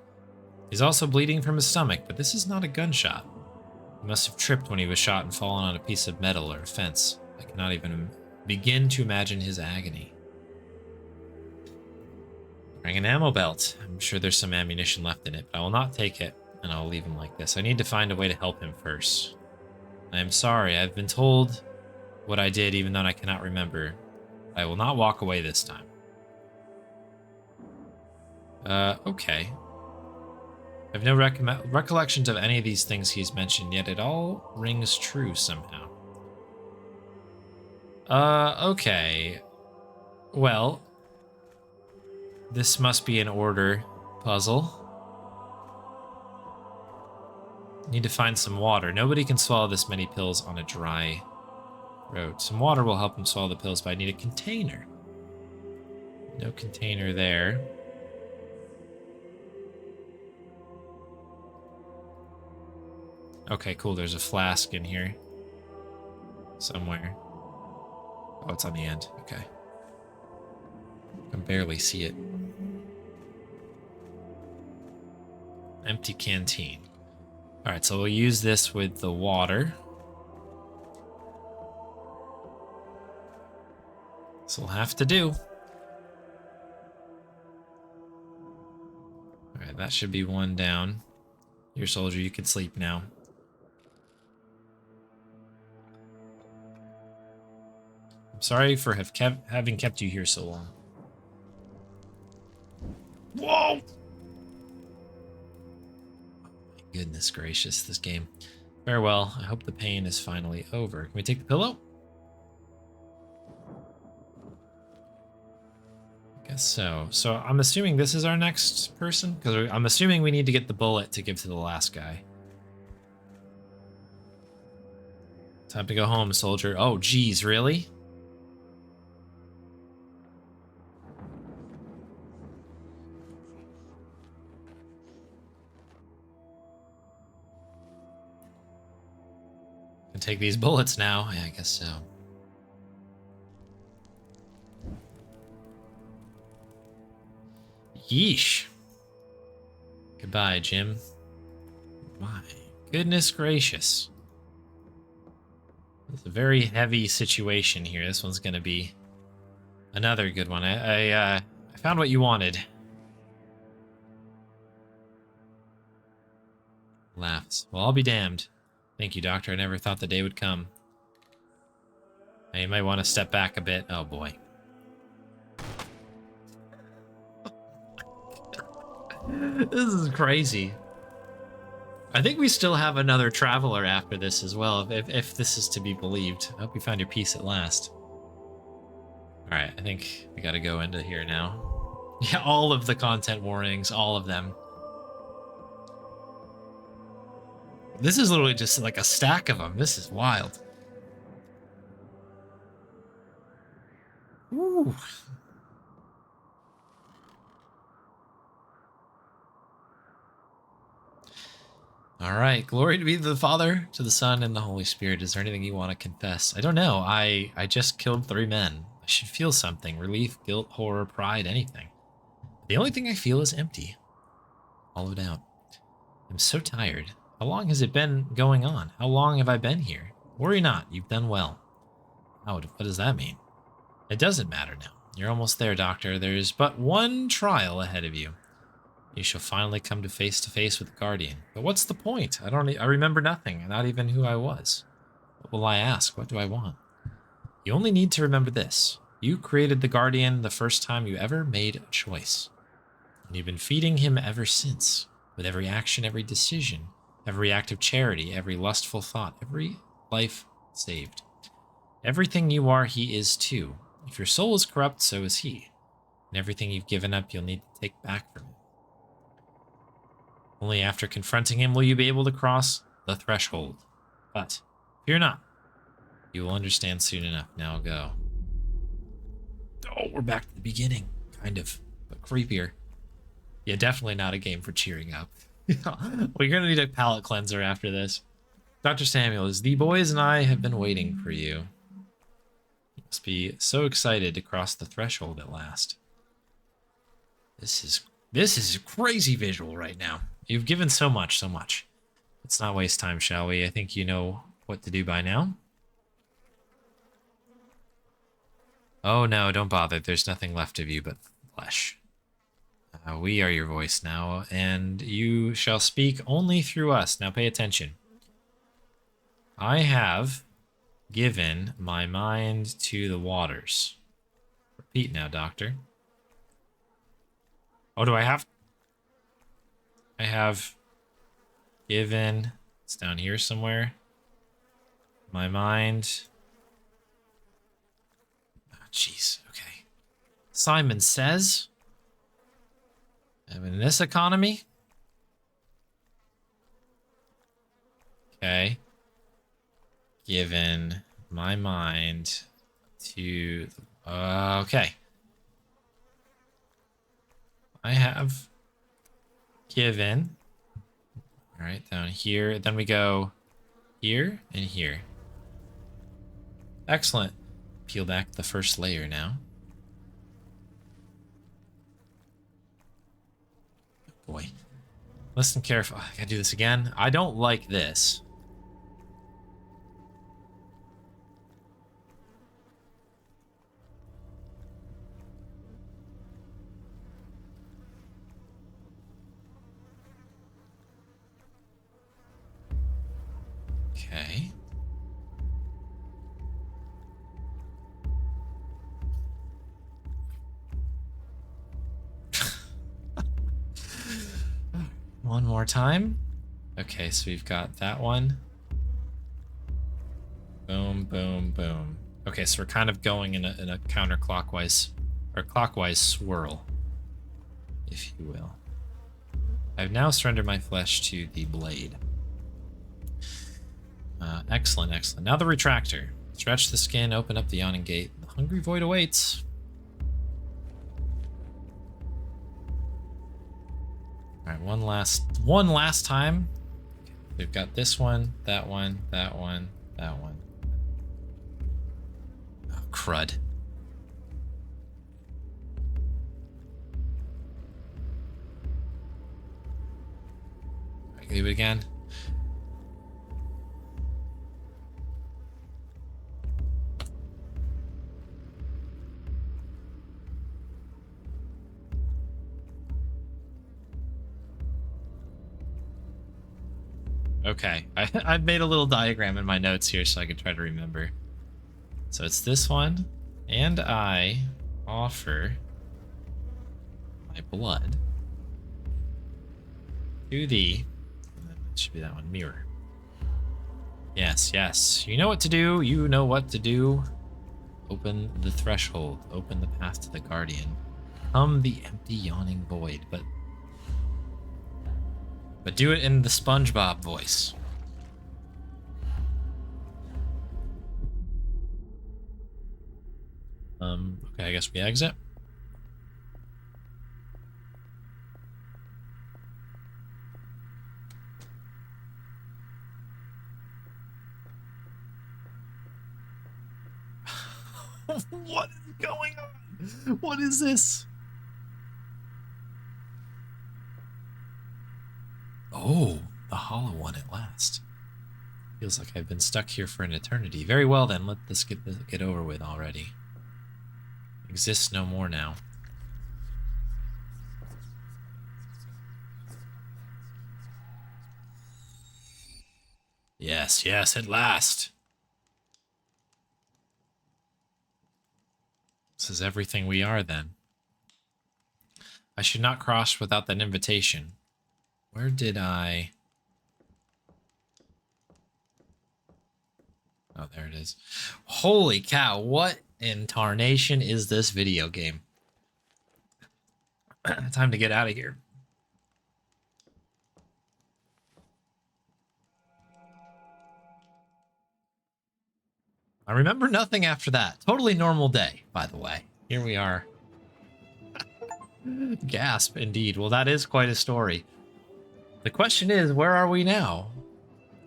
He's also bleeding from his stomach, but this is not a gunshot. He must have tripped when he was shot and fallen on a piece of metal or a fence. I cannot even begin to imagine his agony. Wearing an ammo belt. I'm sure there's some ammunition left in it, but I will not take it, and I'll leave him like this. I need to find a way to help him first. I am sorry. I've been told what I did, even though I cannot remember. I will not walk away this time. Okay. I have no recollections of any of these things he's mentioned, yet it all rings true somehow. Okay. Well, this must be an order puzzle. Need to find some water. Nobody can swallow this many pills on a dry throat. Some water will help him swallow the pills, but I need a container. No container there. Okay, cool. There's a flask in here somewhere. Oh, it's on the end. Okay. I can barely see it. Empty canteen. All right, so we'll use this with the water. This will have to do. All right, that should be one down. Here, soldier, you can sleep now. I'm sorry for having kept you here so long. Whoa! Goodness gracious, this game. Farewell. I hope the pain is finally over. Can we take the pillow? I guess so. So I'm assuming this is our next person? Because I'm assuming we need to get the bullet to give to the last guy. Time to go home, soldier. Oh, geez, really? Take these bullets now. Yeah, I guess so. Yeesh. Goodbye, Jim. My goodness gracious. It's a very heavy situation here. This one's going to be another good one. I found what you wanted. Laughs. Well, I'll be damned. Thank you, Doctor. I never thought the day would come. Now, you might want to step back a bit. Oh, boy. This is crazy. I think we still have another traveler after this as well, if this is to be believed. I hope you found your peace at last. Alright, I think we gotta go into here now. Yeah, all of the content warnings, all of them. This is literally just like a stack of them. This is wild. Ooh. All right. Glory to be to the Father, to the Son, and the Holy Spirit. Is there anything you want to confess? I don't know. I just killed 3 men. I should feel something. Relief, guilt, horror, pride, anything. The only thing I feel is empty. Hollowed out. I'm so tired. How long has it been going on? How long have I been here? Worry not. You've done well. Oh, what does that mean? It doesn't matter now. You're almost there, Doctor. There's but one trial ahead of you. You shall finally come to face with the Guardian. But what's the point? I remember nothing, not even who I was. What will I ask? What do I want? You only need to remember this. You created the Guardian the first time you ever made a choice. And you've been feeding him ever since. With every action, every decision, every act of charity, every lustful thought, every life saved. Everything you are, he is too. If your soul is corrupt, so is he. And everything you've given up, you'll need to take back from him. Only after confronting him will you be able to cross the threshold. But fear not. You will understand soon enough. Now go. Oh, we're back to the beginning. Kind of, but creepier. Yeah, definitely not a game for cheering up. We're going to need a palate cleanser after this. Dr. Samuels, the boys and I have been waiting for you. You must be so excited to cross the threshold at last. This is a crazy visual right now. You've given so much, so much. Let's not waste time, shall we? I think you know what to do by now. Oh no, don't bother. There's nothing left of you but flesh. We are your voice now, and you shall speak only through us. Now pay attention. I have given my mind to the waters. Repeat now, Doctor. Oh, do I have... I have given, it's down here somewhere, my mind. Oh, jeez, okay. Simon Says, in this economy. Okay. Given my mind to, okay. I have given, all right, down here, then we go here and here. Excellent. Peel back the first layer now. Oh boy, listen carefully. I gotta do this again. I don't like this. Okay. One more time. Okay, so we've got that one. Boom, boom, boom. Okay, so we're kind of going in a counterclockwise or clockwise swirl, if you will. I've now surrendered my flesh to the blade. Excellent, excellent. Now the retractor. Stretch the skin, open up the yawning gate. The hungry void awaits. All right, one last time. Okay, we've got this one, that one, that one, that one. Oh, crud. I can do it again. Okay, I've made a little diagram in my notes here so I can try to remember. So it's this one, and I offer my blood to the, and then it should be that one, mirror. Yes, yes, you know what to do, you know what to do. Open the threshold, open the path to the Guardian. Come the empty yawning void, but do it in the SpongeBob voice. Okay, I guess we exit. What is going on? What is this? Oh, the hollow one at last. Feels like I've been stuck here for an eternity. Very well then, let this get over with already. Exists no more now. Yes, yes, at last. This is everything we are then. I should not cross without that invitation. Where did I... Oh, there it is. Holy cow, what in tarnation is this video game? Time to get out of here. I remember nothing after that. Totally normal day, by the way. Here we are. Gasp, indeed. Well, that is quite a story. The question is, where are we now?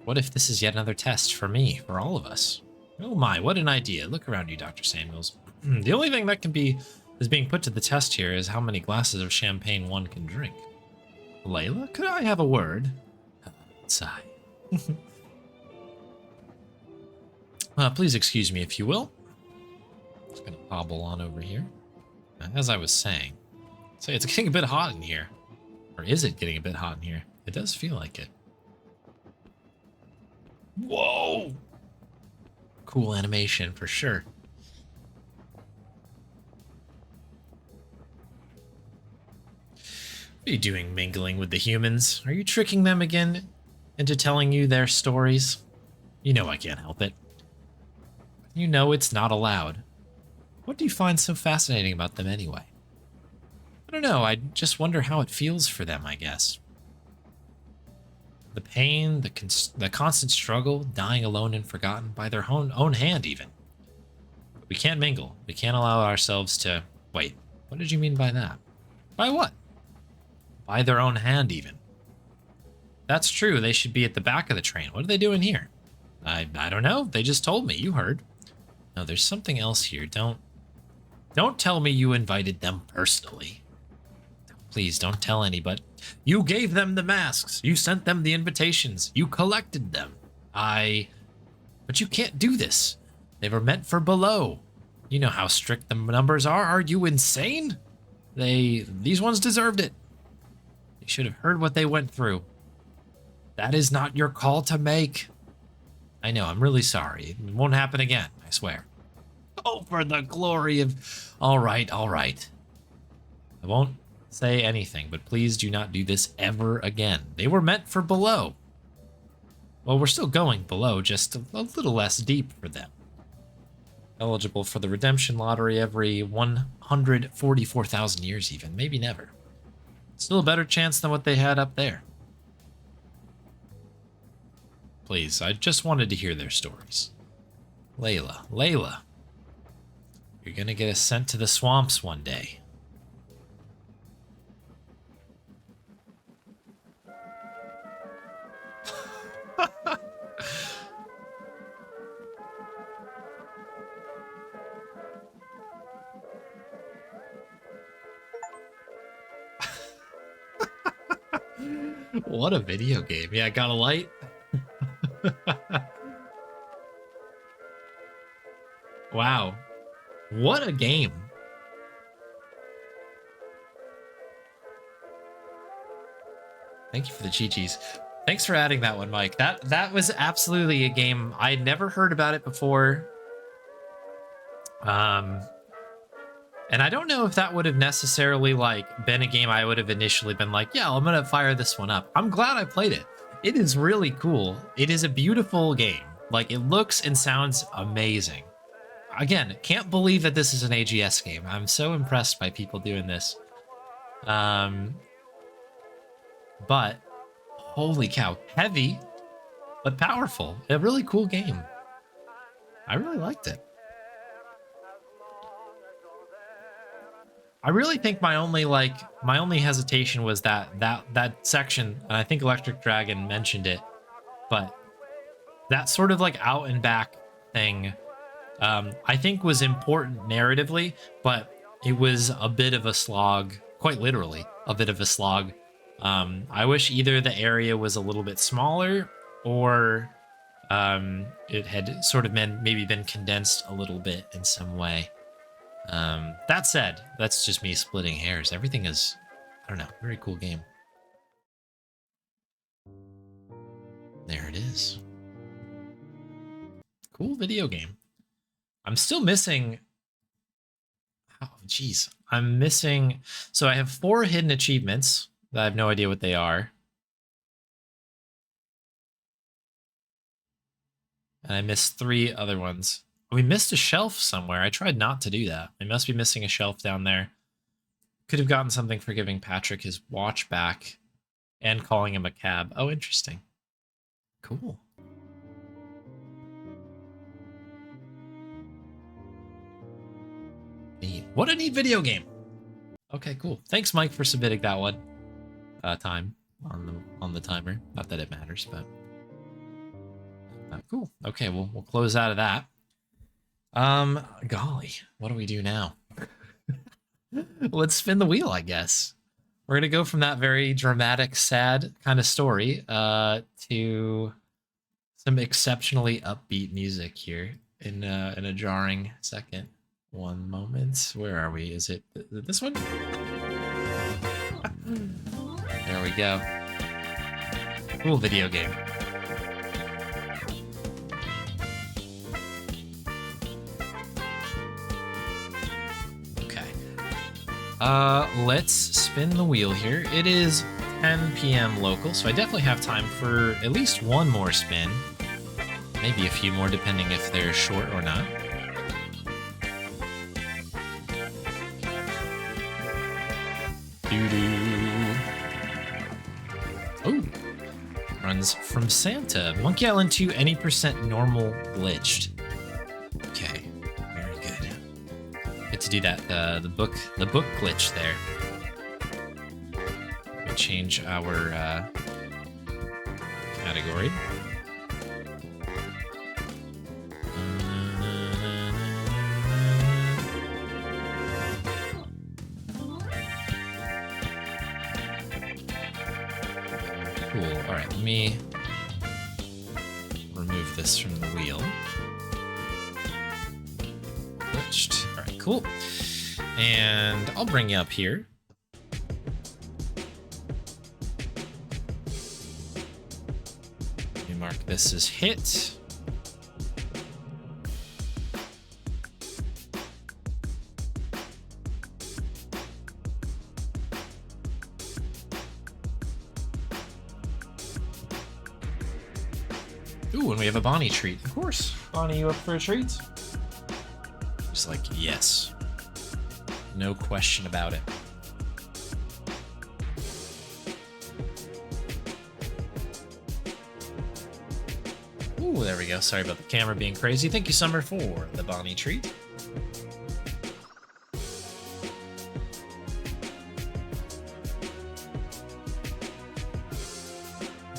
What if this is yet another test for me, for all of us? Oh my, what an idea. Look around you, Dr. Samuels. The only thing that is being put to the test here is how many glasses of champagne one can drink. Layla, could I have a word? Sigh. Please excuse me if you will. Just gonna hobble on over here. As I was saying, so it's getting a bit hot in here. Or is it getting a bit hot in here? It does feel like it. Whoa! Cool animation for sure. What are you doing mingling with the humans? Are you tricking them again into telling you their stories? You know I can't help it. You know it's not allowed. What do you find so fascinating about them anyway? I don't know, I just wonder how it feels for them, I guess. The pain, the constant struggle, dying alone and forgotten by their own hand even. But we can't mingle. We can't allow ourselves to... Wait, what did you mean by that? By what? By their own hand even. That's true, they should be at the back of the train. What are they doing here? I don't know, they just told me, you heard. No, there's something else here. Don't tell me you invited them personally. Please don't tell anybody. You gave them the masks. You sent them the invitations. You collected them. But you can't do this. They were meant for below. You know how strict the numbers are. Are you insane? These ones deserved it. You should have heard what they went through. That is not your call to make. I know, I'm really sorry. It won't happen again, I swear. Oh, for the glory of... All right. I won't say anything, but please do not do this ever again. They were meant for below. Well, we're still going below, just a little less deep for them. Eligible for the redemption lottery every 144,000 years even, maybe never. Still a better chance than what they had up there. Please, I just wanted to hear their stories. Layla. You're gonna get us sent to the swamps one day. What a video game. Yeah, got a light? Wow. What a game. Thank you for the chi-chis. Thanks for adding that one, Mike. That was absolutely a game. I'd never heard about it before. And I don't know if that would have necessarily like been a game I would have initially been like, yeah, I'm gonna fire this one up. I'm glad I played it. It is really cool. It is a beautiful game. Like, it looks and sounds amazing. Again, can't believe that this is an AGS game. I'm so impressed by people doing this. But holy cow, heavy but powerful. A really cool game. I really liked it. I really think my only hesitation was that section, and I think Electric Dragon mentioned it, but that sort of like out and back thing, I think was important narratively, but it was a bit of a slog, quite literally, a bit of a slog. I wish either the area was a little bit smaller or it had sort of maybe been condensed a little bit in some way. That said, that's just me splitting hairs. Everything is, I don't know, very cool game. There it is. Cool video game. I'm still missing. Oh, geez. I'm missing. So I have 4 hidden achievements that I have no idea what they are. And I missed 3 other ones. We missed a shelf somewhere. I tried not to do that. We must be missing a shelf down there. Could have gotten something for giving Patrick his watch back and calling him a cab. Oh, interesting. Cool. Neat. What a neat video game. Okay, cool. Thanks, Mike, for submitting that one. Time on the timer. Not that it matters, but cool. Okay, we'll close out of that. Golly, what do we do now? Let's spin the wheel, I guess. We're gonna go from that very dramatic, sad kind of story to some exceptionally upbeat music here in a jarring second. One moment. Where are we? Is it this one? There we go. Cool video game. Okay. Let's spin the wheel here. It is 10 p.m. local, so I definitely have time for at least one more spin. Maybe a few more, depending if they're short or not. Oh, runs from Santa. Monkey Island 2, any % normal glitched. Okay, very good. Get to do that. The book glitch there. Let me change our category. Cool. All right, let me remove this from the wheel. Glitched. All right, cool. And I'll bring you up here. Let me mark this as hit. Ooh, and we have a Bonnie treat. Of course. Bonnie, you up for a treat? Just like, yes. No question about it. Ooh, there we go. Sorry about the camera being crazy. Thank you, Summer, for the Bonnie treat.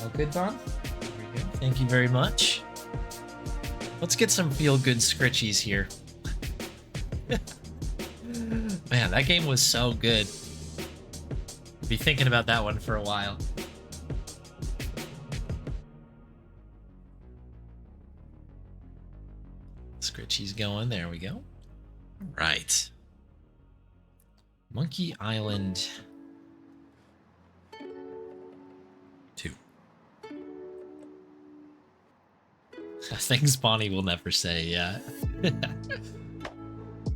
All good, Don? Thank you very much. Let's get some feel-good scritchies here. Man, that game was so good. Be thinking about that one for a while. Scritchy's going. There we go. Right. Monkey Island 2. Things Bonnie will never say, yeah.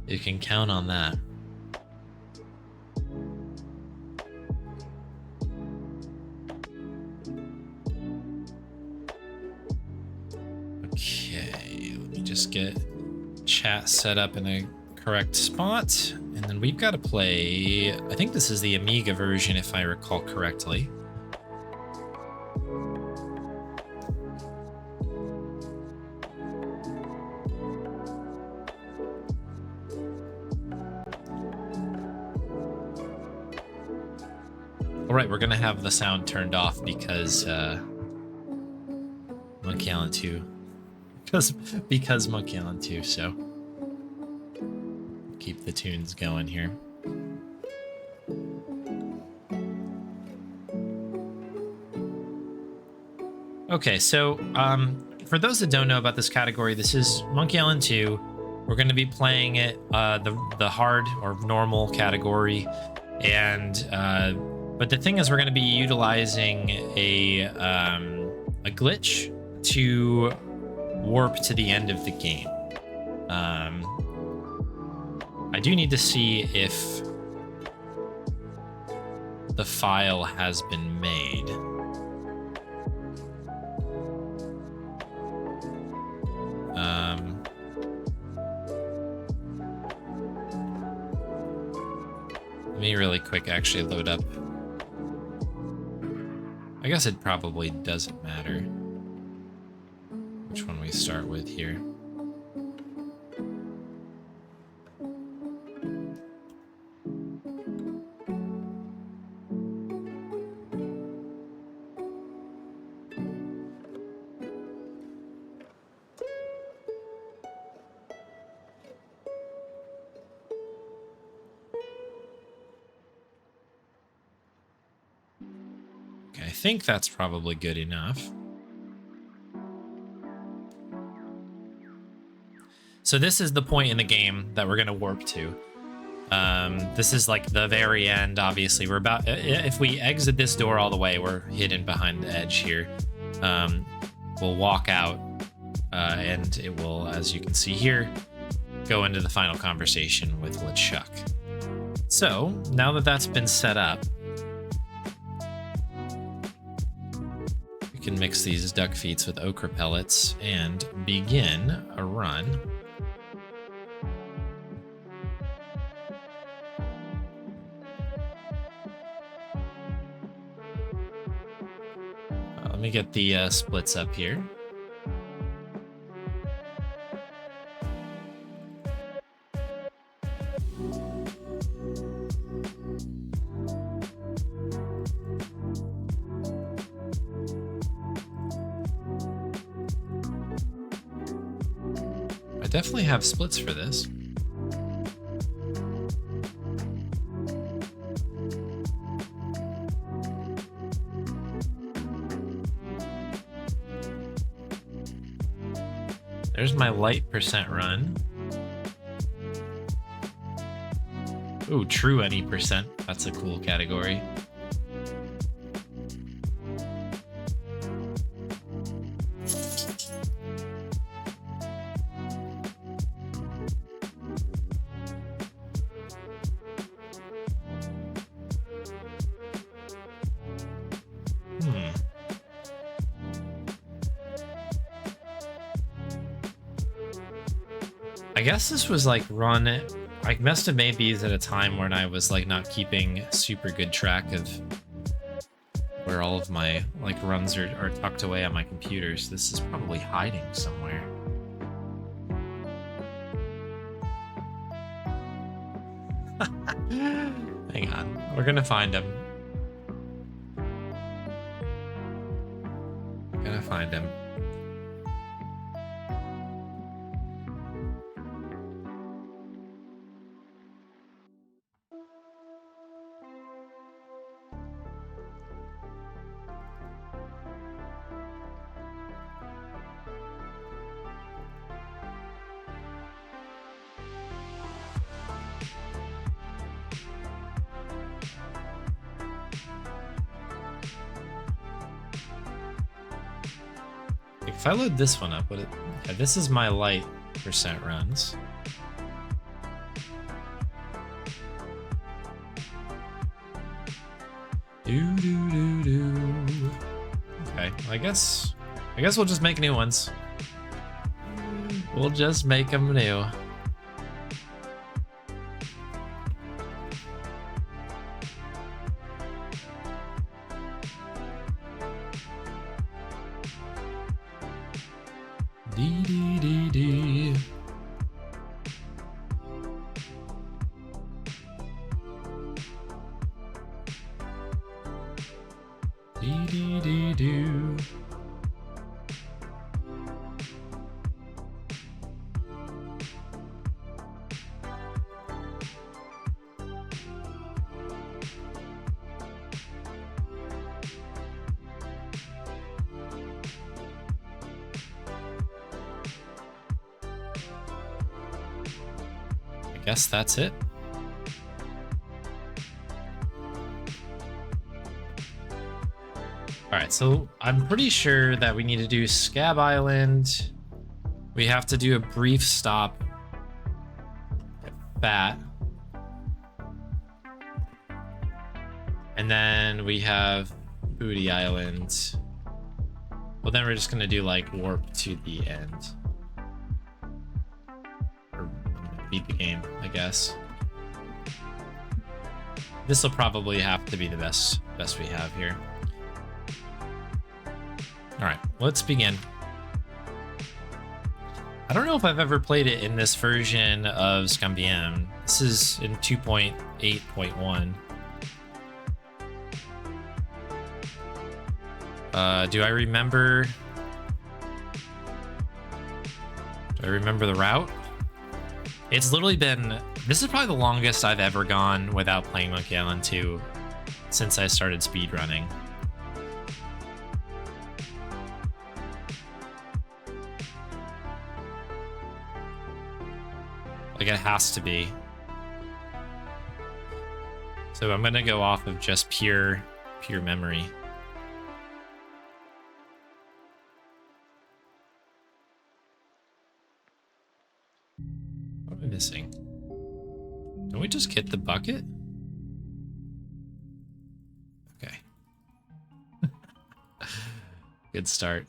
You can count on that. Okay, let me just get chat set up in a correct spot. And then we've got to play, I think this is the Amiga version if I recall correctly. All right, we're gonna have the sound turned off because Monkey Island 2, because Monkey Island 2. So keep the tunes going here. Okay, so for those that don't know about this category, this is Monkey Island 2. We're going to be playing it the hard or normal category, and but the thing is, we're going to be utilizing a glitch to warp to the end of the game. I do need to see if the file has been made. Let me really quick actually load up. I guess it probably doesn't matter which one we start with here. I think that's probably good enough. So this is the point in the game that we're going to warp to. This is like the very end, obviously. We're about, if we exit this door all the way, we're hidden behind the edge here. We'll walk out and it will, as you can see here, go into the final conversation with LeChuck. So now that that's been set up, we can mix these duck feets with ochre pellets and begin a run. Let me get the splits up here. I definitely have splits for this. There's my light percent run. Ooh, true any percent. That's a cool category. I guess this was like run, I must have made these at a time when I was like not keeping super good track of where all of my like runs are tucked away on my computer. So this is probably hiding somewhere. Hang on, we're gonna find him. Gonna find him. If I load this one up, yeah, this is my light percent runs. Okay, I guess we'll just make new ones. We'll just make them new. Dee. Dee dee dee doo. I guess that's it. All right, so I'm pretty sure that we need to do Scab Island. We have to do a brief stop at Fat. And then we have Booty Island. Well, then we're just gonna do like warp to the end. Or beat the game, I guess. This will probably have to be the best we have here. All right, let's begin. I don't know if I've ever played it in this version of Scambiem. This is in 2.8.1. Do I remember the route? It's literally been, this is probably the longest I've ever gone without playing Monkey Island 2 since I started speedrunning. Like, it has to be. So I'm gonna go off of just pure memory. What am I missing? Don't we just get the bucket? Okay. Good start.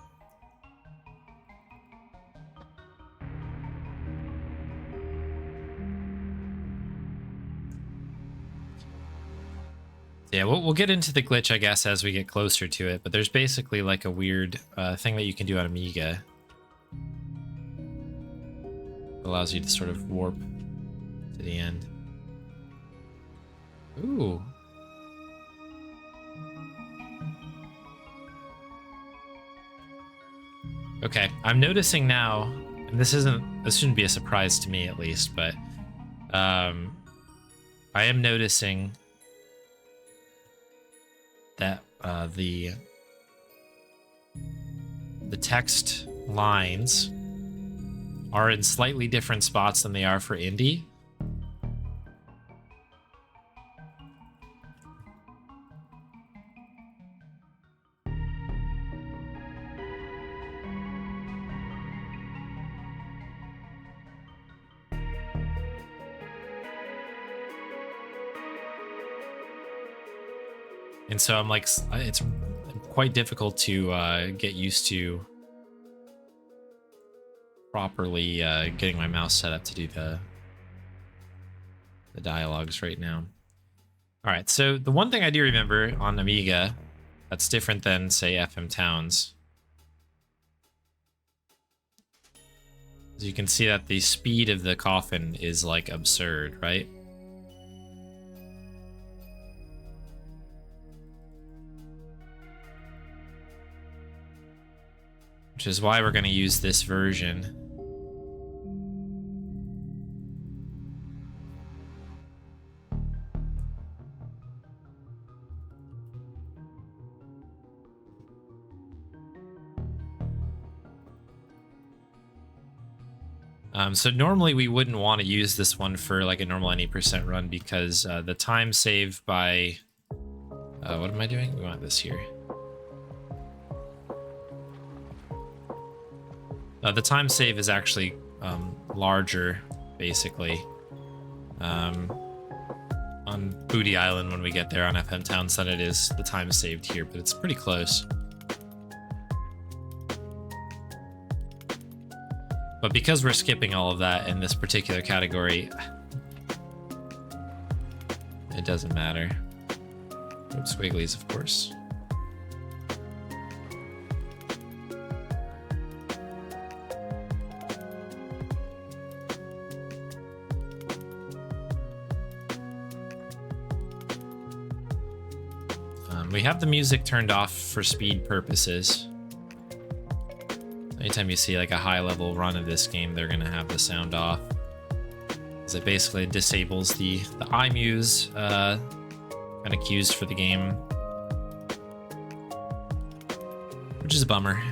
Yeah, we'll get into the glitch, I guess, as we get closer to it, but there's basically like a weird thing that you can do on Amiga. It allows you to sort of warp to the end. Ooh. Okay, I'm noticing now, and this shouldn't be a surprise to me at least, but I am noticing that the text lines are in slightly different spots than they are for indie. And so I'm like, it's quite difficult to get used to properly getting my mouse set up to do the dialogues right now. All right, so the one thing I do remember on Amiga that's different than, say, FM Towns, is you can see that the speed of the coffin is like absurd, right? Which is why we're going to use this version. So normally we wouldn't want to use this one for like a normal 90% run because the time save by... what am I doing? We want this here. The time save is actually larger, basically, on Booty Island when we get there on FM Towns than it is the time saved here, but it's pretty close. But because we're skipping all of that in this particular category, it doesn't matter. Oops, Wigglies, of course. We have the music turned off for speed purposes. Anytime you see like a high level run of this game, they're gonna have the sound off. Because it basically disables the iMuse kind of cues for the game. Which is a bummer.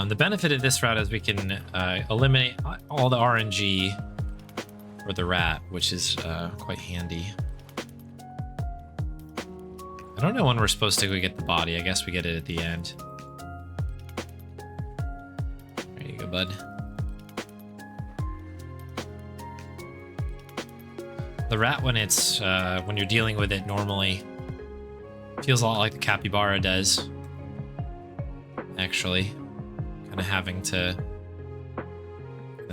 The benefit of this route is we can eliminate all the RNG for the rat, which is quite handy. I don't know when we're supposed to go get the body. I guess we get it at the end. There you go, bud. The rat, when it's when you're dealing with it normally, feels a lot like the capybara does. Actually. Kind of having to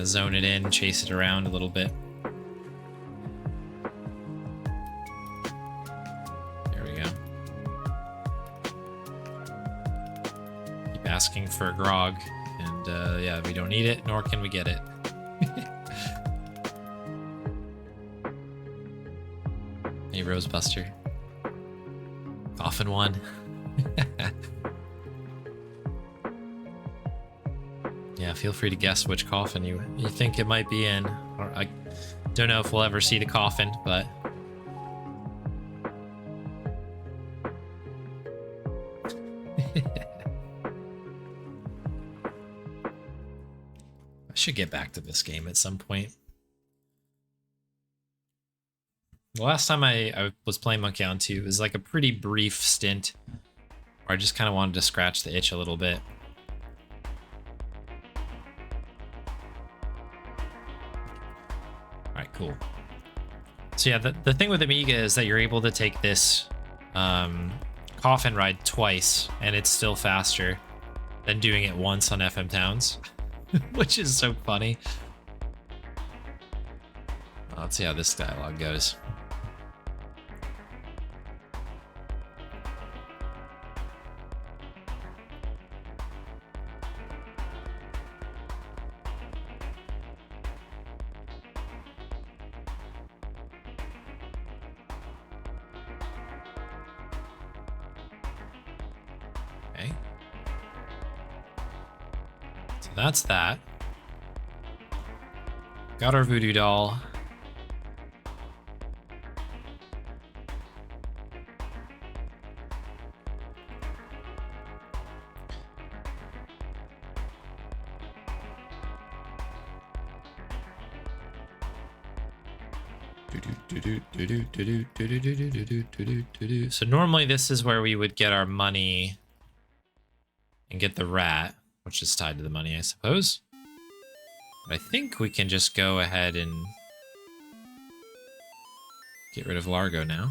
zone it in, chase it around a little bit. There we go. Keep asking for a grog, and yeah, we don't need it, nor can we get it. Hey, Rosebuster. Coffin one. Yeah, feel free to guess which coffin you think it might be in. Or I don't know if we'll ever see the coffin, but I should get back to this game at some point. The last time I was playing Monkey Island 2, it was like a pretty brief stint where I just kind of wanted to scratch the itch a little bit. Alright, cool. So yeah, the thing with Amiga is that you're able to take this coffin ride twice, and it's still faster than doing it once on FM Towns, which is so funny. Let's see how this dialogue goes. Okay. So that's that. Got our voodoo doll. So normally this is where we would get our money and get the rat, which is tied to the money, I suppose. But I think we can just go ahead and get rid of Largo now.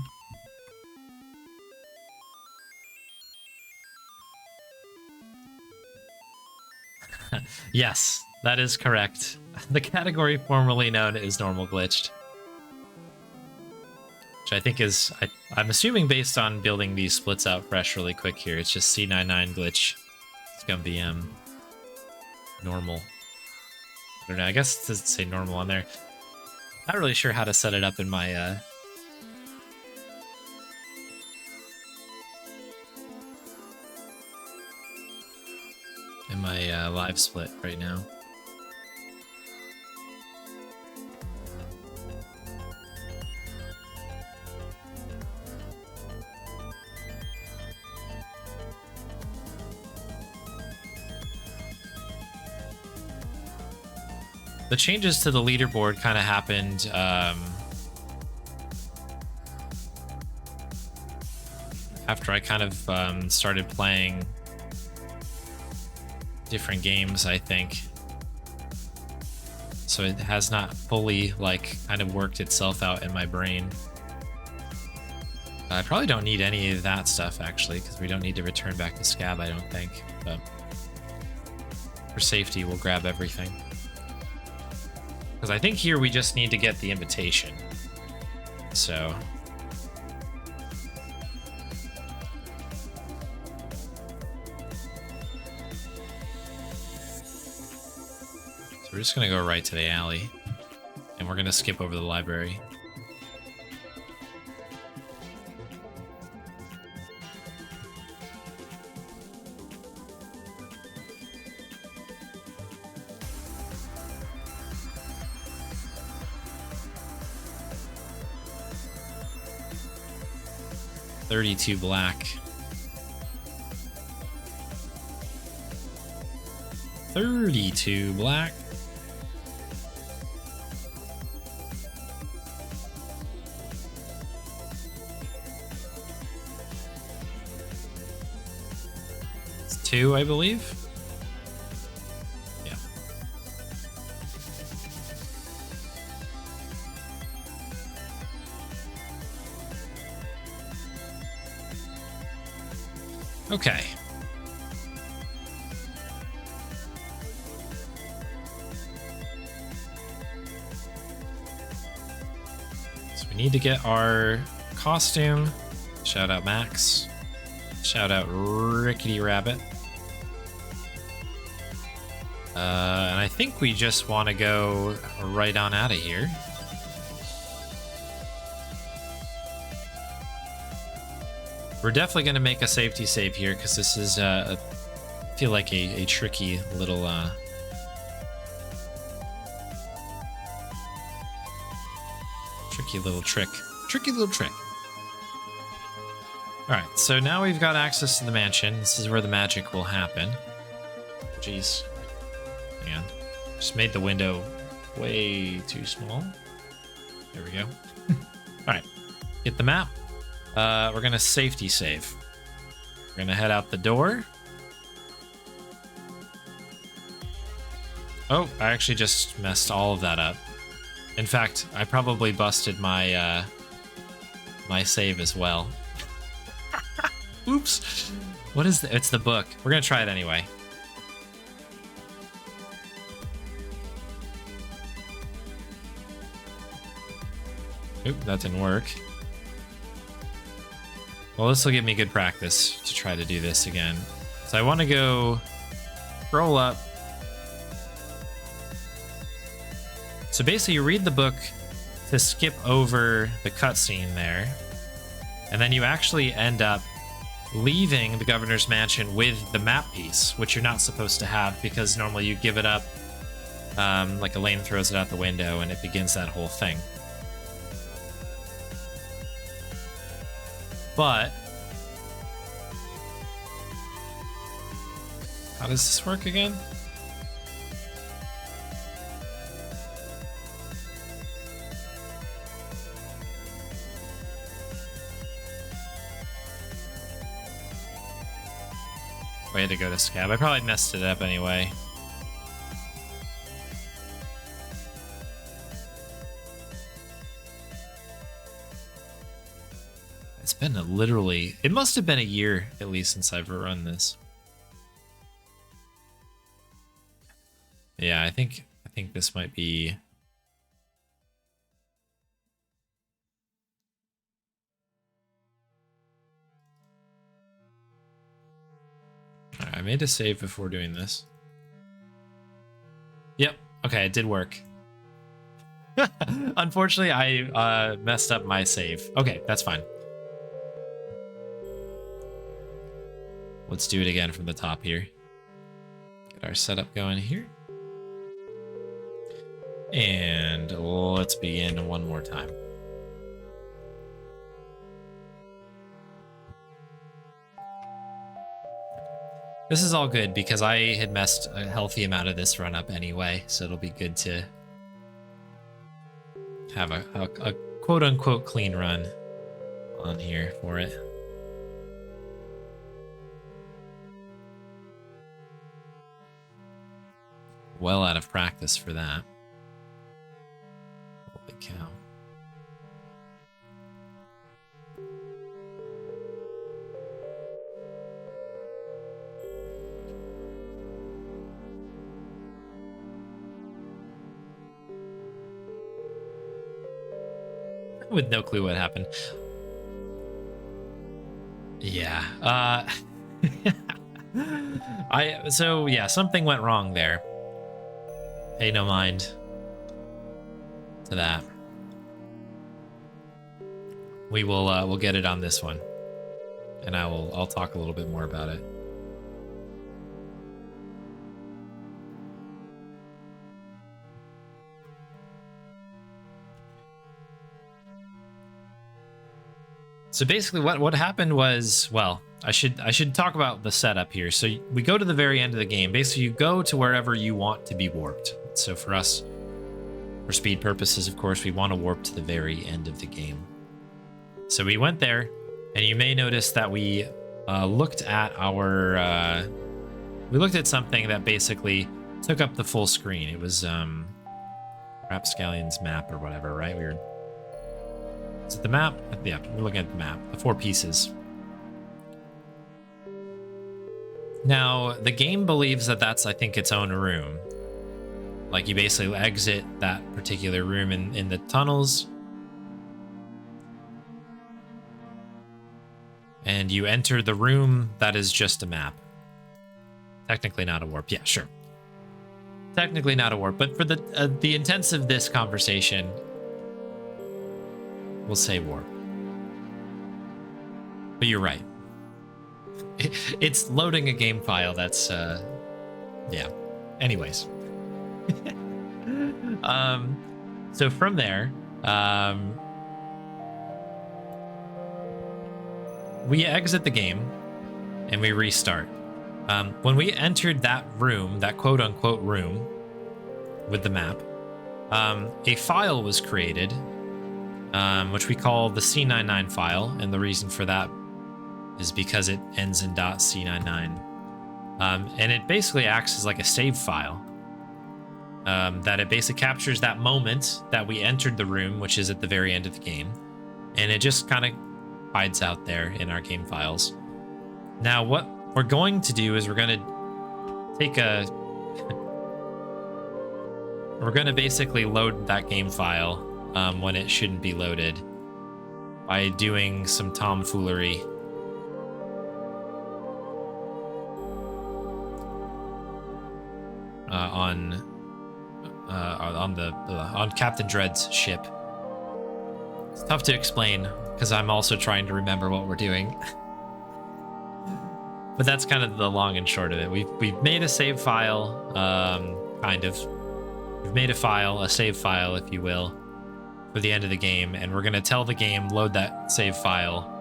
Yes, that is correct. The category formerly known as normal glitched. Which I think is, I'm assuming based on building these splits out fresh really quick here, it's just C99 glitch. It's gonna be normal. I don't know, I guess it doesn't say normal on there. Not really sure how to set it up in my live split right now. The changes to the leaderboard kind of happened after I kind of started playing different games, I think. So it has not fully like kind of worked itself out in my brain. I probably don't need any of that stuff actually, because we don't need to return back to Scab, I don't think. But for safety, we'll grab everything. Because I think here we just need to get the invitation. So we're just gonna go right to the alley. And we're gonna skip over the library. $32 black. 32 black. It's 2, I believe. Yeah. Okay. So we need to get our costume. Shout out Max. Shout out Rickety Rabbit. And I think we just want to go right on out of here. We're definitely going to make a safety save here because this is, I feel like a tricky little, tricky little trick. Tricky little trick. All right, so now we've got access to the mansion. This is where the magic will happen. Jeez. Hang on. Just made the window way too small. There we go. All right, get the map. We're gonna safety save. We're gonna head out the door. Oh, I actually just messed all of that up. In fact, I probably busted my my save as well. Oops. What is the? It's the book. We're gonna try it anyway. Oop, that didn't work. Well, this will give me good practice to try to do this again. So I want to go scroll up. So basically, you read the book to skip over the cutscene there, and then you actually end up leaving the governor's mansion with the map piece, which you're not supposed to have because normally you give it up, like Elaine throws it out the window, and it begins that whole thing. But how does this work again? Way to go to Scab. I probably messed it up anyway. It's been literally, it must have been a year at least since I've run this. Yeah, I think this might be. All right, I made a save before doing this. Yep. Okay, it did work. Unfortunately, I messed up my save. Okay, that's fine. Let's do it again from the top here. Get our setup going here. And let's begin one more time. This is all good because I had messed a healthy amount of this run up anyway, so it'll be good to have a quote-unquote clean run on here for it. Well out of practice for that. Holy cow. With no clue what happened. Yeah. So yeah, something went wrong there. pay no mind to that. We'll get it on this one, and I'll talk a little bit more about it. So basically what happened was, well, I should talk about the setup here. So we go to the very end of the game. Basically, you go to wherever you want to be warped. So for us, for speed purposes, of course, we want to warp to the very end of the game. So we went there, and you may notice that we looked at something that basically took up the full screen. It was Rapscallion's map or whatever, right? Is it the map? Yeah, we're looking at the map, the 4 pieces. Now, the game believes that that's, I think, its own room. Like, you basically exit that particular room in the tunnels, and you enter the room that is just a map. Technically not a warp. Yeah, sure. Technically not a warp, but for the intents of this conversation, we'll say warp. But you're right. It's loading a game file that's, yeah. Anyways. So from there, we exit the game and we restart. When we entered that room, that quote-unquote room with the map, a file was created, which we call the C99 file, and the reason for that is because it ends in .c99. And it basically acts as like a save file. That it basically captures that moment that we entered the room, which is at the very end of the game, and it just kind of hides out there in our game files. Now, what we're going to do is we're going to basically load that game file when it shouldn't be loaded by doing some tomfoolery. On Captain Dread's ship. It's tough to explain because I'm also trying to remember what we're doing. But that's kind of the long and short of it. We've made a save file, kind of. We've made a save file, if you will, for the end of the game, and we're gonna tell the game load that save file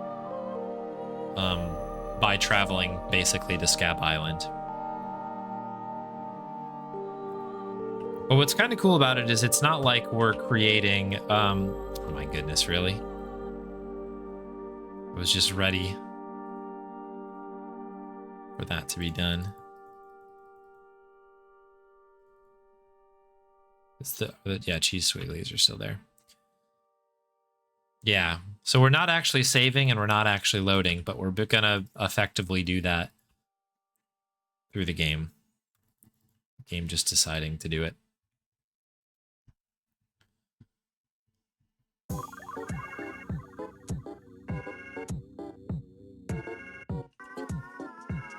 by traveling basically to Scab Island. But what's kind of cool about it is it's not like we're creating, oh my goodness, really? I was just ready for that to be done. Yeah, cheese swigglies are still there. Yeah, so we're not actually saving and we're not actually loading, but we're gonna effectively do that through the game. The game just deciding to do it.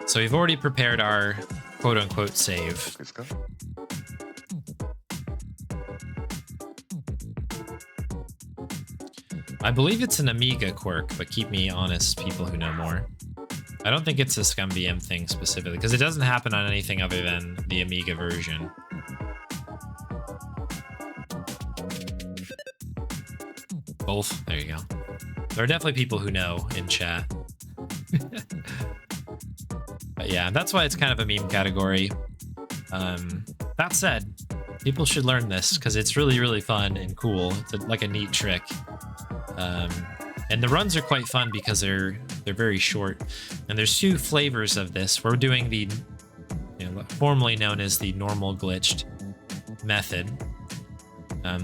So we've already prepared our quote-unquote save. Let's go. I believe it's an Amiga quirk, but keep me honest, people who know more. I don't think it's a ScummVM thing specifically, because it doesn't happen on anything other than the Amiga version. Both? There you go. There are definitely people who know in chat. But yeah, that's why it's kind of a meme category. That said, people should learn this because it's really, really fun and cool. It's like a neat trick. And the runs are quite fun because they're very short. And there's 2 flavors of this. We're doing the, formerly known as the normal glitched method.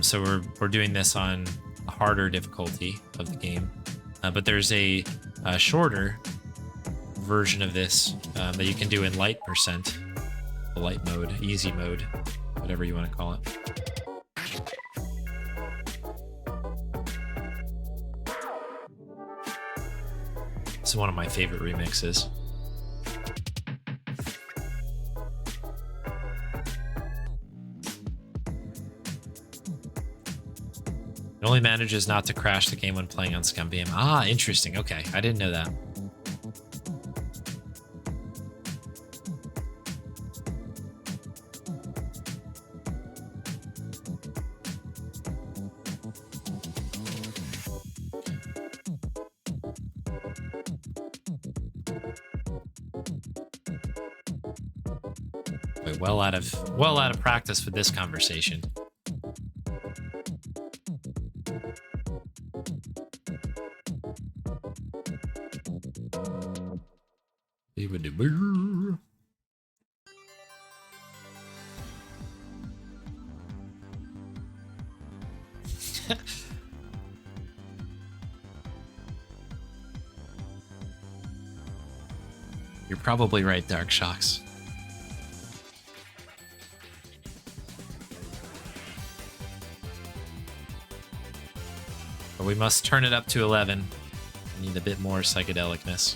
So we're doing this on a harder difficulty of the game. But there's a shorter version of this that you can do in light percent, the light mode, easy mode, whatever you want to call it. This is one of my favorite remixes. It only manages not to crash the game when playing on Scumbium. Ah, interesting. Okay, I didn't know that. We're well out of practice for this conversation. You're probably right, Dark Shocks. But we must turn it up to 11. We need a bit more psychedelicness.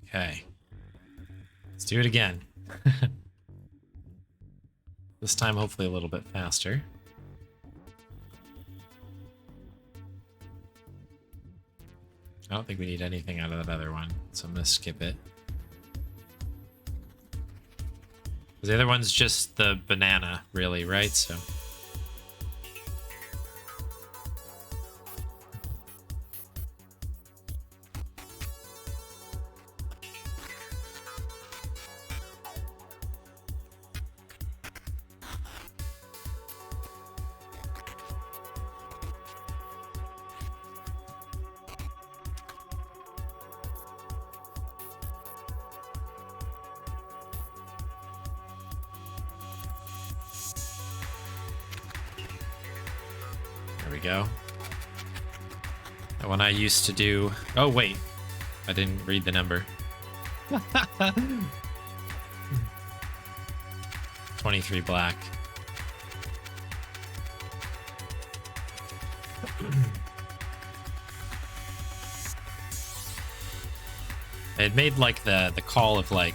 Okay. Let's do it again. This time, hopefully a little bit faster. I don't think we need anything out of that other one, so I'm gonna skip it. The other one's just the banana, really, right? So. Go. That one I used to do. Oh, wait. I didn't read the number. 23 black. I had made like the call of like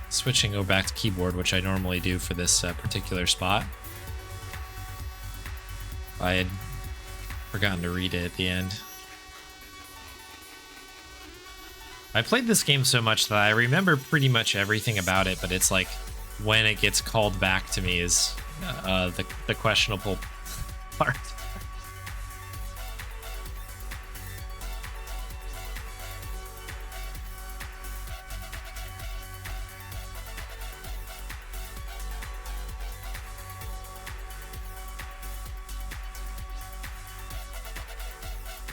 switching over back to keyboard, which I normally do for this particular spot. I had forgotten to read it at the end. I played this game so much that I remember pretty much everything about it, but it's like when it gets called back to me is the questionable part.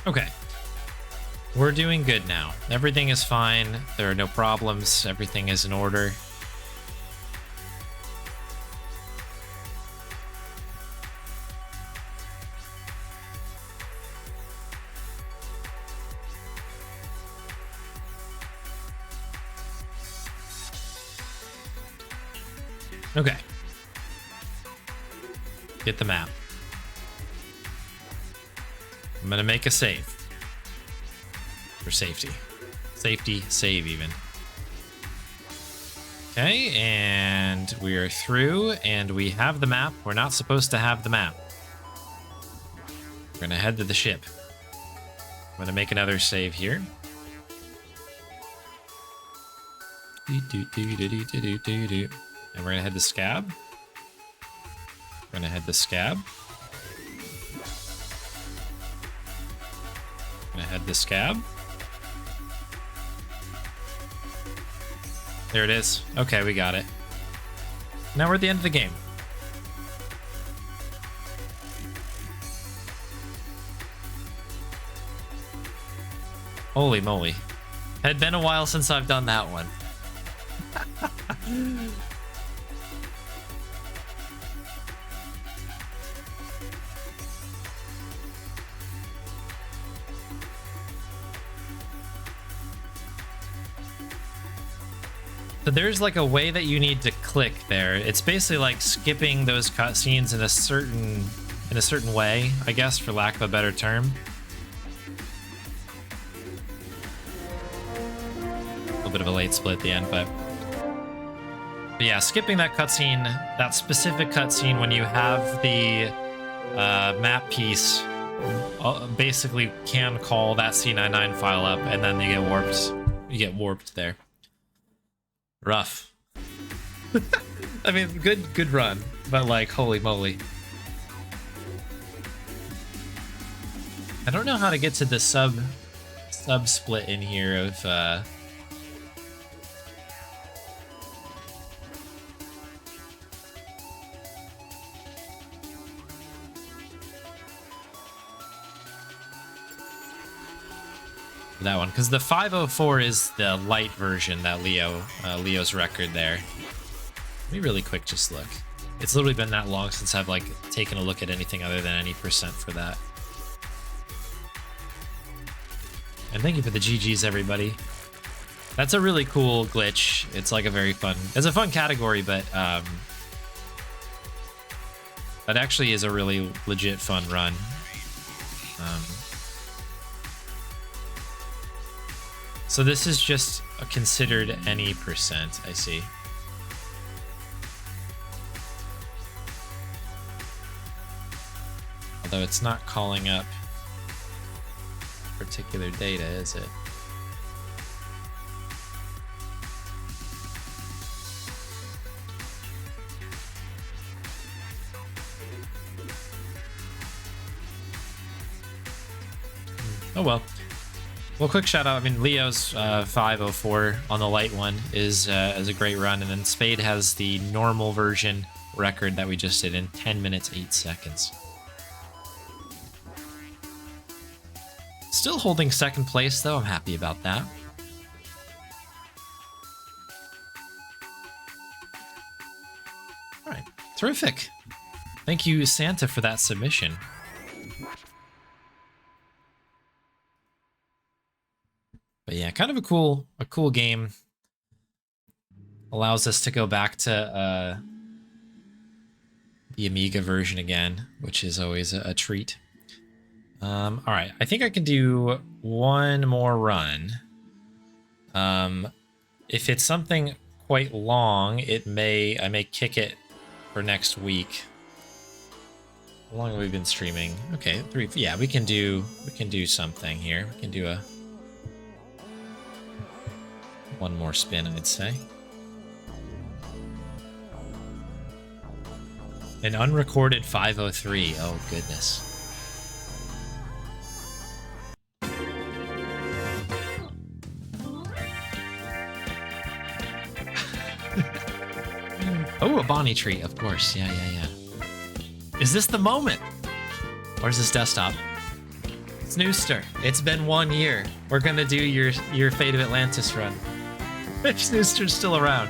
Okay. We're doing good now. Everything is fine. There are no problems. Everything is in order. Okay. Get the map. I'm gonna make a save. For safety. Safety save even. Okay, and we are through, and we have the map. We're not supposed to have the map. We're gonna head to the ship. I'm gonna make another save here. And we're gonna head to Scab. We're gonna head to Scab. Gonna head to Scab. There it is. Okay, we got it. Now we're at the end of the game. Holy moly. Had been a while since I've done that one. So there's like a way that you need to click there. It's basically like skipping those cutscenes in a certain way, I guess, for lack of a better term. A little bit of a late split at the end, but yeah, skipping that cutscene, that specific cutscene when you have the map piece, basically can call that C99 file up, and then you get warped. You get warped there. Rough. I mean, good run, but like, holy moly. I don't know how to get to the sub split in here of that one, because the 504 is the light version that Leo's record there. Let me really quick just look. It's literally been that long since I've like taken a look at anything other than any percent for that. And thank you for the GGs, everybody. That's a really cool glitch. It's like a very fun, it's a fun category, but that actually is a really legit fun run. So this is just a considered any percent, I see. Although it's not calling up particular data, is it? Oh well. Well, quick shout out. I mean, Leo's 504 on the light one is a great run, and then Spade has the normal version record that we just did in 10 minutes 8 seconds. Still holding second place, though. I'm happy about that. All right, terrific. Thank you, Santa, for that submission. But yeah, kind of a cool game. Allows us to go back to the Amiga version again, which is always a treat. All right, I think I can do one more run. If it's something quite long, I may kick it for next week. How long have we been streaming? Okay, 3. Yeah, we can do something here. We can do one more spin, I'd say. An unrecorded 503. Oh, goodness. Oh, a Bonnie tree, of course. Yeah. Is this the moment? Where's this desktop? Snooster, it's been 1 year. We're gonna do your Fate of Atlantis run. If Snooster's still around.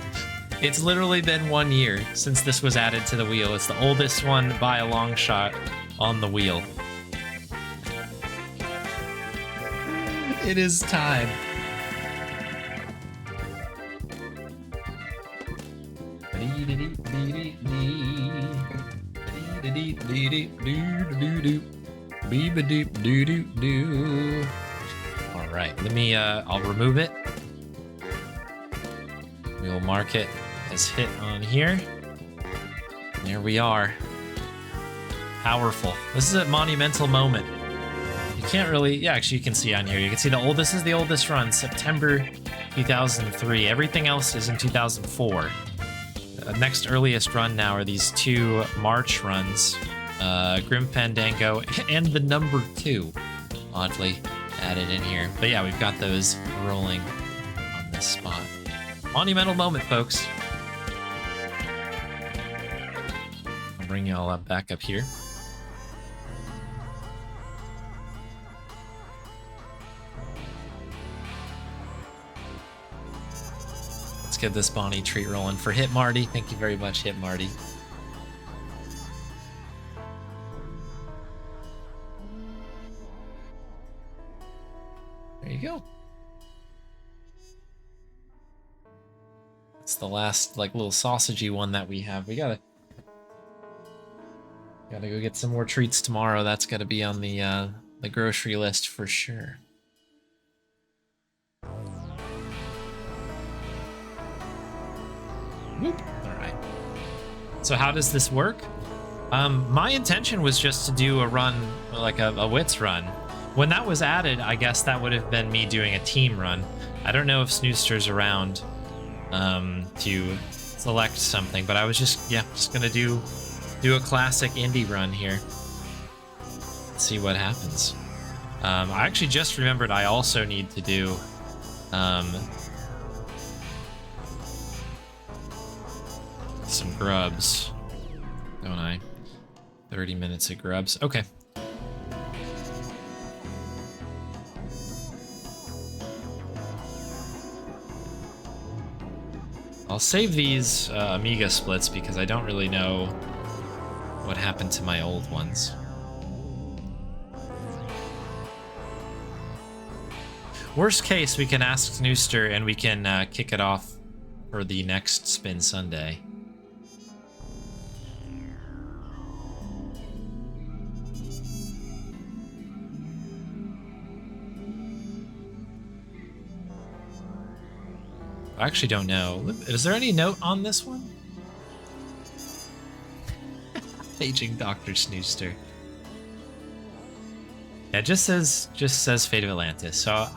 It's literally been 1 year since this was added to the wheel. It's the oldest one by a long shot on the wheel. It is time. All right, let me, I'll remove it. We'll mark it as hit on here. There we are. Powerful. This is a monumental moment. You can't really, yeah, actually you can see on here. You can see this is the oldest run, September 2003. Everything else is in 2004. Next earliest run now are these 2 March runs, Grim Fandango and the number 2, oddly added in here. But yeah, we've got those rolling on this spot. Monumental moment, folks. I'll bring you all back up here. Let's get this Bonnie treat rolling for Hit Marty. Thank you very much, Hit Marty. There you go. It's the last like little sausagey one that we have. We gotta go get some more treats tomorrow. That's gotta be on the grocery list for sure. Whoop. All right. So how does this work? My intention was just to do a run, like a wits run. When that was added, I guess that would have been me doing a team run. I don't know if Snooster's around to select something, but I was just gonna do a classic indie run here. Let's see what happens. I actually just remembered I also need to do some grubs, don't I? 30 minutes of grubs. Okay. I'll save these Amiga splits because I don't really know what happened to my old ones. Worst case, we can ask Snooster and we can kick it off for the next Spin Sunday. I actually don't know. Is there any note on this one? Paging Dr. Snooster. Yeah, it just says Fate of Atlantis. So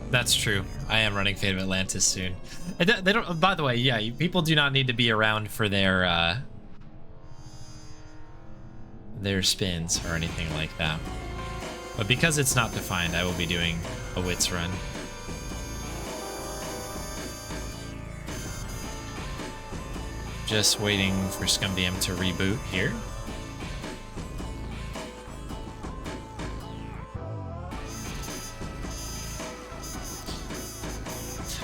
that's true. I am running Fate of Atlantis soon. They don't. By the way, yeah, people do not need to be around for their spins or anything like that. But because it's not defined, I will be doing a wits run. Just waiting for ScumDM to reboot here.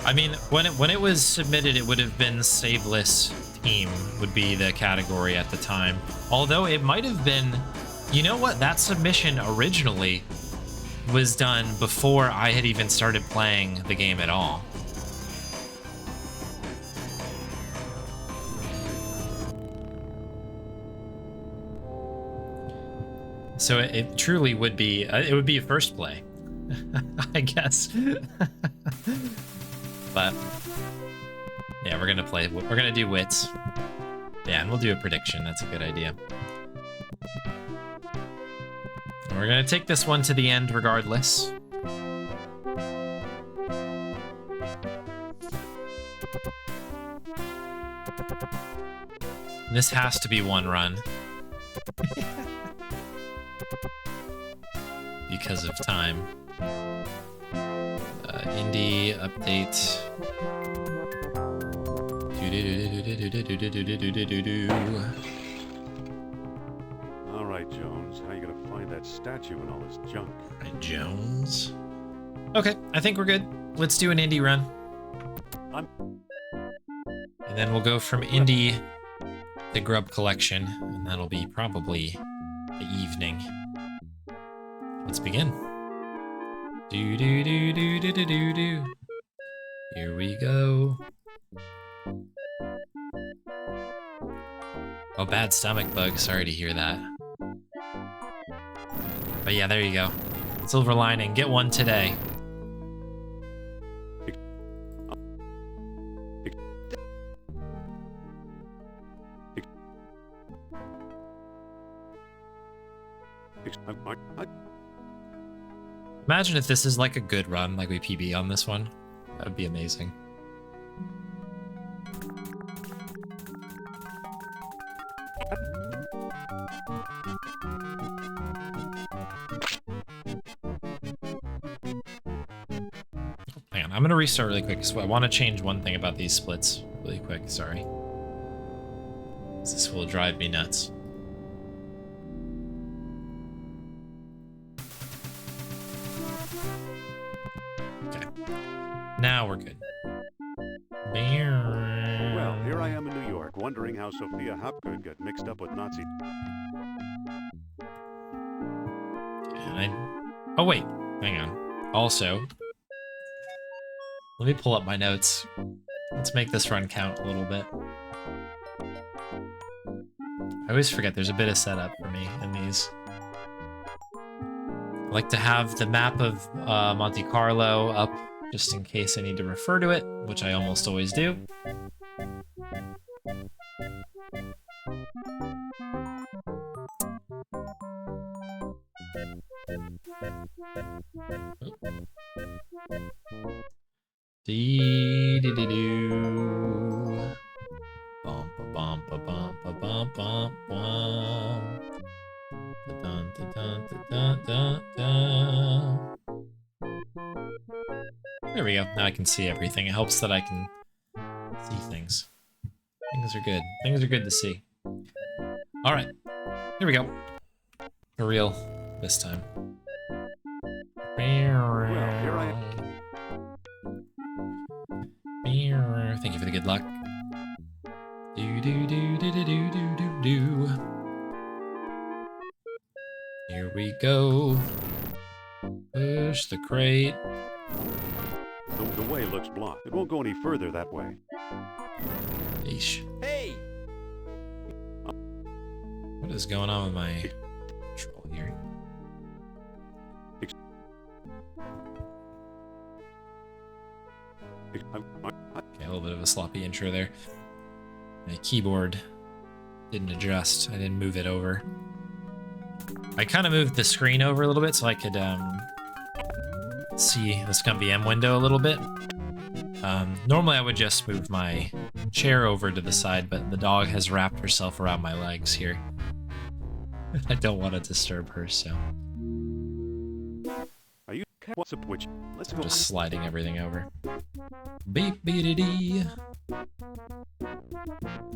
I mean, when it was submitted, it would have been saveless team would be the category at the time. Although it might have been, you know what? That submission originally was done before I had even started playing the game at all. So it truly would be, it would be a first play, I guess. But yeah, we're gonna do wits. Yeah, and we'll do a prediction. That's a good idea. And we're gonna take this one to the end regardless. This has to be one run. Because of time. Indie update. All right, Jones. How you gonna find that statue and all this junk? All right, Jones. Okay, I think we're good. Let's do an indie run. And then we'll go from indie to grub collection, and that'll be probably the evening. Let's begin. Do do do do do do do do. Here we go. Oh, bad stomach bug. Sorry to hear that. But yeah, there you go. Silver lining. Get one today. Imagine if this is like a good run, like we PB on this one. That would be amazing. Hang on, I'm gonna restart really quick. So I want to change one thing about these splits really quick. Sorry. This will drive me nuts. Okay. Now we're good. Well, here I am in New York, wondering how Sophia Hapgood got mixed up with Nazi. Oh wait, hang on. Also, let me pull up my notes. Let's make this run count a little bit. I always forget there's a bit of setup for me in these. I like to have the map of Monte Carlo up just in case I need to refer to it, which I almost always do. Dee-dee-dee-doo. Bum ba bum ba bum ba bum bum bum. Da-dun, da-dun, da-dun, da-dun. There we go. Now I can see everything. It helps that I can see things. Things are good. Things are good to see. All right. Here we go. For real this time. Well, here I am. Thank you for the good luck. Do do do do do do do do do. Here we go. Push the crate. The way looks blocked. It won't go any further that way. Yeesh. Hey! What is going on with my control here? Okay, a little bit of a sloppy intro there. My keyboard didn't adjust. I didn't move it over. I kind of moved the screen over a little bit so I could see the ScummVM window a little bit. Normally I would just move my chair over to the side, but the dog has wrapped herself around my legs here. I don't want to disturb her, so Are you? What's up? Which? Let's I'm go. just sliding everything over. Beep beep dee.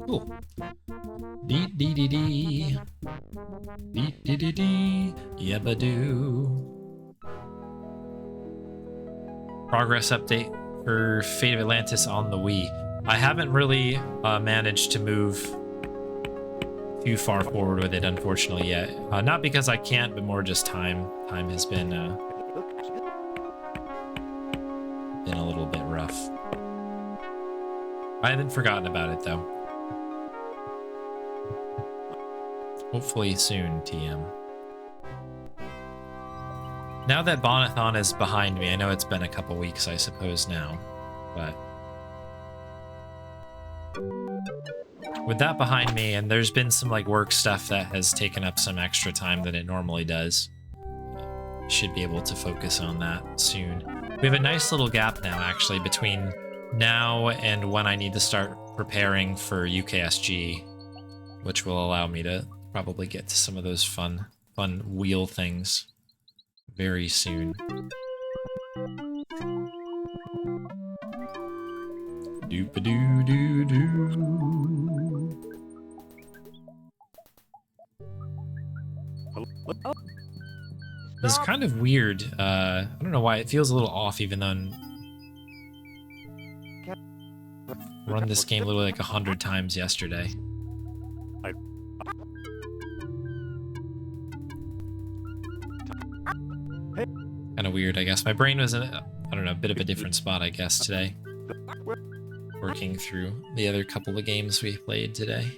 Cool. Dee dee dee dee. Dee dee dee dee. Yabba-doo. Progress update for Fate of Atlantis on the Wii. I haven't really managed to move too far forward with it, unfortunately, yet. Not because I can't, but more just time. Time has been a little bit rough. I haven't forgotten about it, though. Hopefully soon, TM. Now that Bonathon is behind me, I know it's been a couple weeks, I suppose, now, but with that behind me, and there's been some like work stuff that has taken up some extra time than it normally does. Should be able to focus on that soon. We have a nice little gap now, actually, between now and when I need to start preparing for UKSG, which will allow me to probably get to some of those fun wheel things very soon. Doop-a-doo-doo-doo. This is kind of weird. I don't know why it feels a little off, even though I run this game literally like 100 times yesterday. Kind of weird, I guess. My brain was in, I don't know, a bit of a different spot, I guess, today. Working through the other couple of games we played today.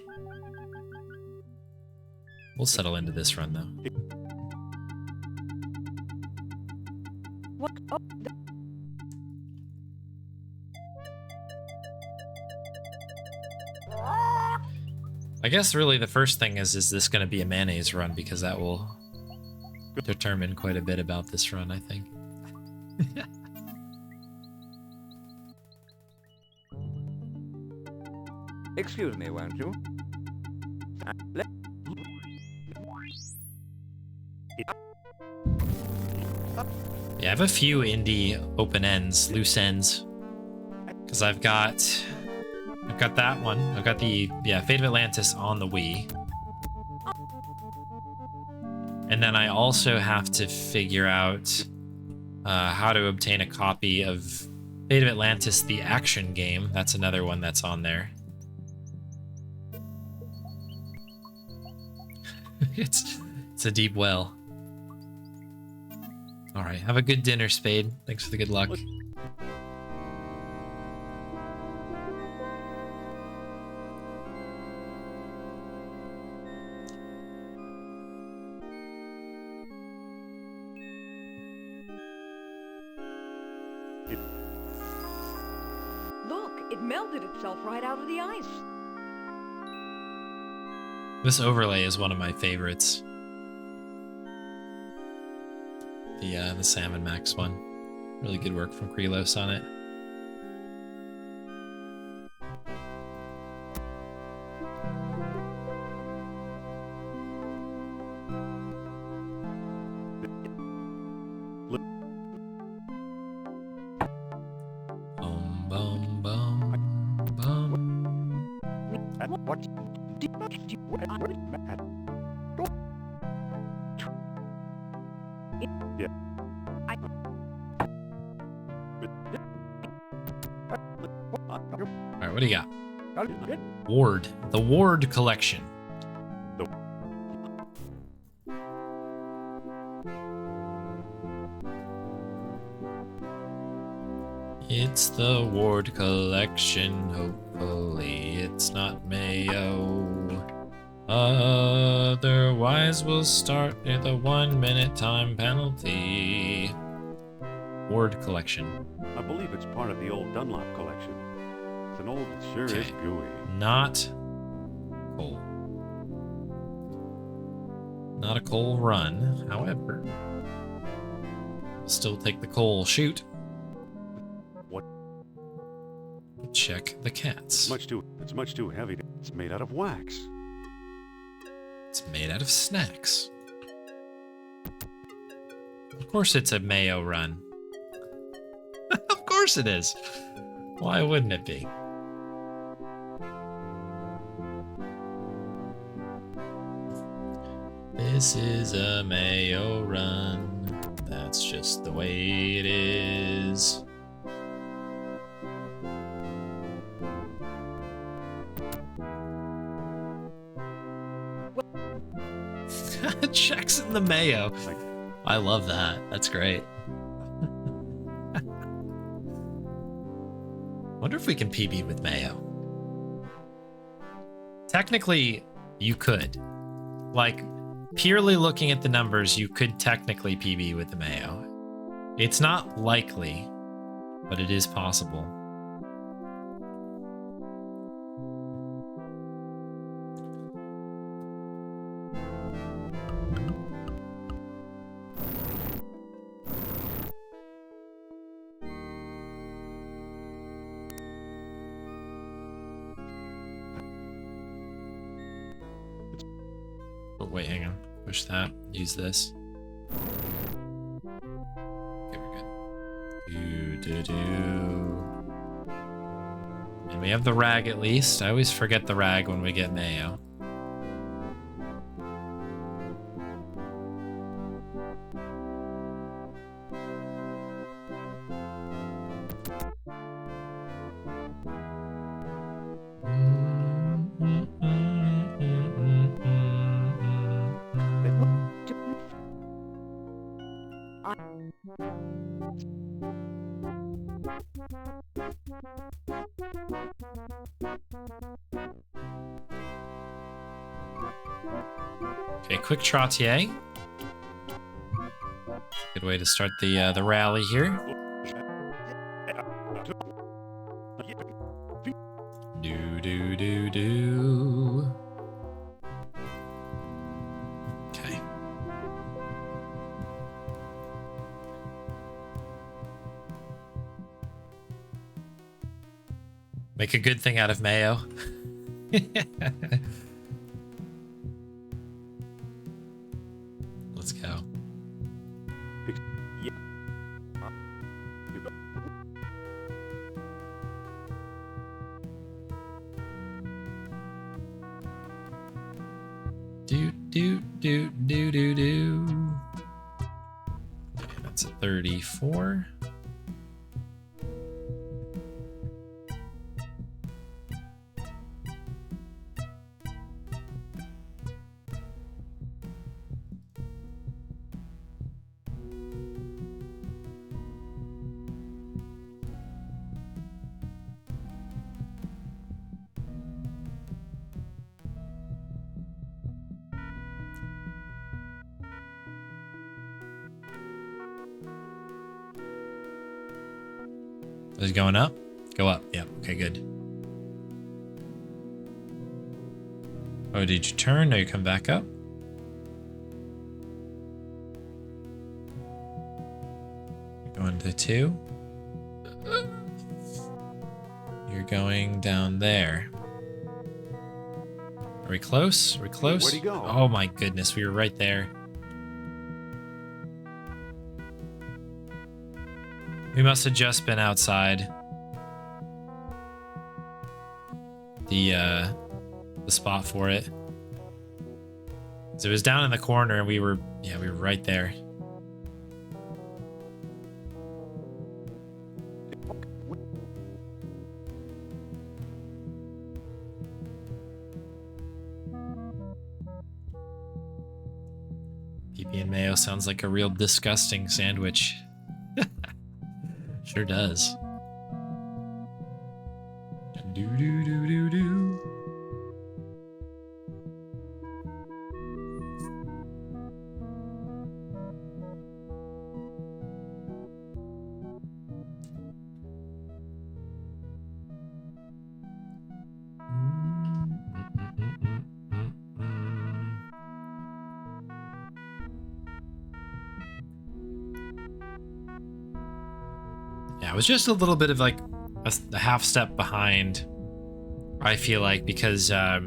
We'll settle into this run, though. I guess really the first thing is this going to be a mayonnaise run, because that will determine quite a bit about this run, I think. Excuse me, won't you? Yeah, I have a few indie open ends, loose ends. Because I've got that one. I've got the Fate of Atlantis on the Wii. And then I also have to figure out how to obtain a copy of Fate of Atlantis, the action game. That's another one that's on there. It's a deep well. All right, have a good dinner, Spade. Thanks for the good luck. Look, it melted itself right out of the ice. This overlay is one of my favorites. The Salmon Max one. Really good work from Krelos on it. Bum bum bum bum. What? Yeah. All right, what do you got? Ward. The Ward Collection. It's the Ward Collection. Hopefully it's not Mayo. Otherwise we'll start near the 1 minute time penalty. Ward Collection. I believe it's part of the old Dunlop collection. It's an old, it sure is Okay. gooey. Not coal. Not a coal run, however. Still take the coal shoot. What? Check the cats. It's much too heavy. It's made out of wax. It's made out of snacks. Of course it's a Mayo run. Of course it is. Why wouldn't it be? This is a Mayo run. That's just the way it is. Checks in the Mayo. I love that. That's great. Wonder if we can PB with Mayo. Technically, you could. Like, purely looking at the numbers, you could technically PB with the Mayo. It's not likely, but it is possible. Oh, wait, hang on. Push that. Use this. Okay, we're good. And we have the rag at least. I always forget the rag when we get Mayo. Okay, quick trottier. Good way to start the rally here. Do. Okay. Make a good thing out of mayo. Let's go. Do do do do do do. Okay, that's a 34. Is it going up? Go up. Yep. Okay, good. Oh, did you turn? No, you come back up. You're going to 2. You're going down there. Are we close? Are we close? Where'd he go? Oh my goodness, we were right there. We must have just been outside the spot for it. So it was down in the corner and we were right there. PP and mayo sounds like a real disgusting sandwich. Sure does. Do do do do do. Yeah, it was just a little bit of like a half step behind, I feel like, because I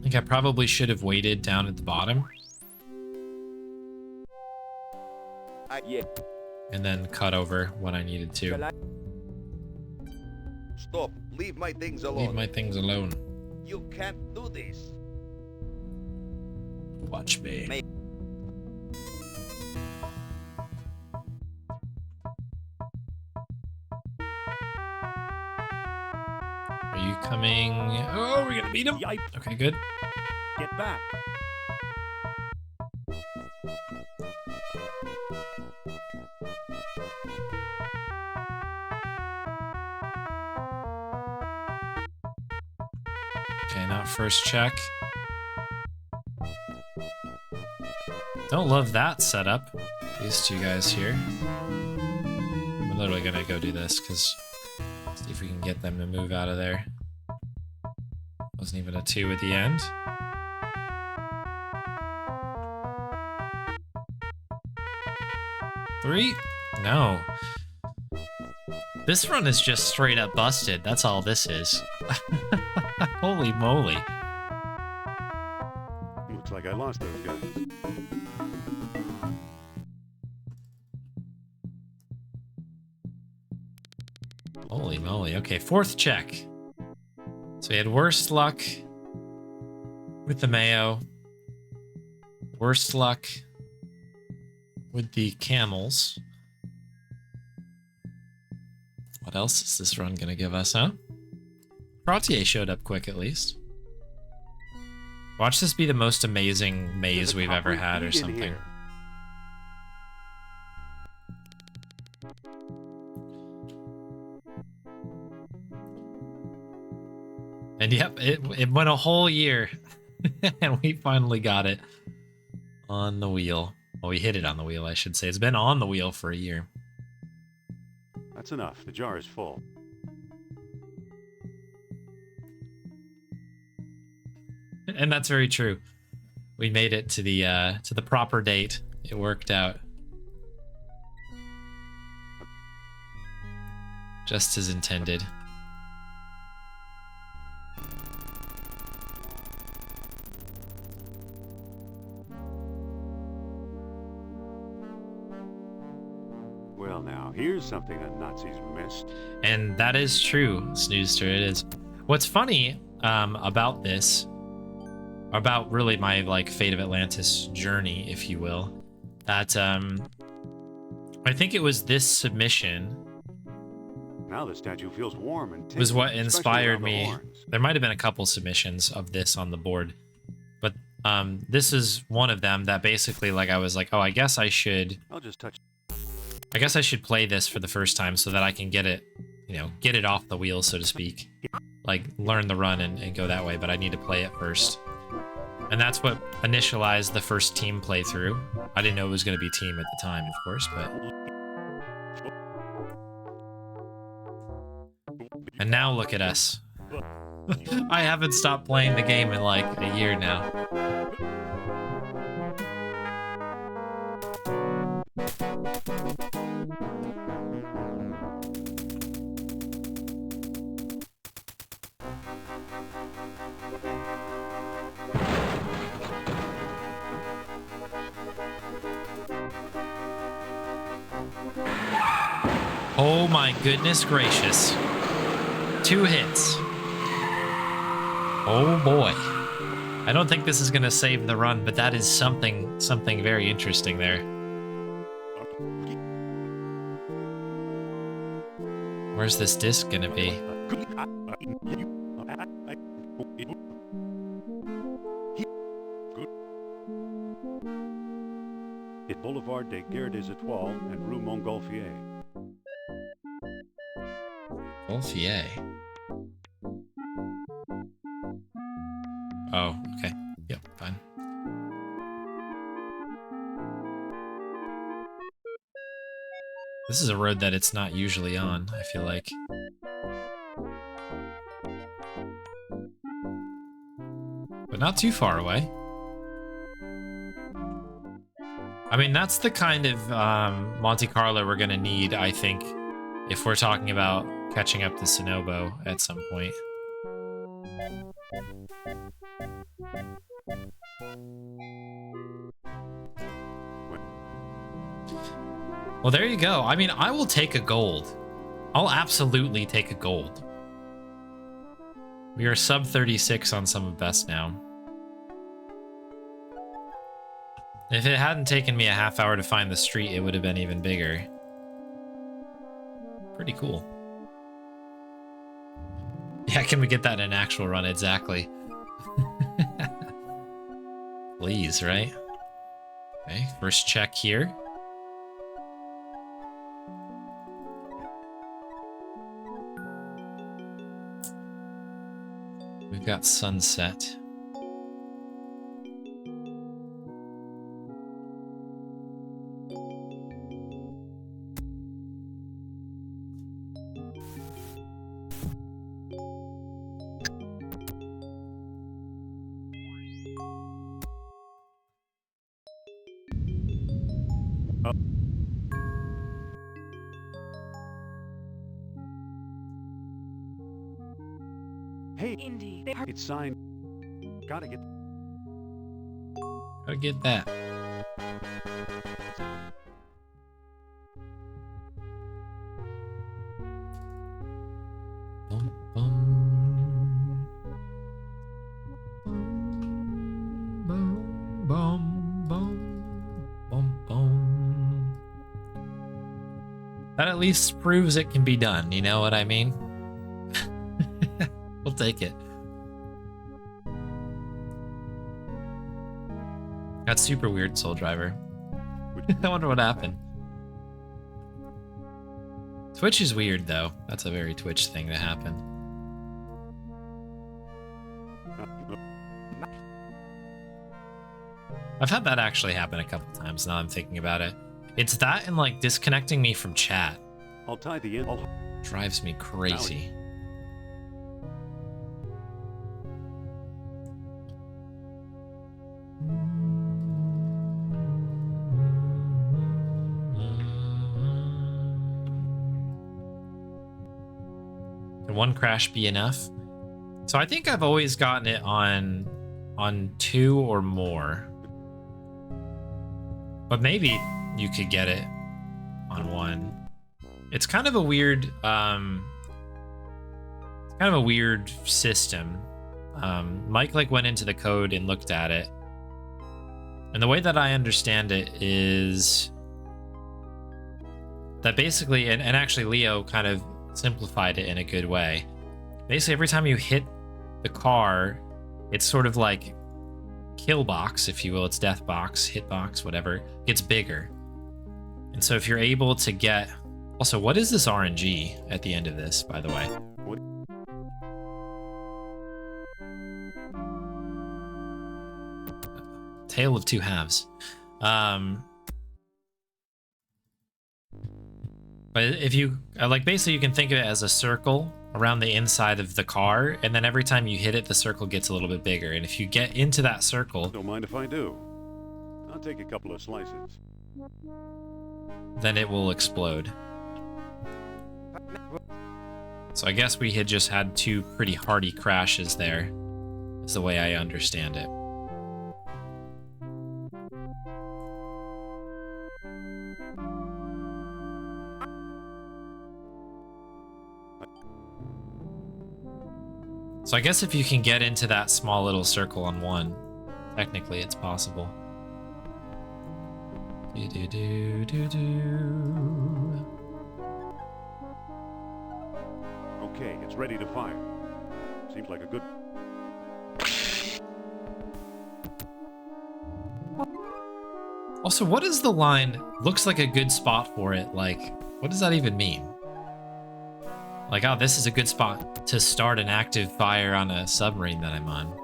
think I probably should have waited down at the bottom Yeah. and then cut over what I needed to. Stop. Leave my things alone. Leave my things alone. You can't do this. Watch me. May- Are you coming? Oh, we're gonna beat him. Yikes. Okay, good. Get back. Okay, now first check. Don't love that setup. These two guys here. I'm literally gonna go do this because see if we can get them to move out of there. Wasn't even a 2 at the end. Three? No. This run is just straight up busted. That's all this is. Holy moly. Looks like I lost those guys. Holy moly. Okay, fourth check. So we had worst luck with the mayo. Worst luck with the camels. What else is this run gonna give us, huh? Protier showed up quick at least. Watch this be the most amazing maze There's a we've ever copper had or key in something. here. And yep, it went a whole year and we finally got it on the wheel. Well, we hit it on the wheel, I should say. It's been on the wheel for a year. That's enough. The jar is full. And that's very true. We made it to the proper date. It worked out. Just as intended. Well, now, here's something the Nazis missed. And that is true, Snoozester. It is. What's funny about this, about really my like Fate of Atlantis journey, if you will, that I think it was this submission Now the statue feels warm and was what tingling, especially inspired around the me. horns. There might have been a couple submissions of this on the board, but this is one of them that basically like I was like, oh, I guess I should play this for the first time so that I can get it, you know, get it off the wheel, so to speak. Like, learn the run and go that way, but I need to play it first. And that's what initialized the first team playthrough. I didn't know it was going to be team at the time, of course, but... And now look at us. I haven't stopped playing the game in like a year now. Oh my goodness gracious. 2 hits. Oh boy. I don't think this is going to save the run, but that is something very interesting there. Where's this disc going to be? Hit Boulevard des Guerres des Étoiles and Rue Montgolfier. Golfier. Oh, okay. Yep, fine. This is a road that it's not usually on, I feel like. But not too far away. I mean, that's the kind of Monte Carlo we're gonna need, I think, if we're talking about catching up to Sonobo at some point. Well, there you go. I mean, I will take a gold. I'll absolutely take a gold. We are sub 36 on some of best now. If it hadn't taken me a half hour to find the street, it would have been even bigger. Pretty cool. Yeah, can we get that in an actual run? Exactly. Please, right? Okay, first check here. We've got sunset. Hey, Indy, it's signed. Gotta get. Gotta get that. Bum, bum. Bum, bum, bum, bum, bum. That at least proves it can be done, you know what I mean? We'll take it. That's super weird, Soul Driver. I wonder what happened. Twitch is weird, though. That's a very Twitch thing to happen. I've had that actually happen a couple times now I'm thinking about it. It's that and like disconnecting me from chat. I'll tie the end. Drives me crazy. Can one crash be enough? So I think I've always gotten it on 2 or more. But maybe you could get it on 1. It's kind of a weird system. Mike like went into the code and looked at it. And the way that I understand it is that basically, and actually Leo kind of simplified it in a good way. Basically, every time you hit the car, it's sort of like kill box, if you will. It's death box, hit box, whatever, gets bigger. And so if you're able to get... Also, what is this RNG at the end of this, by the way? Tale of two halves. But if you like, basically you can think of it as a circle around the inside of the car, and then every time you hit it, the circle gets a little bit bigger. And if you get into that circle, Don't mind if I do. I'll take a couple of slices. then it will explode. So I guess we had just had 2 pretty hearty crashes there, is the way I understand it. So I guess if you can get into that small little circle on 1, technically it's possible. Okay, it's ready to fire. Seems like a good... Also, what is the line, looks like a good spot for it? Like, what does that even mean? Like, oh, this is a good spot to start an active fire on a submarine that I'm on.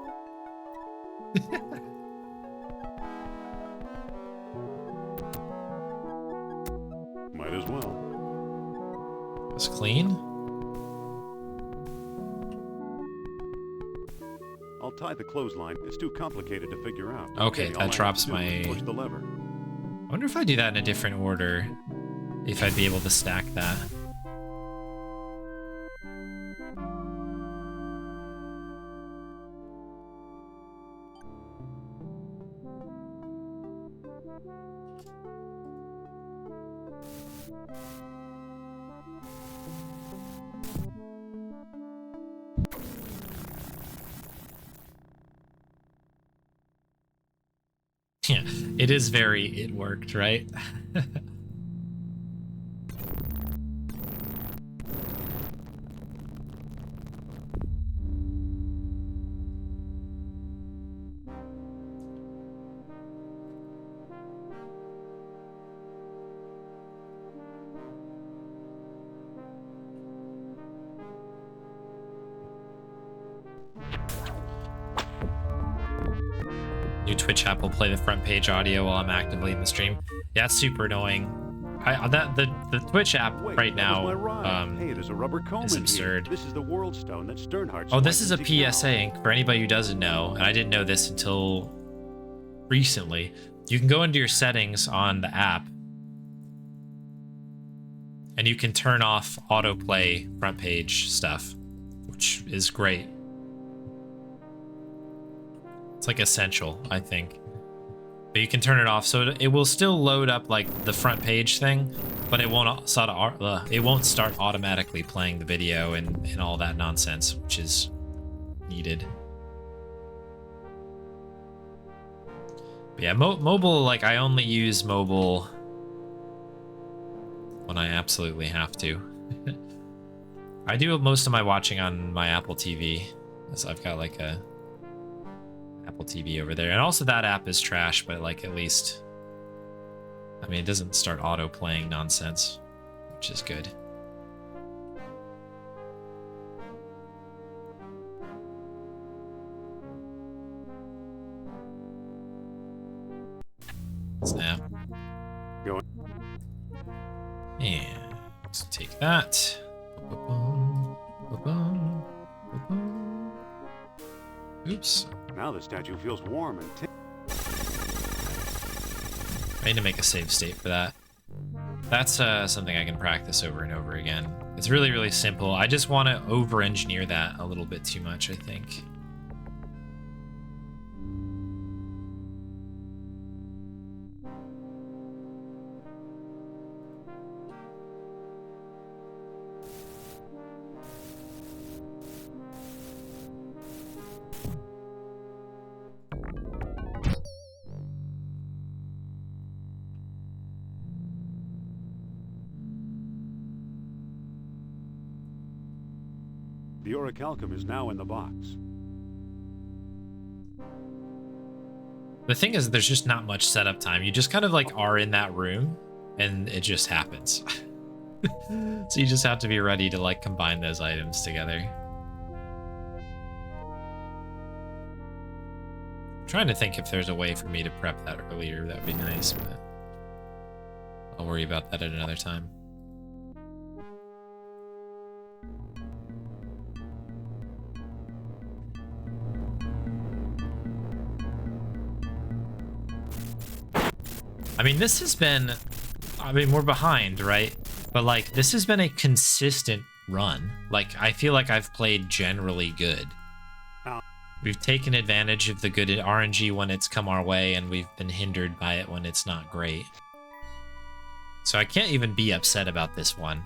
Might as well. It's clean. I'll tie the clothesline. It's too complicated to figure out. Okay, all I that have drops to do is my... push the lever. I wonder if I do that in a different order, if I'd be able to stack that. Yeah, it is very, it worked, right? New Twitch app will play the front page audio while I'm actively in the stream. Yeah, it's super annoying. The Twitch app Wait, right that was my now ride. Hey, there's a rubber comb is in absurd. Here. This is the world stone that Sternhardt. Oh, this is a spliced into PSA Inc. For anybody who doesn't know, and I didn't know this until recently. You can go into your settings on the app, and you can turn off autoplay front page stuff, which is great. It's like essential, I think. But you can turn it off, so it will still load up like the front page thing, but it won't start automatically playing the video and all that nonsense, which is needed. But yeah, mobile, like I only use mobile when I absolutely have to. I do most of my watching on my Apple TV, so I've got like a Apple TV over there, and also that app is trash, but like at least, I mean, it doesn't start auto playing nonsense, which is good. Snap. Go And let's take that. Oops. Now the statue feels warm and I need to make a save state for that. That's something I can practice over and over again. It's really, really simple. I just want to over-engineer that a little bit too much, I think. The orichalcum is now in the box. The thing is, there's just not much setup time. You just kind of like are in that room and it just happens. So you just have to be ready to like combine those items together. I'm trying to think if there's a way for me to prep that earlier. That would be nice, but I'll worry about that at another time. I mean, this has been, I mean, we're behind, right? But like, this has been a consistent run. Like, I feel like I've played generally good. We've taken advantage of the good RNG when it's come our way, and we've been hindered by it when it's not great. So I can't even be upset about this one.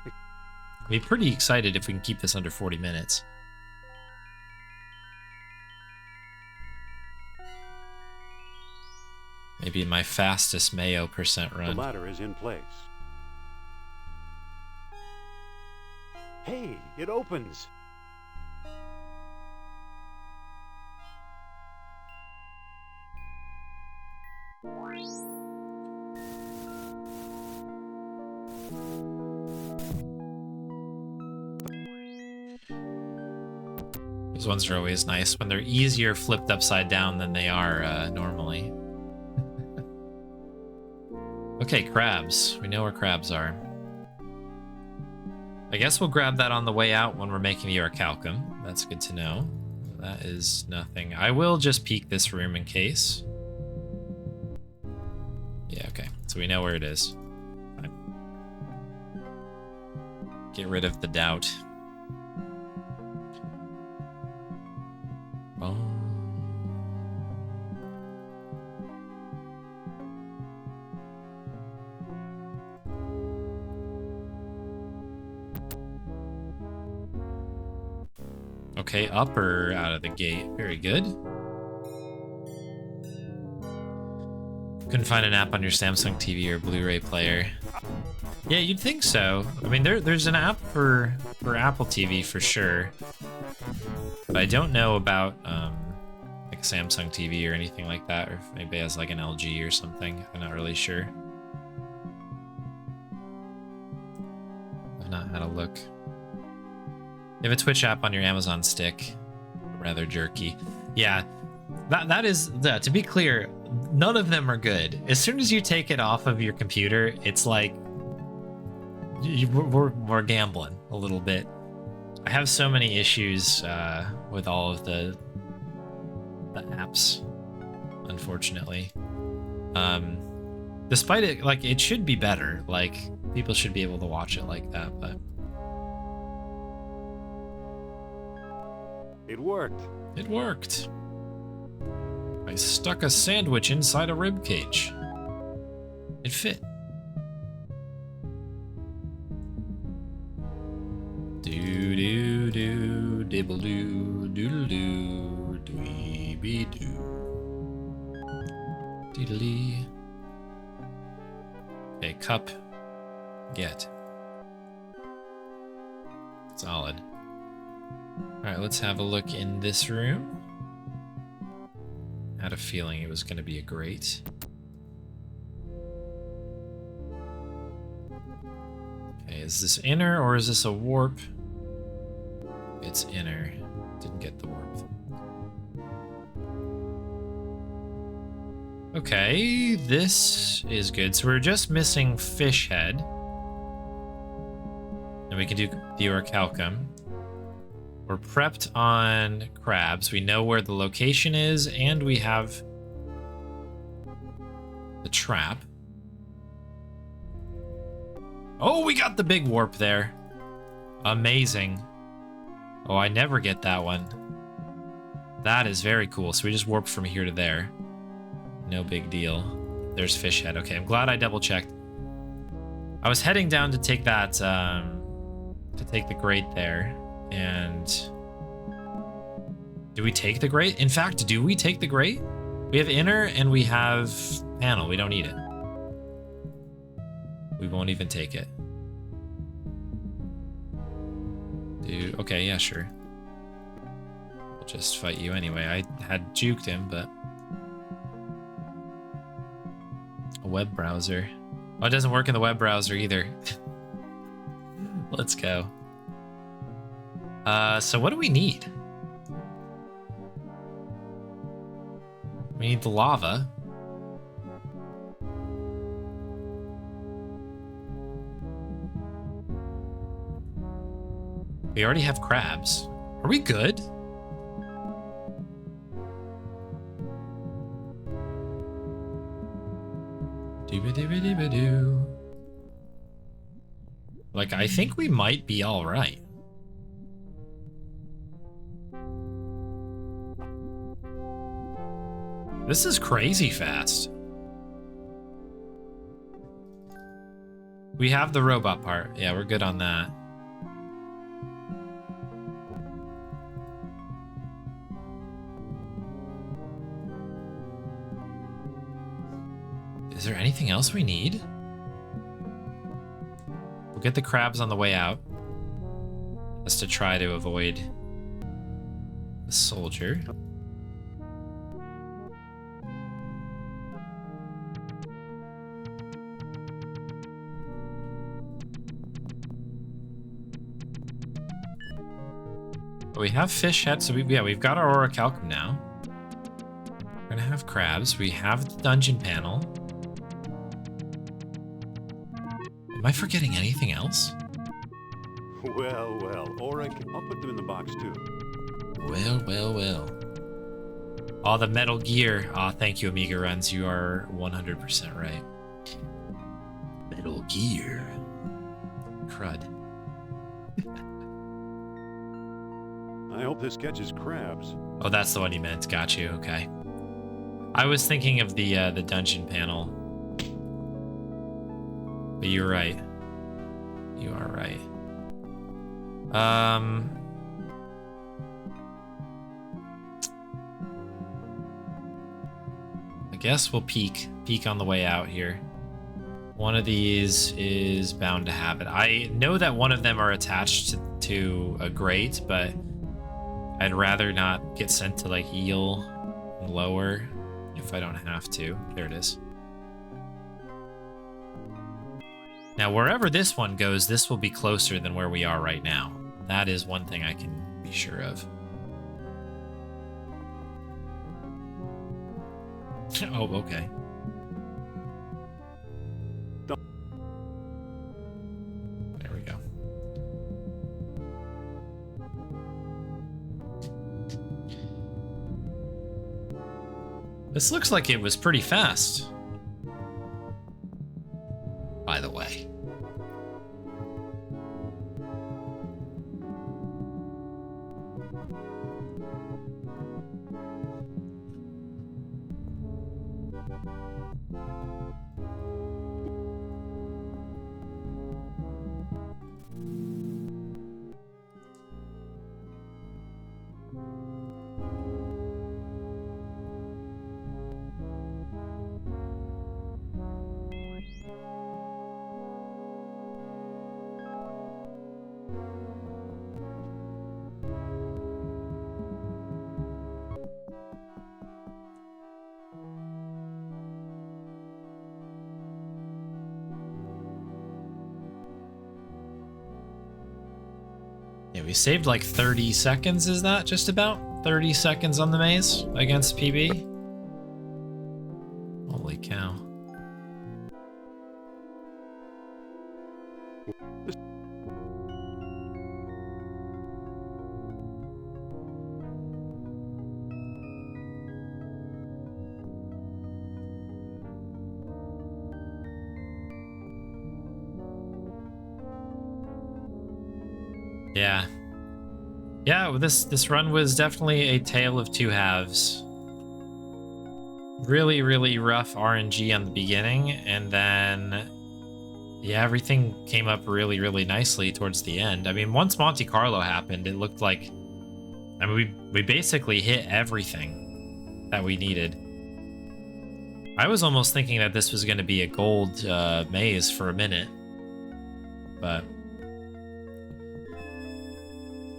I'd be pretty excited if we can keep this under 40 minutes. Maybe my fastest Mayo % run. The ladder is in place. Hey, it opens! Those ones are always nice when they're easier flipped upside down than they are normally. Okay, crabs. We know where crabs are. I guess we'll grab that on the way out when we're making the orichalcum. That's good to know. That is nothing. I will just peek this room in case. Yeah, okay. So we know where it is. Fine. Get rid of the doubt. Okay, up or out of the gate. Very good. Couldn't find an app on your Samsung TV or Blu-ray player. Yeah, you'd think so. I mean, there's an app for Apple TV for sure. But I don't know about like Samsung TV or anything like that, or if maybe it has like an LG or something. I'm not really sure. I've not had a look. You have a Twitch app on your Amazon stick. Rather jerky. Yeah, that is, to be clear, none of them are good. As soon as you take it off of your computer, it's like we're gambling a little bit. I have so many issues with all of the apps, unfortunately. Despite it, like, it should be better. Like, people should be able to watch it like that, but It worked. it worked. I stuck a sandwich inside a rib cage. It fit. Do do do dibble doo doodle doo dwee be doo diddly. Okay, cup. Get. Solid. Alright, let's have a look in this room. Had a feeling it was going to be a grate. Okay, is this inner or is this a warp? It's inner. Didn't get the warp. Okay, this is good. So we're just missing fish head. And we can do the orichalcum. We're prepped on crabs. We know where the location is, and we have the trap. Oh, we got the big warp there. Amazing. Oh, I never get that one. That is very cool. So we just warped from here to there. No big deal. There's fish head. Okay, I'm glad I double checked. I was heading down to take that, to take the grate there. And do we take the grate? In fact, do we take the grate? We have inner and we have panel. We don't need it. We won't even take it. Dude, okay, yeah, sure. We'll just fight you anyway. I had juked him, but... A web browser. Oh, it doesn't work in the web browser either. Let's go. So what do we need? We need the lava. We already have crabs. Are we good? Doo-ba-doo-ba-doo-ba-doo. Like, I think we might be all right. This is crazy fast. We have the robot part. Yeah, we're good on that. Is there anything else we need? We'll get the crabs on the way out. Just to try to avoid the soldier. We have fish head, so we've got our orichalcum now. We're gonna have crabs. We have the dungeon panel. Am I forgetting anything else? Well, well. Auric, I'll put them in the box too. Well, well, well. Oh, the Metal Gear. Oh, thank you, Amiga Runs. You are 100% right. Metal Gear. Crud. I hope this catches crabs. Oh, that's the one you meant. Got you. Okay. I was thinking of the dungeon panel. But you're right. You are right. I guess we'll peek on the way out here. One of these is bound to have it. I know that one of them are attached to a grate, but I'd rather not get sent to like eel and lower if I don't have to. There it is. Now, wherever this one goes, this will be closer than where we are right now. That is one thing I can be sure of. Oh, okay. There we go. This looks like it was pretty fast. By the way. Yeah, we saved like 30 seconds, is that just about? 30 seconds on the maze against PB? Holy cow. Yeah. Yeah, well, this run was definitely a tale of two halves. Really, really rough RNG on the beginning, and then yeah, everything came up really, really nicely towards the end. I mean, once Monte Carlo happened, it looked like, I mean, we basically hit everything that we needed. I was almost thinking that this was going to be a gold maze for a minute, but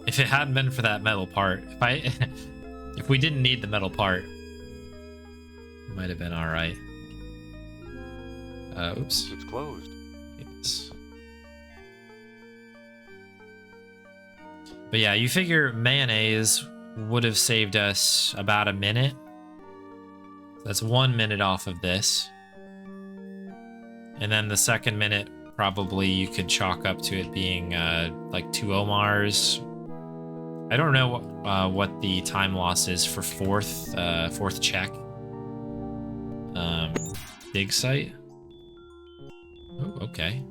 if it hadn't been for that metal part, if we didn't need the metal part, it might have been all right. Oops. It's closed. Yes. But yeah, you figure mayonnaise would have saved us about a minute. That's 1 minute off of this. And then the second minute, probably you could chalk up to it being like 2 Omars. I don't know what the time loss is for fourth check. Dig site. Oh, okay.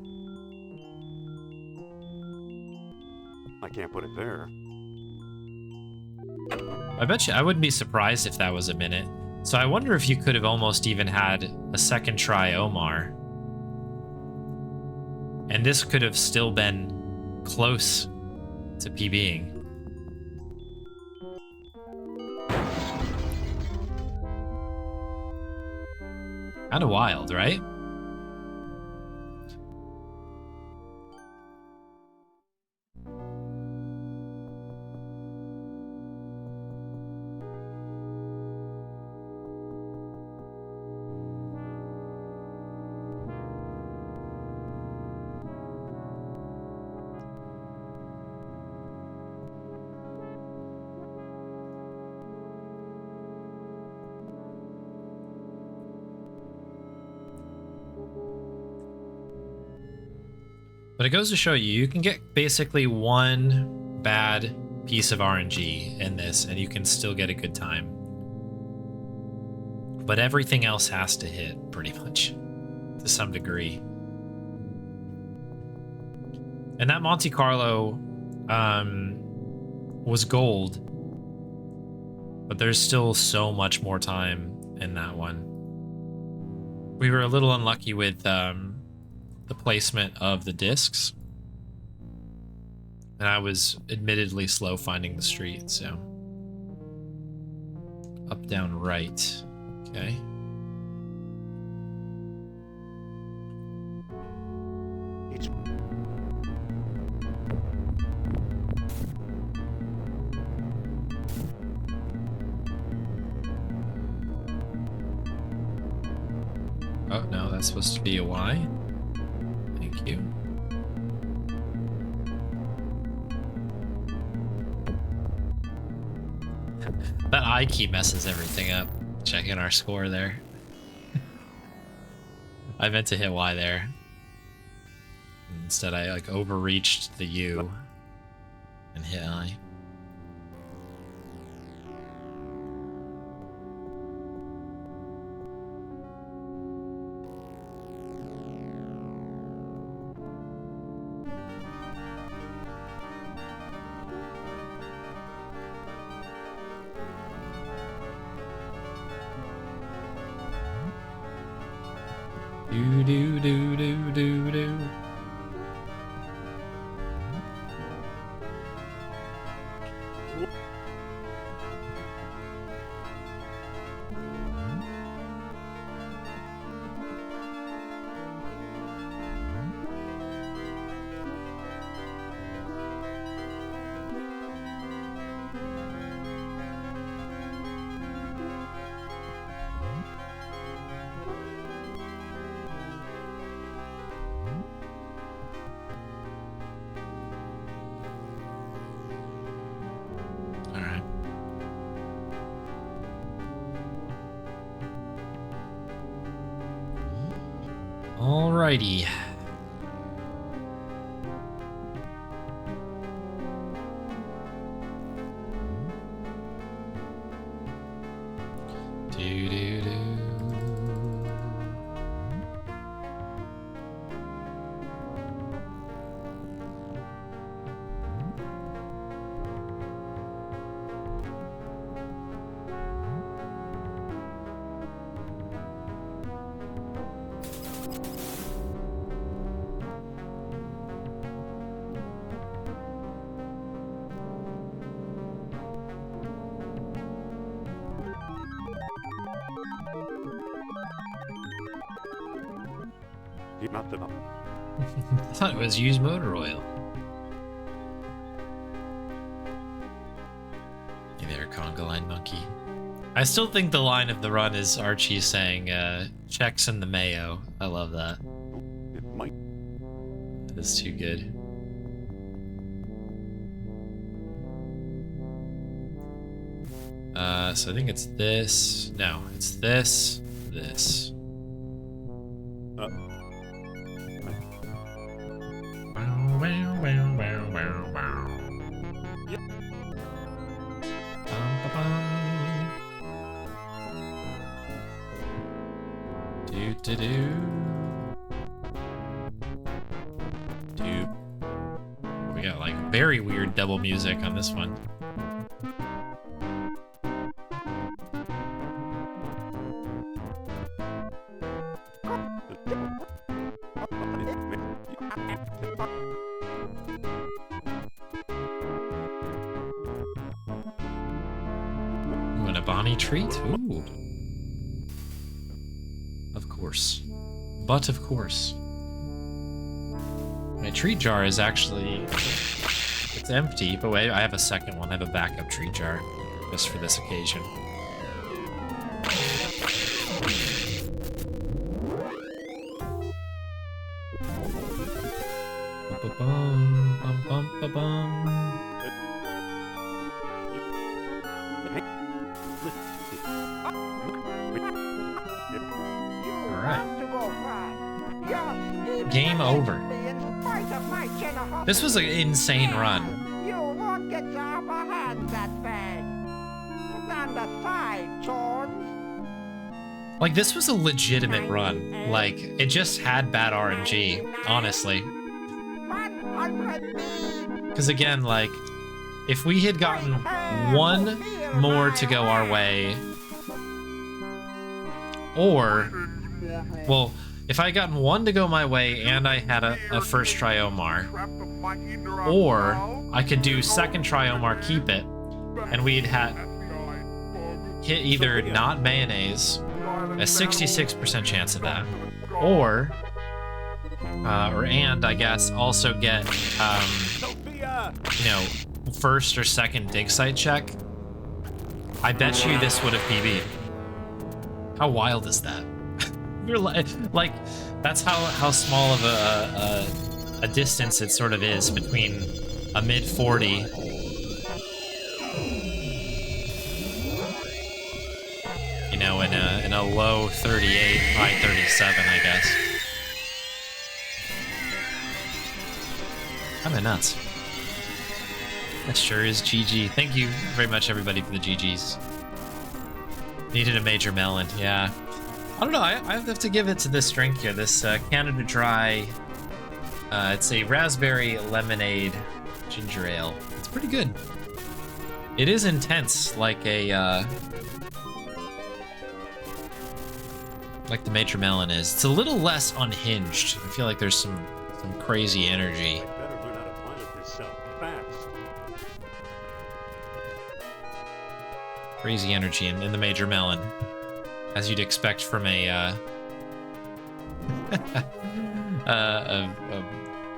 I can't put it there. I bet you I wouldn't be surprised if that was a minute. So I wonder if you could have almost even had a second try Omar. And this could have still been close to PBing. Kind of wild, right? But it goes to show you, you can get basically one bad piece of RNG in this, and you can still get a good time. But everything else has to hit, pretty much, to some degree. And that Monte Carlo was gold, but there's still so much more time in that one. We were a little unlucky with the placement of the discs, and I was admittedly slow finding the street, so up, down, right. Okay. It's Oh no, that's supposed to be a Y. Thank you. That I key messes everything up. Checking our score there. I meant to hit Y there. Instead, I like overreached the U and hit I. Do do do do do do. All right. Alrighty. Do do do. Not the. I thought it was used motor oil. Hey there, conga line monkey. I still think the line of the run is Archie saying, checks in the mayo. I love that. It might. That is too good. So I think it's this. No, it's this. This. We got like very weird double music on this one. Ooh, and a Bonnie treat? Ooh. Of course. But of course. My treat jar is actually... It's empty, but wait, I have a second one. I have a backup treat jar. Just for this occasion. Ba-bum, bum, bum, ba-bum. Game over. This was an insane run. You won't get the upper hand that way. Stand aside, Jones. Like, this was a legitimate run. Like, it just had bad RNG, honestly. 100 Because again, like, if we had gotten one more to go our way, or, well, if I had gotten one to go my way and I had a first try Omar, or I could do second try Omar, keep it, and we'd had hit either not mayonnaise, a 66% chance of that, or and I guess also get, you know, first or second dig site check. I bet you this would have PB'd. How wild is that? You're like, that's how small of a distance it sort of is between a mid 40 you know, in a low 38, high 37, I guess. Kind of nuts. That sure is GG. Thank you very much, everybody, for the GGs. Needed a major melon, yeah. I don't know, I have to give it to this drink here, this Canada Dry. It's a raspberry lemonade ginger ale. It's pretty good. It is intense, like a, like the Major Melon is. It's a little less unhinged. I feel like there's some crazy energy. I better learn how to pilot this stuff fast. Crazy energy in the Major Melon, as you'd expect from a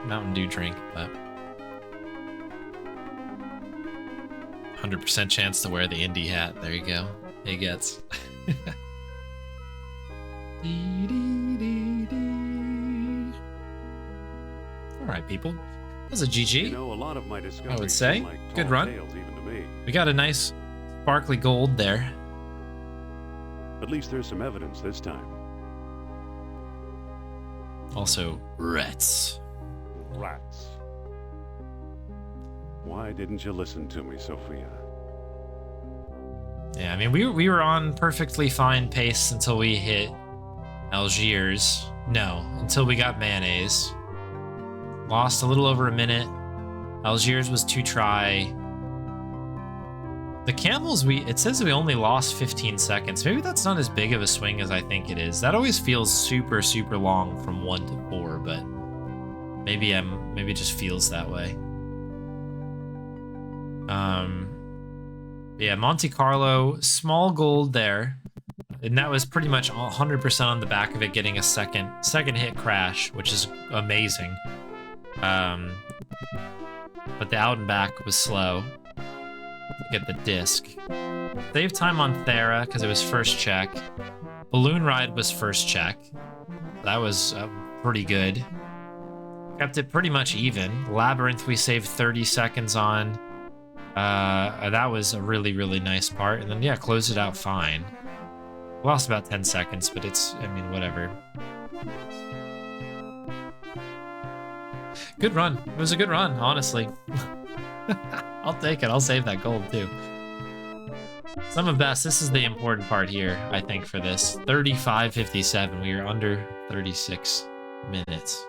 Mountain Dew drink, but 100% chance to wear the indie hat. There you go. He gets. All right, people. That was a GG. You know, a lot of my discoveries I would say. seem like Good tall run. tales even to me. We got a nice sparkly gold there. At least there's some evidence this time. Also, rats. Rats. Why didn't you listen to me, Sophia? Yeah, I mean, we were on perfectly fine pace until we hit Algiers. No, until we got mayonnaise. Lost a little over a minute. Algiers was 2 try. The camels, it says we only lost 15 seconds. Maybe that's not as big of a swing as I think it is. That always feels super, super long from 1 to 4, but maybe it just feels that way. Yeah, Monte Carlo, small gold there. and that was pretty much 100% on the back of it getting a second hit crash, which is amazing. But the out and back was slow to get the disc. Save time on Thera because it was first check. Balloon Ride was first check. That was pretty good. Kept it pretty much even. Labyrinth we saved 30 seconds on. That was a really, really nice part. And then, yeah, closed it out fine. Lost about 10 seconds, but it's, I mean, whatever. Good run. It was a good run, honestly. I'll take it. I'll save that gold, too. Sum of best. This is the important part here, I think, for this. 35:57. We are under 36 minutes.